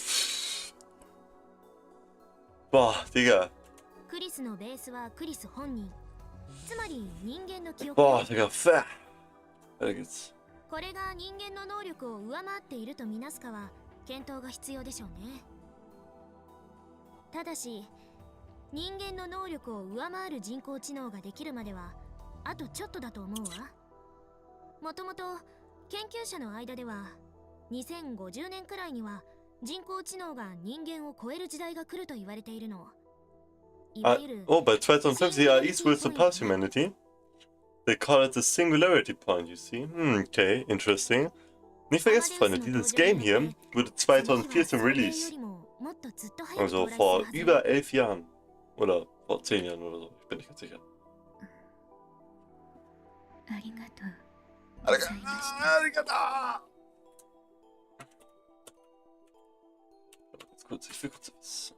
Speaker 1: Boah, Digga.
Speaker 3: クリスのベースはクリス本人。つまり人間の記憶。
Speaker 1: Boah, Digga, fett. Weiter geht's.
Speaker 3: これが人間の能力を上回っているとみなすかは検討が必要でしょうね。ただし人間の能力を上回る人工知能ができるまではあとちょっとだと思うわ。もともと研究者の間では2050年くらいには人工知能が人間を超える時代が来ると言われているの。いわゆる
Speaker 1: Oh, by 2050 AIs will surpass humanity. They call it the singularity point, you see. Okay, interesting. Nicht vergessen, Freunde, dieses Game hier wurde 2014 released. Also vor über 11 Jahren. Oder vor 10 Jahren oder so. Ich bin nicht ganz sicher.
Speaker 7: ありがとうございました。
Speaker 1: Arigato! Ganz kurz, ich will kurz was.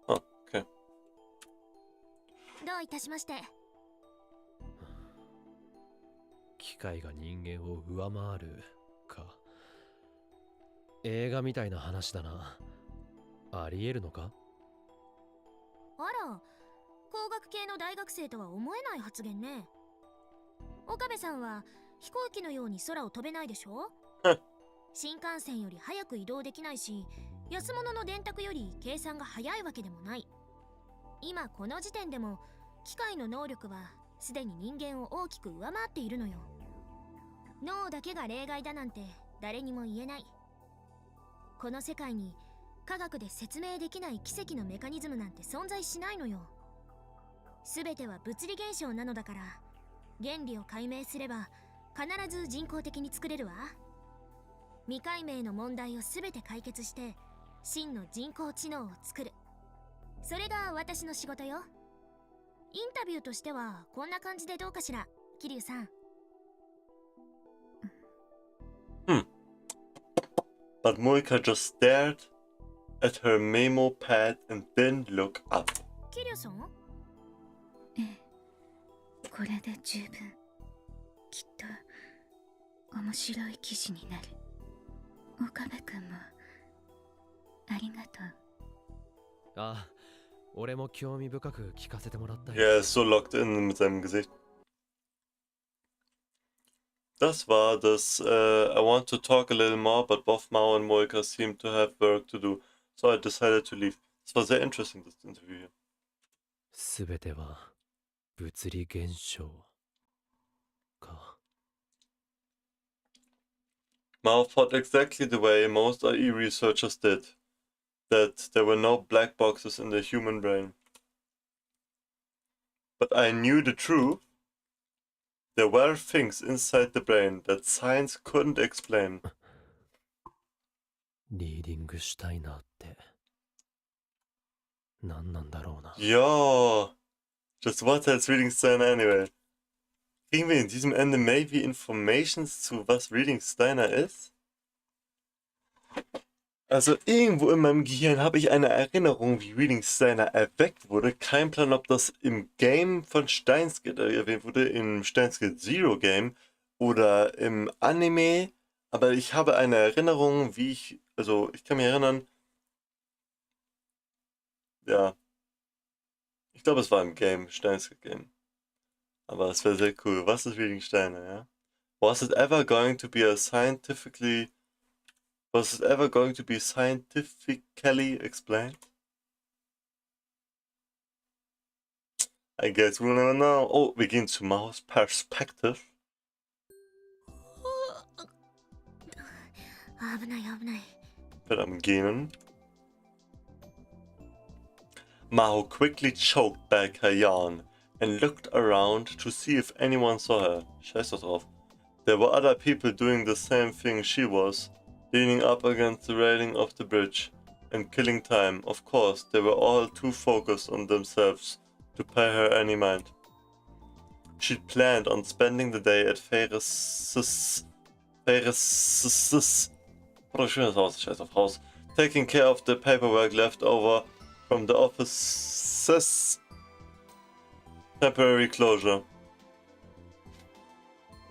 Speaker 1: Ah, okay.
Speaker 3: どういたしまして。
Speaker 2: 機械が人間を上回るか。映画みたいな話だな。ありえるのか？
Speaker 3: あら、工学系の大学生とは思えない発言ね。岡部さんは飛行機のように空を飛べないでしょ？新幹線より早く移動できないし、安物の電卓より計算が早いわけでもない。今この時点でも機械の能力はすでに人間を大きく上回っているのよ。脳だけが例外だなんて誰にも言えない。この世界に科学で説明できない奇跡のメカニズムなんて存在しないのよ。全ては物理現象なのだから、原理を解明すれば必ず人工的に作れるわ。未解明の問題を全て解決して真の人工知能を作る。それが私の仕事よ。インタビューとしてはこんな感じでどうかしら、桐生さん。
Speaker 1: But Moika just stared at her memo pad and didn't look up.
Speaker 3: 桐生さん？
Speaker 7: ええ、これで十分。きっと面白い記事になる。岡部君もありがとう。
Speaker 2: ああ、俺も興味深く聞かせてもらったよ。
Speaker 1: Er ist so locked in mit seinem Gesicht. Das war das, I want to talk a little more, but both Mao and Moika seem to have work to do, so I decided to leave. Das war sehr interesting, das Interview hier.
Speaker 2: すべては物理現象か。
Speaker 1: Mao thought exactly the way most AI researchers did, that there were no black boxes in the human brain. But I knew the truth. There were things inside the brain that science couldn't explain.
Speaker 2: リーディングシュタイナーって何なんだろうな。
Speaker 1: Ja, just what else Reading Steiner anyway? Kriegen wir in diesem Ende maybe Informations zu was Reading Steiner ist? Also irgendwo in meinem Gehirn habe ich eine Erinnerung, wie Reading Steiner erweckt wurde. Kein Plan, ob das im Game von Steins erwähnt wurde, im Steins Zero Game oder im Anime. Aber ich habe eine Erinnerung, wie ich kann mich erinnern, ja, ich glaube, es war im Game, Steins Game. Aber es wäre sehr cool. Was ist Reading Steiner, ja? Was it ever going to be scientifically explained? I guess we'll never know. Oh, wir gehen zu Maus Perspective.
Speaker 3: 危ない危ない。
Speaker 1: Wird am Gähnen. Maho quickly choked back her yawn and looked around to see if anyone saw her. Scheiß doch drauf. There were other people doing the same thing she was, leaning up against the railing of the bridge and killing time. Of course, they were all too focused on themselves to pay her any mind. She'd planned on spending the day at Ferris's house, taking care of the paperwork left over from the office's temporary closure.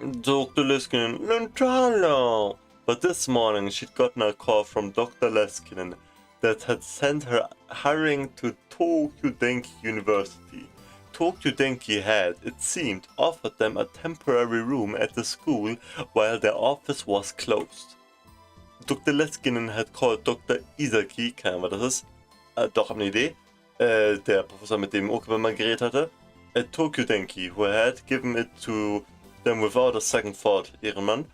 Speaker 1: Dr. Leskinen, Lentalo! But this morning she'd gotten a call from Dr. Leskinen that had sent her hurrying to Tokyo Denki University. Tokyo Denki had, it seemed, offered them a temporary room at the school while their office was closed. Dr. Leskinen had called Dr. Isaki, keine Ahnung, was das ist, doch, hab eine Idee, der Professor, mit dem Okuba mal geredet hatte, at Tokyo Denki, who had given it to them without a second thought, Ehrenmann.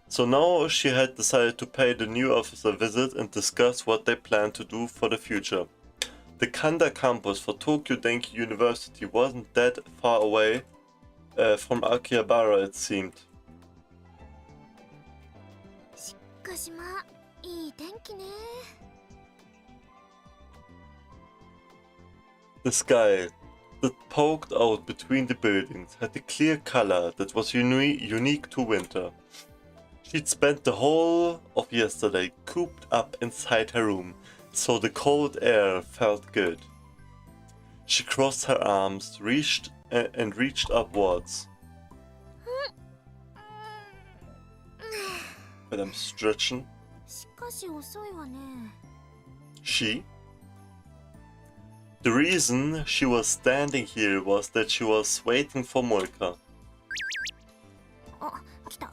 Speaker 1: So now she had decided to pay the new officer a visit and discuss what they planned to do for the future. The Kanda campus for Tokyo Denki University wasn't that far away from Akihabara, it seemed.
Speaker 3: しかしまあいい天気ね。
Speaker 1: The sky that poked out between the buildings had a clear color that was unique to winter. She'd spent the whole of yesterday cooped up inside her room, so the cold air felt good. She crossed her arms, reached upwards. But I'm stretching.
Speaker 3: しかし遅いわね。
Speaker 1: She? The reason she was standing here was that she was waiting for Moika.
Speaker 3: あ、来た。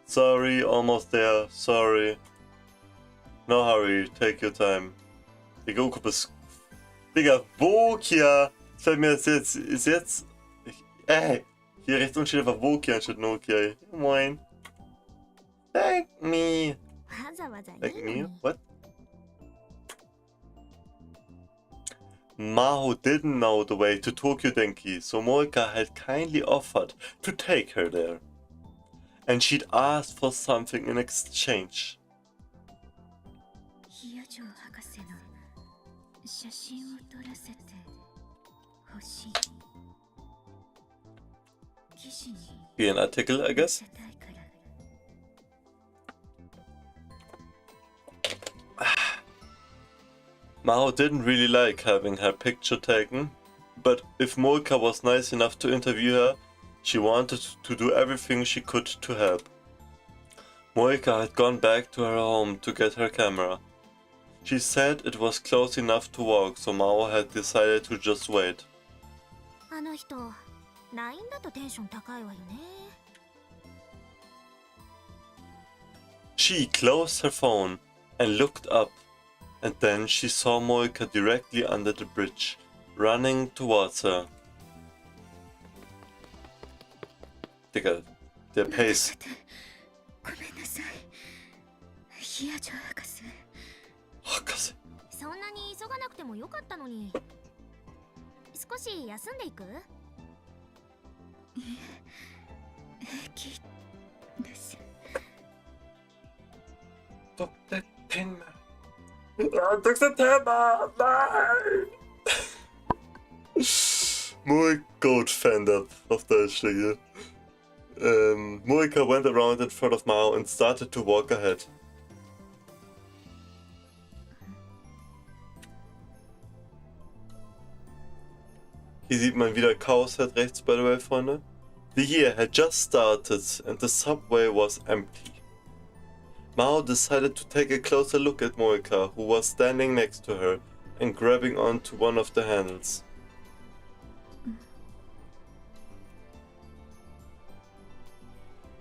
Speaker 1: Sorry, almost there. Sorry. No hurry, take your time. Digga, Okupus. Digga, Vokia! Fällt mir das jetzt. Ist jetzt. Hier rechts unten steht einfach Vokia anstatt Nokia. Moin. Thank me.
Speaker 3: わざわざいい
Speaker 1: Thank
Speaker 3: の
Speaker 1: me?
Speaker 3: に。
Speaker 1: What? Maho didn't know the way to Tokyo Denki, so Moika had kindly offered to take her there. And she'd asked for something in exchange.
Speaker 7: ヒヤジョ博士の写真を撮らせてほしい。記事に
Speaker 1: Be an article, I
Speaker 7: 載
Speaker 1: guess?
Speaker 7: せたいから。
Speaker 1: Maho didn't really like having her picture taken, but if Moika was nice enough to interview her, she wanted to do everything she could to help. Moika had gone back to her home to get her camera. She said it was close enough to walk, so Maho had decided to just wait.
Speaker 3: あの人、LINE だとテンション高いわよね。
Speaker 1: She closed her phone and looked up, and then she saw Moika directly under the bridge, running towards her. Digga, der Pace.
Speaker 7: ごめんなさい。ヒヤジョ博士。
Speaker 1: Oh, Gott.
Speaker 3: そんなに急がなくてもよかったのに。少し休んでいく？
Speaker 7: 平気です。
Speaker 1: Dr. Tenma. Ah, Dr. Tenma, nein! Moik fanned up auf Deutsch hier. Moika went around in front of Mao and started to walk ahead. Hier sieht man wieder Chaos Head rechts, by the way, Freunde. The year had just started and the subway was empty. Mao decided to take a closer look at Moika, who was standing next to her and grabbing onto one of the handles.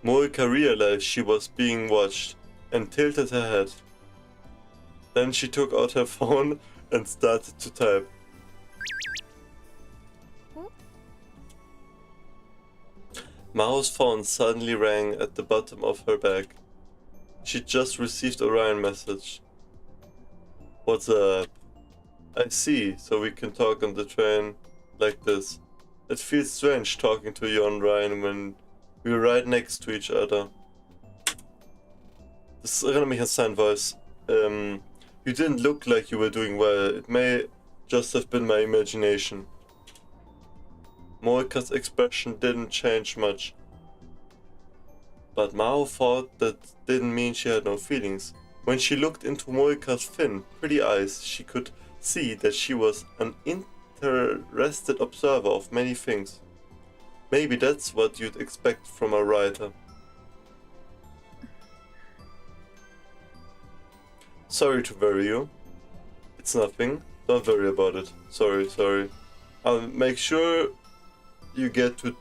Speaker 1: Moika realized she was being watched and tilted her head. Then she took out her phone and started to type. Mao's phone suddenly rang at the bottom of her bag. She just received a Ryan message. What's up? I see, so we can talk on the train like this. It feels strange talking to you on Ryan when we're right next to each other. Das erinnert mich an sein voice. You didn't look like you were doing well. It may just have been my imagination. Moika's expression didn't change much. But Mao thought that didn't mean she had no feelings. When she looked into Moika's thin, pretty eyes, she could see that she was an interested observer of many things. Maybe that's what you'd expect from a writer. Sorry to worry you. It's nothing. Don't worry about it. Sorry. I'll make sure you get to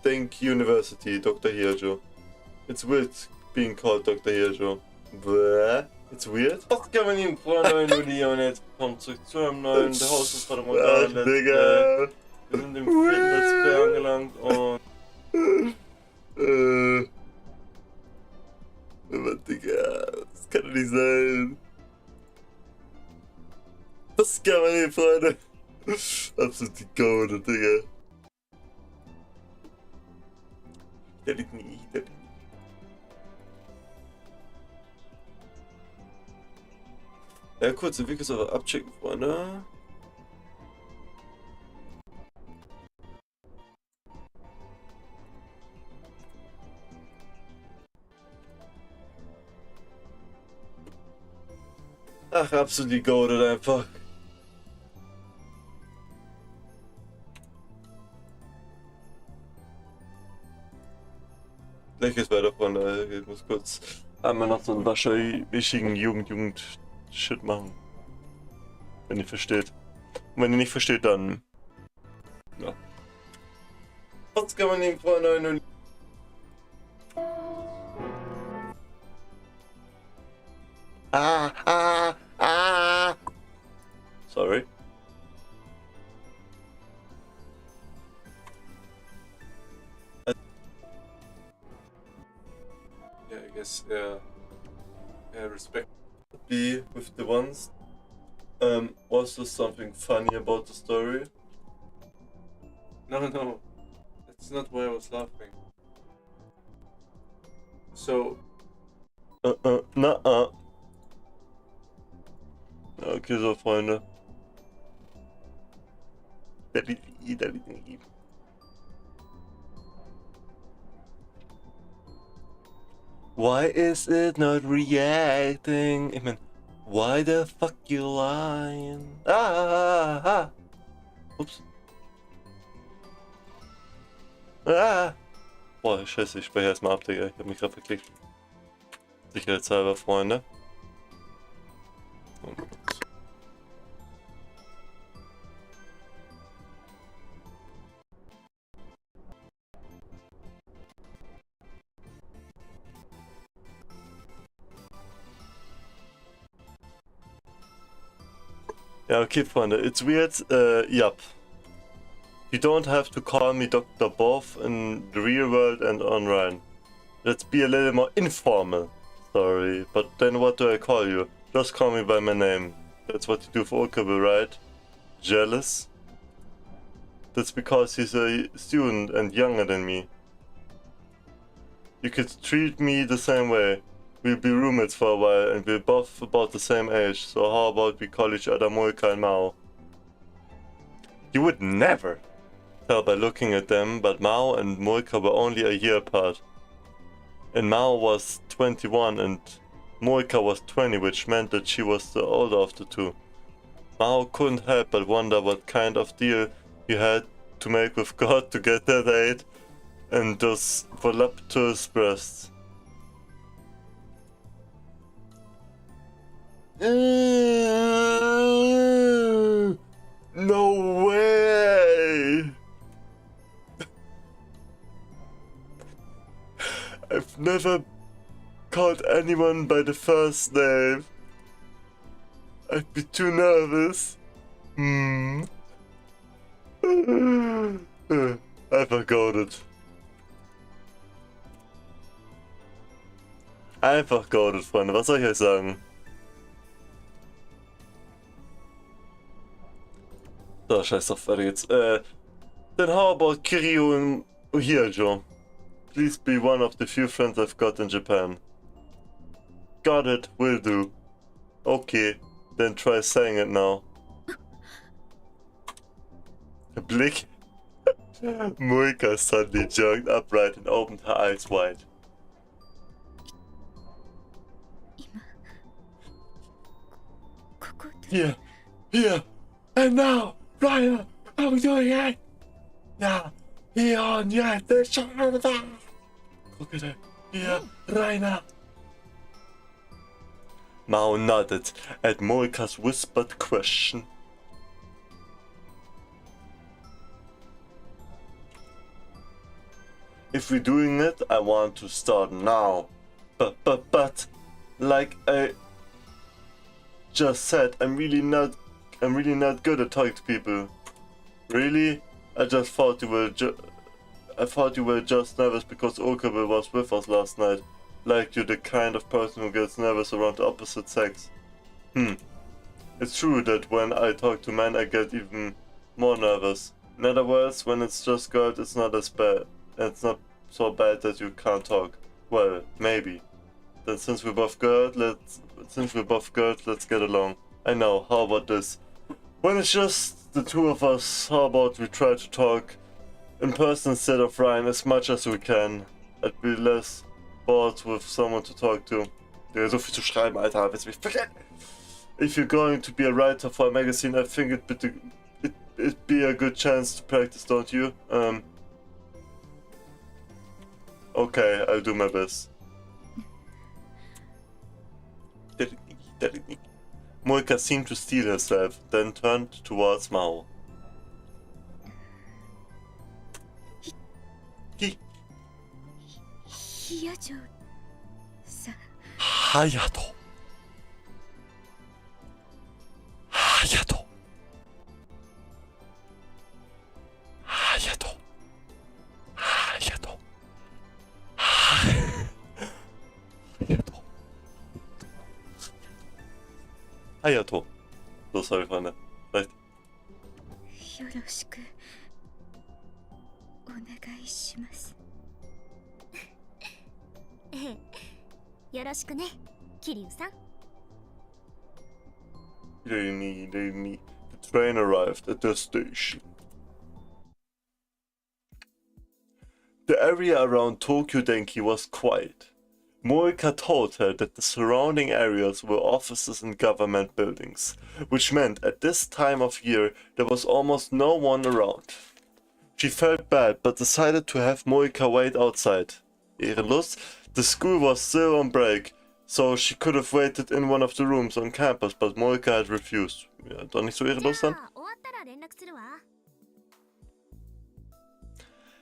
Speaker 1: Think University, Dr. Hirjo. It's weird being called Dr. Hirjo. Bäh. It's weird.
Speaker 2: Was kann man ihm vor neuen Uni und jetzt kommt zurück zu einem neuen der Herausforderung.
Speaker 1: Ach, Digga.
Speaker 2: Wir sind im 4. Let's Play angelangt und
Speaker 1: Aber Digga, das kann doch nicht sein. Was kann man hier, Freunde? Absolut die Code, Digga. Der liegt nie, der liegt nie. Ja, kurz, den Weg ist aber abchecken, Freunde. Ach, absolut goated einfach. Gleich geht's weiter, Freunde. Ich muss kurz einmal noch so einen waschewichigen Jugend-Shit machen. Wenn ihr versteht. Und wenn ihr nicht versteht, dann... Ja. Was kann man ihm, Freunde? Sorry. Yeah, I guess, respect be with the ones. Was there something funny about the story?
Speaker 9: No, that's not why I was laughing. So,
Speaker 1: Nuh-uh. Okay, so, Freunde. Why is it not reacting? Ich mein, why the fuck you lying? Ups. Boah, scheiße, ich speichere erstmal ab, Digga. Ich hab mich gerade verklickt. Sicherheitshalber, Freunde. Ja, okay, Freunde, it's weird, yup. You don't have to call me Dr. Boff in the real world and online. Let's be a little more informal. Sorry, but then what do I call you? Just call me by my name. That's what you do for Okabe, right? Jealous? That's because he's a student and younger than me. You could treat me the same way. We'll be roommates for a while and we're both about the same age, so how about we call each other Moika and Mao? You would never tell by looking at them, but Mao and Moika were only a year apart. And Mao was 21 and Moika was 20, which meant that she was the older of the two. Mao couldn't help but wonder what kind of deal you had to make with God to get that aid and those voluptuous breasts. No way! I've never called anyone by the first name. I'd be too nervous. I forgot it. Einfach goated, Freunde. Was soll ich euch sagen? So, scheiß drauf, weiter geht's. Then how about Kiryu and Uhiajo? Please be one of the few friends I've got in Japan. Got it, will do. Okay, then try saying it now. A Blick. Moika suddenly jerked upright and opened her eyes wide. Here, and now, Ryan, I'm doing it. Yeah, here on the shoulder. Look at it. Here, Rainer. Mao nodded at Moika's whispered question. If we're doing it, I want to start now. But, like I just said, I'm really not good at talking to people. Really? I thought you were just nervous because Okabe was with us last night. Like you're the kind of person who gets nervous around the opposite sex. It's true that when I talk to men I get even more nervous. In other words, when it's just girls it's not as bad. It's not so bad that you can't talk. Well, maybe. Then since we're both girls, let's get along. I know, how about this? When it's just the two of us, how about we try to talk in person instead of Ryan as much as we can? I'd be less bored with someone to talk to. Ja, so viel zu schreiben, Alter, willst du mich vergessen? If you're going to be a writer for a magazine, I think it'd be a good chance to practice, don't you? Okay, I'll do my best. Moika seemed to steel herself, then turned towards Mao. Hayato. Hayato. Hayato. Hayato. Hayato. Hayato. So sorry, Freunde. Vielleicht.
Speaker 7: よろしくお願いします。
Speaker 3: よろしくね、桐生さん。
Speaker 1: The train arrived at the station. The area around Tokyo Denki was quiet. Moika told her that the surrounding areas were offices and government buildings, which meant at this time of year there was almost no one around. She felt bad but decided to have Moika wait outside. Ehrenlos, the school was still on break, so she could have waited in one of the rooms on campus, but Moika had refused. Ja, doch nicht so ehrenlos dann?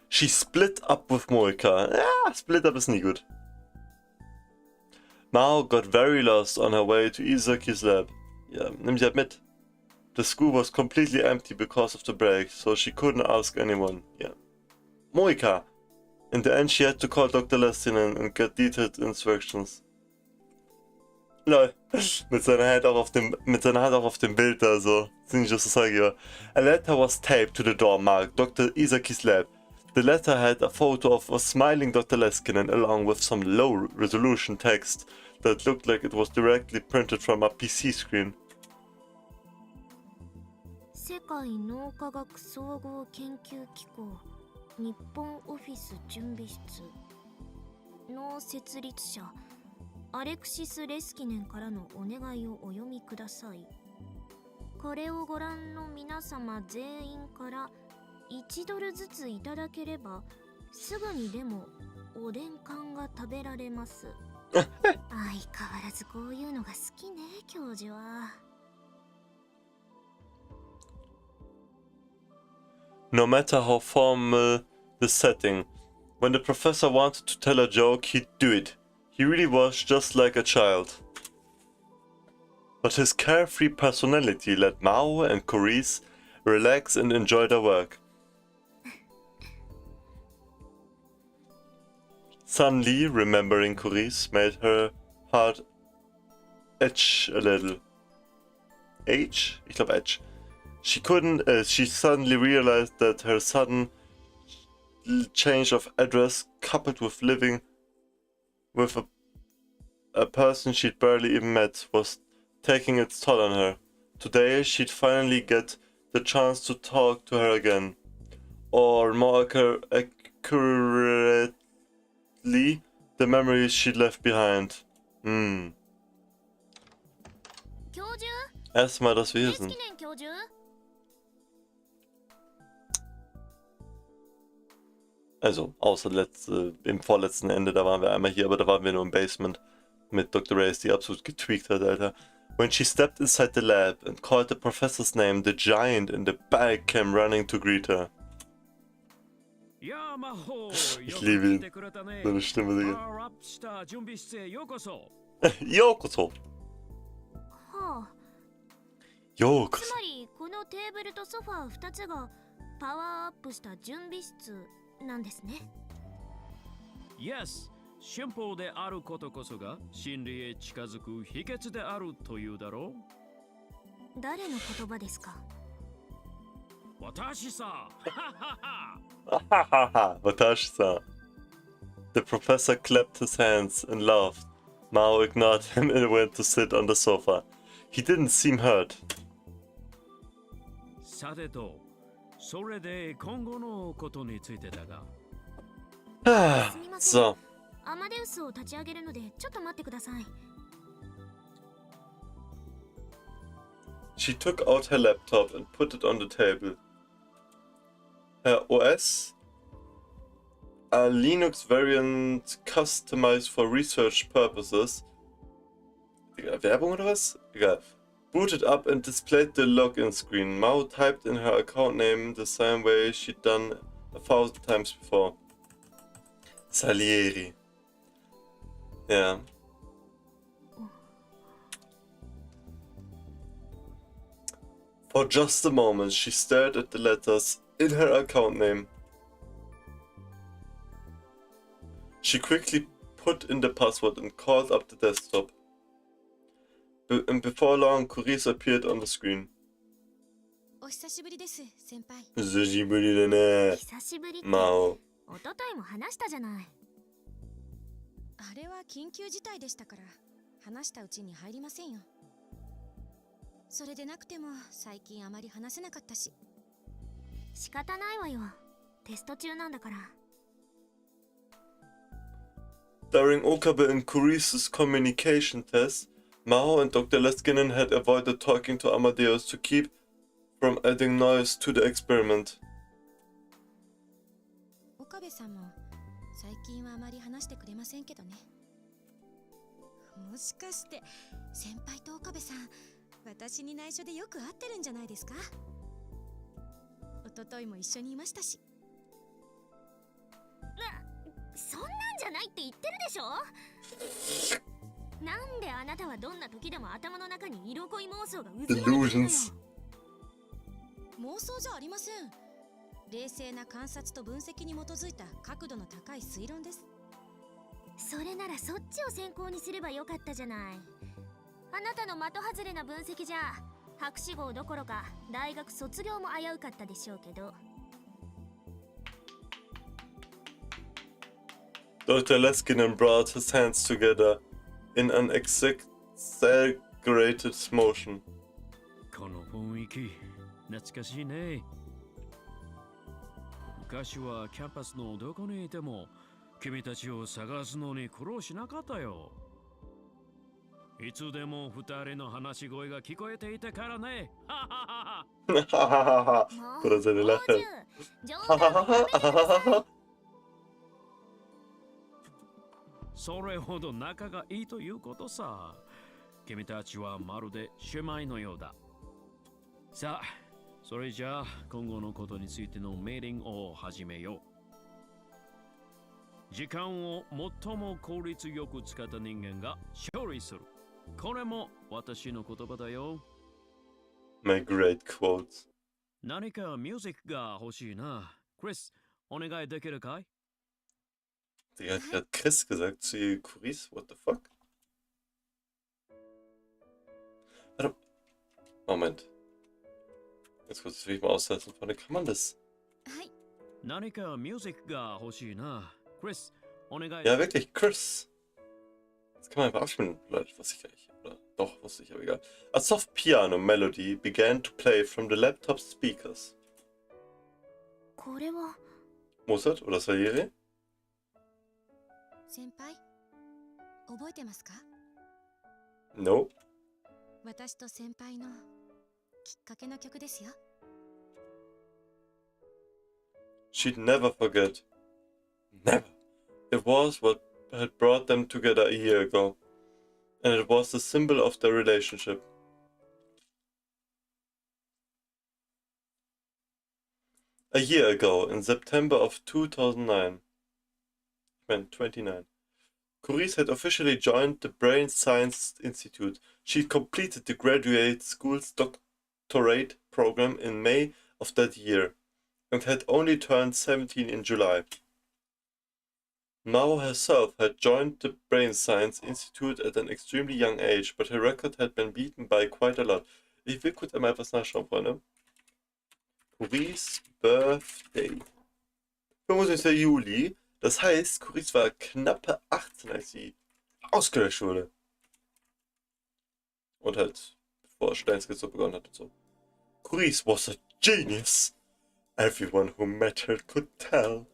Speaker 1: She split up with Moika. Yeah, split up is nie gut. Mao got very lost on her way to Izaki's lab. Ja, nimm sie halt mit. The school was completely empty because of the break, so she couldn't ask anyone. Yeah. Moika! In the end she had to call Dr. Lestinen and get detailed instructions. Lol. Mit seiner Hand auch auf dem Bild da so. Ziemlich just sage. A letter was taped to the door marked Dr. Isaki's lab. The letter had a photo of a smiling Dr. Leskinen along with some low resolution text that looked like it was directly printed from a PC screen.
Speaker 3: 世界脳科学総合研究機構日本オフィス準備室の設立者アレクシス・レスキネンからのお願いをお読みください。これをご覧の皆様全員から1ドルずついただければすぐにでもおでん缶が食べられます。相変わらずこういうのが好きね、教授は。
Speaker 1: No matter how formal the setting, when the professor wanted to tell a joke, he'd do it. He really was just like a child. But his carefree personality let Mao and Corice relax and enjoy their work. Suddenly, remembering Corice made her heart itch a little. H? Ich glaube Edge. She suddenly realized that her sudden change of address, coupled with living with a person she'd barely even met, was taking its toll on her. Today, she'd finally get the chance to talk to her again. Or more accurately, the memories she'd left behind. Erstmal das Wesen. Also, außer im vorletzten Ende, da waren wir einmal hier, aber da waren wir nur im Basement mit Dr. Reyes, die absolut getweakt hat, Alter. When she stepped inside the lab and called the professor's name, the giant in the back came running to greet her. Ich liebe ihn. Seine Stimme, Digga. Yokoso. Yokoso.
Speaker 3: つまりこのテーブルとソファー2つがパワーアップした準備室なんですね。
Speaker 10: Yes、シンプルであることこそが真理へ近づく秘訣であるというだろ
Speaker 3: う。誰の言葉ですか？
Speaker 10: 私さ。
Speaker 1: Watashi-san. The professor clapped his hands and laughed. Mao ignored him and went to sit on the sofa. He didn't seem hurt.
Speaker 10: さてと、それで今後のことについてだが。
Speaker 1: So.
Speaker 3: アマデウスを立ち上げるのでちょっと待ってください。
Speaker 1: She took out her laptop and put it on the table. Her OS? A Linux variant customized for research purposes. Werbung oder was? Egal. Booted up and displayed the login screen. Mao typed in her account name the same way she'd done 1,000 times before. Salieri. Yeah. For just a moment, she stared at the letters in her account name. She quickly put in the password and called up the desktop. And before long, Corice appeared on the screen.
Speaker 5: お久しぶりです、先輩。
Speaker 1: 久しぶりだね。
Speaker 3: 久しぶりって。
Speaker 1: Mao。
Speaker 3: おとといも話したじゃない。
Speaker 5: あれは緊急事態でしたから、話したうちに入りませんよ。それでなくても最近あまり話せなかったし。
Speaker 3: 仕方ないわよ。テスト中なんだから。
Speaker 1: During Okabe and Corice's communication test, Mao and Dr. Leskinen had avoided talking to Amadeus to keep from adding noise to the experiment.
Speaker 5: 岡部さんも最近はあまり話してくれませんけどね。もしかして先輩と岡部さん、私に内緒でよく会ってるんじゃないですか？一昨日も一緒にいましたし。
Speaker 3: そんなんじゃないって言ってるでしょ。なんであなたはどんな時でも頭の中に色恋妄想が渦巻いてるのよ。
Speaker 5: 妄想じゃありません。冷静な観察と分析に基づいた角度の高い推論です。
Speaker 3: それならそっちを先行にすればよかったじゃない。あなたの的外れな分析じゃ博士号どころか大学卒業も危うかったでしょうけど。
Speaker 1: Dr. Leskinen brought his hands together in an exaggerated motion.
Speaker 10: この雰囲気、懐かしいね。昔はキャンパスのどこにいても君たちを探すのに苦労しなかったよ。いつでも二人の話し声が聞こえていたからね。はははは。
Speaker 1: これseine Lache.
Speaker 10: それほど仲がいいということさ。君たちはまるで姉妹のようだ。さあ、それじゃあ今後のことについてのメーリングを始めよう。時間を最も効率よく使った人間が勝利する。これも私の言葉だよ。
Speaker 1: My great quotes.
Speaker 10: 何かミュージックが欲しいな。クリス、お願いできるかい？
Speaker 1: Der hat gerade Chris gesagt zu Curis. What the fuck? Warte. Moment. Jetzt kurz, das will ich mal aussetzen. Vorne kann man das?
Speaker 5: はい。
Speaker 10: 何かミュージックが欲しいな。クリス、お願い。
Speaker 1: Ja, wirklich, Chris. Das kann man einfach abspielen, Leute. Was ich eigentlich. Oder doch, wusste ich, aber egal. A soft piano melody began to play from the laptop speakers.
Speaker 3: これは
Speaker 1: Mozart oder Salieri?
Speaker 5: 先輩、覚えてますか？
Speaker 1: No.
Speaker 5: 私と先輩のきっかけの曲ですよ。
Speaker 1: She'd never forget. Never. It was what had brought them together a year ago. And it was the symbol of their relationship. A year ago, in September of 2009. 29. Curis had officially joined the Brain Science Institute. She completed the graduate school's doctorate program in May of that year and had only turned 17 in July. Mao herself had joined the Brain Science Institute at an extremely young age, but her record had been beaten by quite a lot. Ich will kurz einmal etwas nachschauen, Freunde. Curis Birthday. 25. Juli. Das heißt, Curis war knappe 18, als sie ausgelöscht wurde. Und halt, bevor Steins so begonnen hat und so. Curis was a genius. Everyone who met her could tell.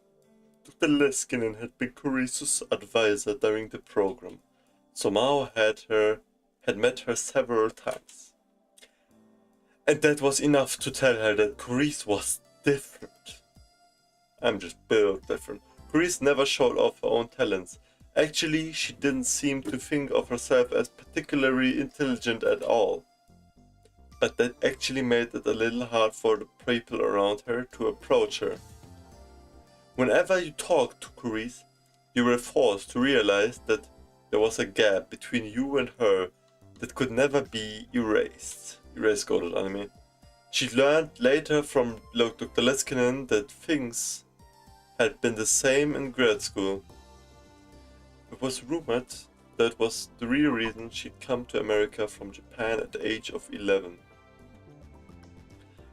Speaker 1: Dr. Leskinen had been Curis' advisor during the program, so Mao had met her several times. And that was enough to tell her that Curis was different. I'm just built different. Curis never showed off her own talents. Actually, she didn't seem to think of herself as particularly intelligent at all. But that actually made it a little hard for the people around her to approach her. Whenever you talked to Curis, you were forced to realize that there was a gap between you and her that could never be erased. Erased golded anime. She learned later from Dr. Leskinen that things had been the same in grad school. It was rumored that was the real reason she'd come to America from Japan at the age of 11.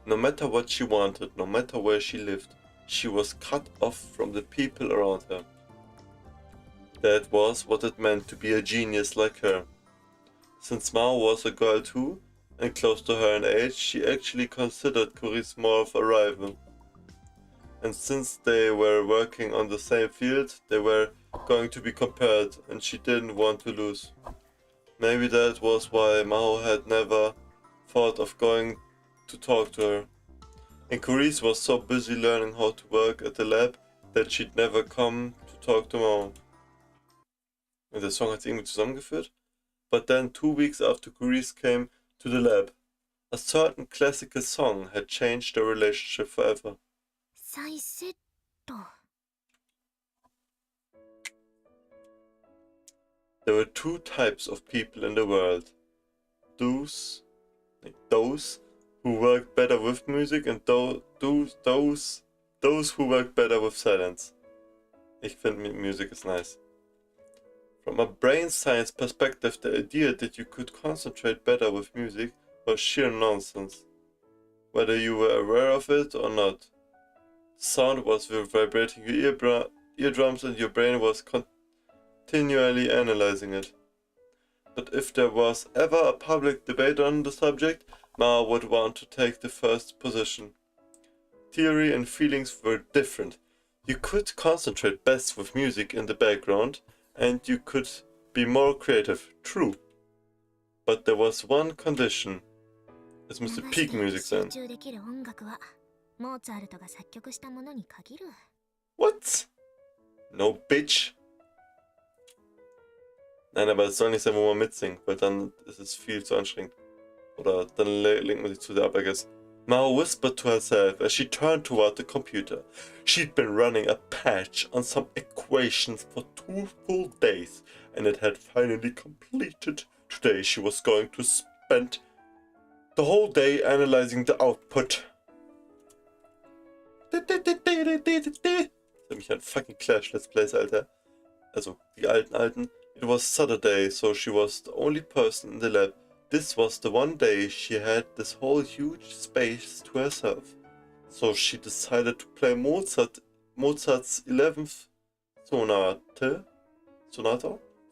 Speaker 1: No matter what she wanted, no matter where she lived, she was cut off from the people around her. That was what it meant to be a genius like her. Since Mao was a girl too, and close to her in age, she actually considered Curis more of a rival. And since they were working on the same field, they were going to be compared, and she didn't want to lose. Maybe that was why Mao had never thought of going to talk to her. And Curis was so busy learning how to work at the lab that she'd never come to talk to Mao. Und der Song hat es irgendwie zusammengeführt. But then 2 weeks after Curis came to the lab, a certain classical song had changed their relationship forever.
Speaker 3: 再セット。
Speaker 1: There were two types of people in the world. Those who worked better with music and those who worked better with silence. Ich finde music is nice. From a brain science perspective, the idea that you could concentrate better with music was sheer nonsense. Whether you were aware of it or not. Sound was vibrating your eardrums and your brain was continually analyzing it. But if there was ever a public debate on the subject, Mao would want to take the first position. Theory and feelings were different. You could concentrate best with music in the background, and you could be more creative, true. But there was one condition. It's Mr. Peak Music then.
Speaker 3: 集中できる音楽はモーツァルトが作曲したものに限る。
Speaker 1: What? No, bitch. Nein, aber es soll nicht sein, wo man mitsingt, weil dann ist es viel zu anstrengend. Oder dann lenkt man sich zu sehr ab, I guess. Mao whispered to herself as she turned toward the computer. She'd been running a patch on some equations for 2 full days, and it had finally completed. Today she was going to spend the whole day analyzing the output. Das hat mich an fucking Clash Let's Plays, Alter. Also, die alten. It was Saturday, so she was the only person in the lab. This was the one day she had this whole huge space to herself. So she decided to play Mozart's 11th sonata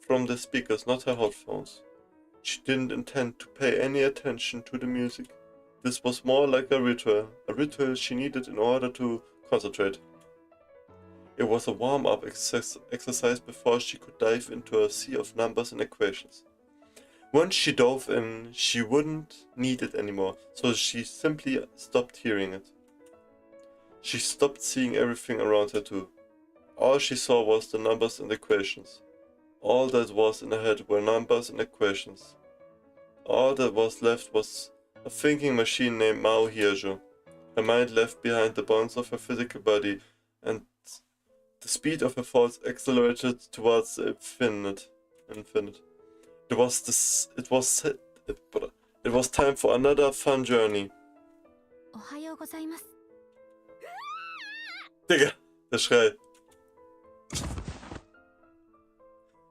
Speaker 1: from the speakers, not her headphones. She didn't intend to pay any attention to the music. This was more like a ritual she needed in order to concentrate. It was a warm-up exercise before she could dive into a sea of numbers and equations. Once she dove in, she wouldn't need it anymore, so she simply stopped hearing it. She stopped seeing everything around her too. All she saw was the numbers and equations. All that was in her head were numbers and equations. All that was left was a thinking machine named Mao Hirjo. Her mind left behind the bonds of her physical body, and the speed of her thoughts accelerated towards the infinite. It was time for another fun journey.
Speaker 3: おはようございます。
Speaker 1: Digga, der Schrei.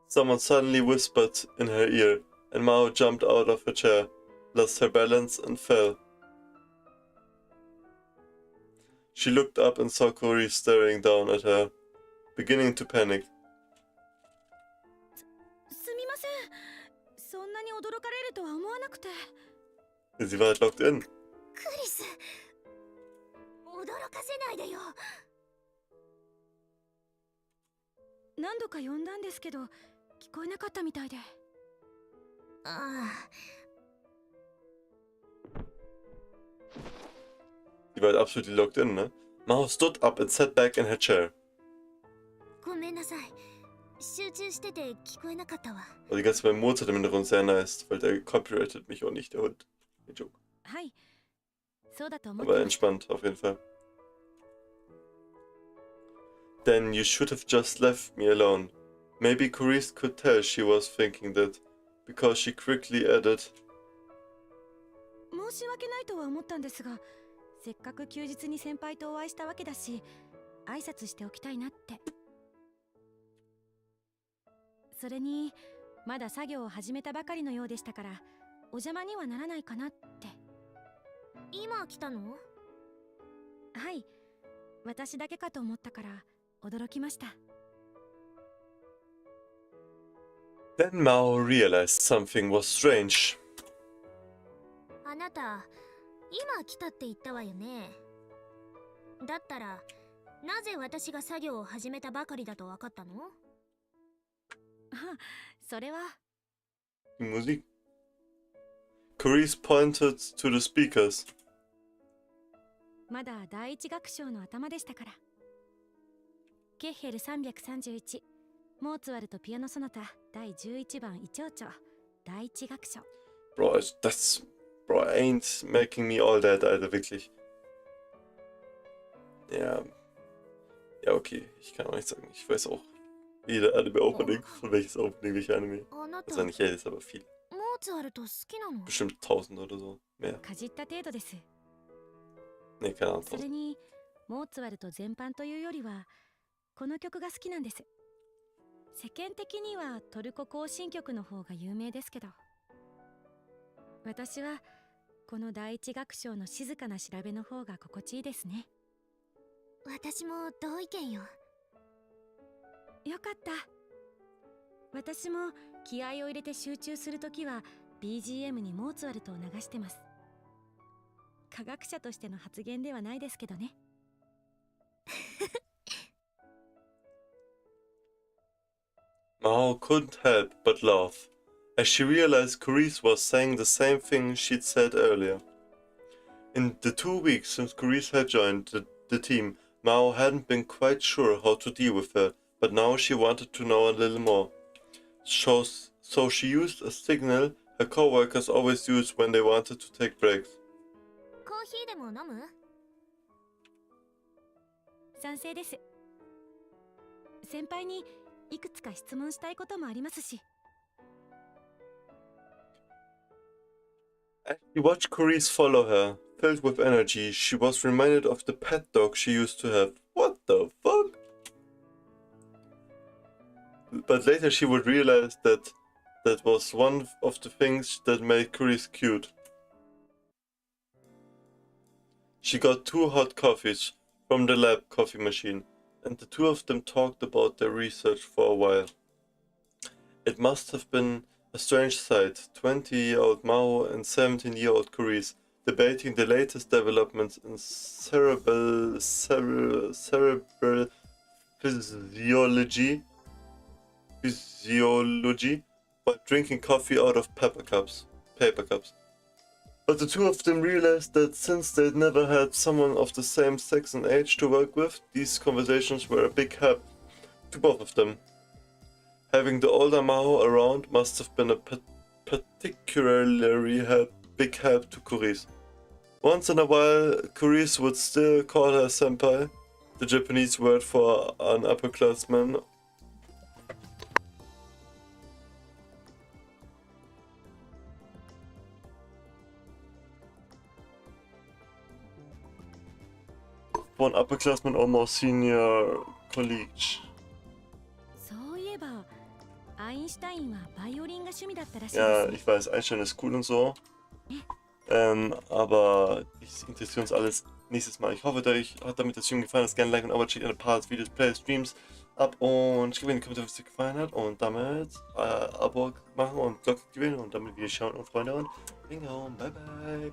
Speaker 1: Someone suddenly whispered in her ear, and Mao jumped out of her chair, lost her balance and fell. She looked up and saw Cory staring down at her, beginning to panic.
Speaker 5: すみません。そんなに驚かれるとは思わなくて。
Speaker 1: Sie war halt locked in.
Speaker 3: クリス、驚かせないでよ。
Speaker 5: 何度か呼んだんですけど、聞こえなかったみたいで。
Speaker 3: ああ。
Speaker 1: Sie war halt absolutely locked in, ne? Mao stood up and sat back in her chair.
Speaker 3: ごめんなさい。集中してて聞こえなかったわ。
Speaker 1: Aber die ganze bei Mozart im Hintergrund sehr nice, weil der copyrighted mich auch nicht, der Hund. Kein Joke.
Speaker 5: はい。そうだと思って
Speaker 1: Aber
Speaker 5: ました。
Speaker 1: entspannt, auf jeden Fall. Then you should have just left me alone. Maybe Carice could tell she was thinking that, because she quickly added,
Speaker 5: 申し訳ないとは思ったんですが、せっかく休日に先輩とお会いしたわけだし、挨拶しておきたいなって。それに、まだ作業を始めたばかりのようでしたから、お邪魔にはならないかなって。
Speaker 3: 今来たの？
Speaker 5: はい。私だけかと思ったから驚きました。
Speaker 1: Then Mao realized something was strange.
Speaker 3: あなた、今来たって言ったわよね。だったら、なぜ私が作業を始めたばかりだと分かったの？
Speaker 5: それは。
Speaker 1: Musik. Carice pointed to the speakers.
Speaker 5: まだ第一楽章の頭でしたから。ケッヘル331、モーツァルトピアノソナタ第11番異調調、第一楽章。
Speaker 1: Bro, Bro, ain't making me all that, Alter, wirklich. Ja. Ja, okay, ich kann auch nicht sagen. Ich weiß auch jeder Anime-Opening, von welches Opening, welche Anime.
Speaker 3: あなた、
Speaker 1: Also nicht jedes, aber viel.
Speaker 3: モーツァルト好きなの？
Speaker 1: Bestimmt 1000 oder so. Mehr.
Speaker 5: かじった程度です。
Speaker 1: Nee, keine Ahnung.
Speaker 5: それに、モーツァルト全般というよりは、この曲が好きなんです。世間的にはトルコ行進曲の方が有名ですけど、私はこの第一楽章の静かな調べの方が心地いいですね。
Speaker 3: 私も同意見よ。
Speaker 5: よかった。私も気合を入れて集中するときは BGM にモーツァルトを流してます。科学者としての発言ではないですけどね。
Speaker 1: Mao couldn't help but laugh, as she realized Carice was saying the same thing she'd said earlier. In the 2 weeks since Carice had joined the team, Mao hadn't been quite sure how to deal with her, but now she wanted to know a little more. So she used a signal her co-workers always used when they wanted to take breaks.
Speaker 3: コーヒーでも飲む？
Speaker 5: 賛成です。先輩にいくつか質問したいこともありますし。
Speaker 1: As she watched Carice follow her, filled with energy, she was reminded of the pet dog she used to have. What the fuck? But later she would realize that was one of the things that made Carice cute. She got 2 hot coffees from the lab coffee machine, and the two of them talked about their research for a while. It must have been a strange sight, 20-year-old Mao and 17-year-old Carice debating the latest developments in cerebral physiology while drinking coffee out of paper cups. But the two of them realized that since they'd never had someone of the same sex and age to work with, these conversations were a big help to both of them. Having the older Mao around must have been a particularly big help to Carice. Once in a while, Carice would still call her senpai, the Japanese word for an upperclassman. For an upperclassman or more senior colleague.
Speaker 5: そういえば、アインシュタインはバイオリンが趣味だったらしいです
Speaker 1: Ja,
Speaker 5: ね。
Speaker 1: ich weiß, Einstein ist cool und so. Aber das interessiert uns alles nächstes Mal. Ich hoffe, euch hat damit das Stream gefallen. Lasst gerne ein Like und Abo, checkt eine paar Videos, Plays, Streams ab und schreibt in die Kommentare, was euch gefallen hat. Und damit Abo machen und Glocke aktivieren und damit wir schauen und Freunde und Bingo, bye bye.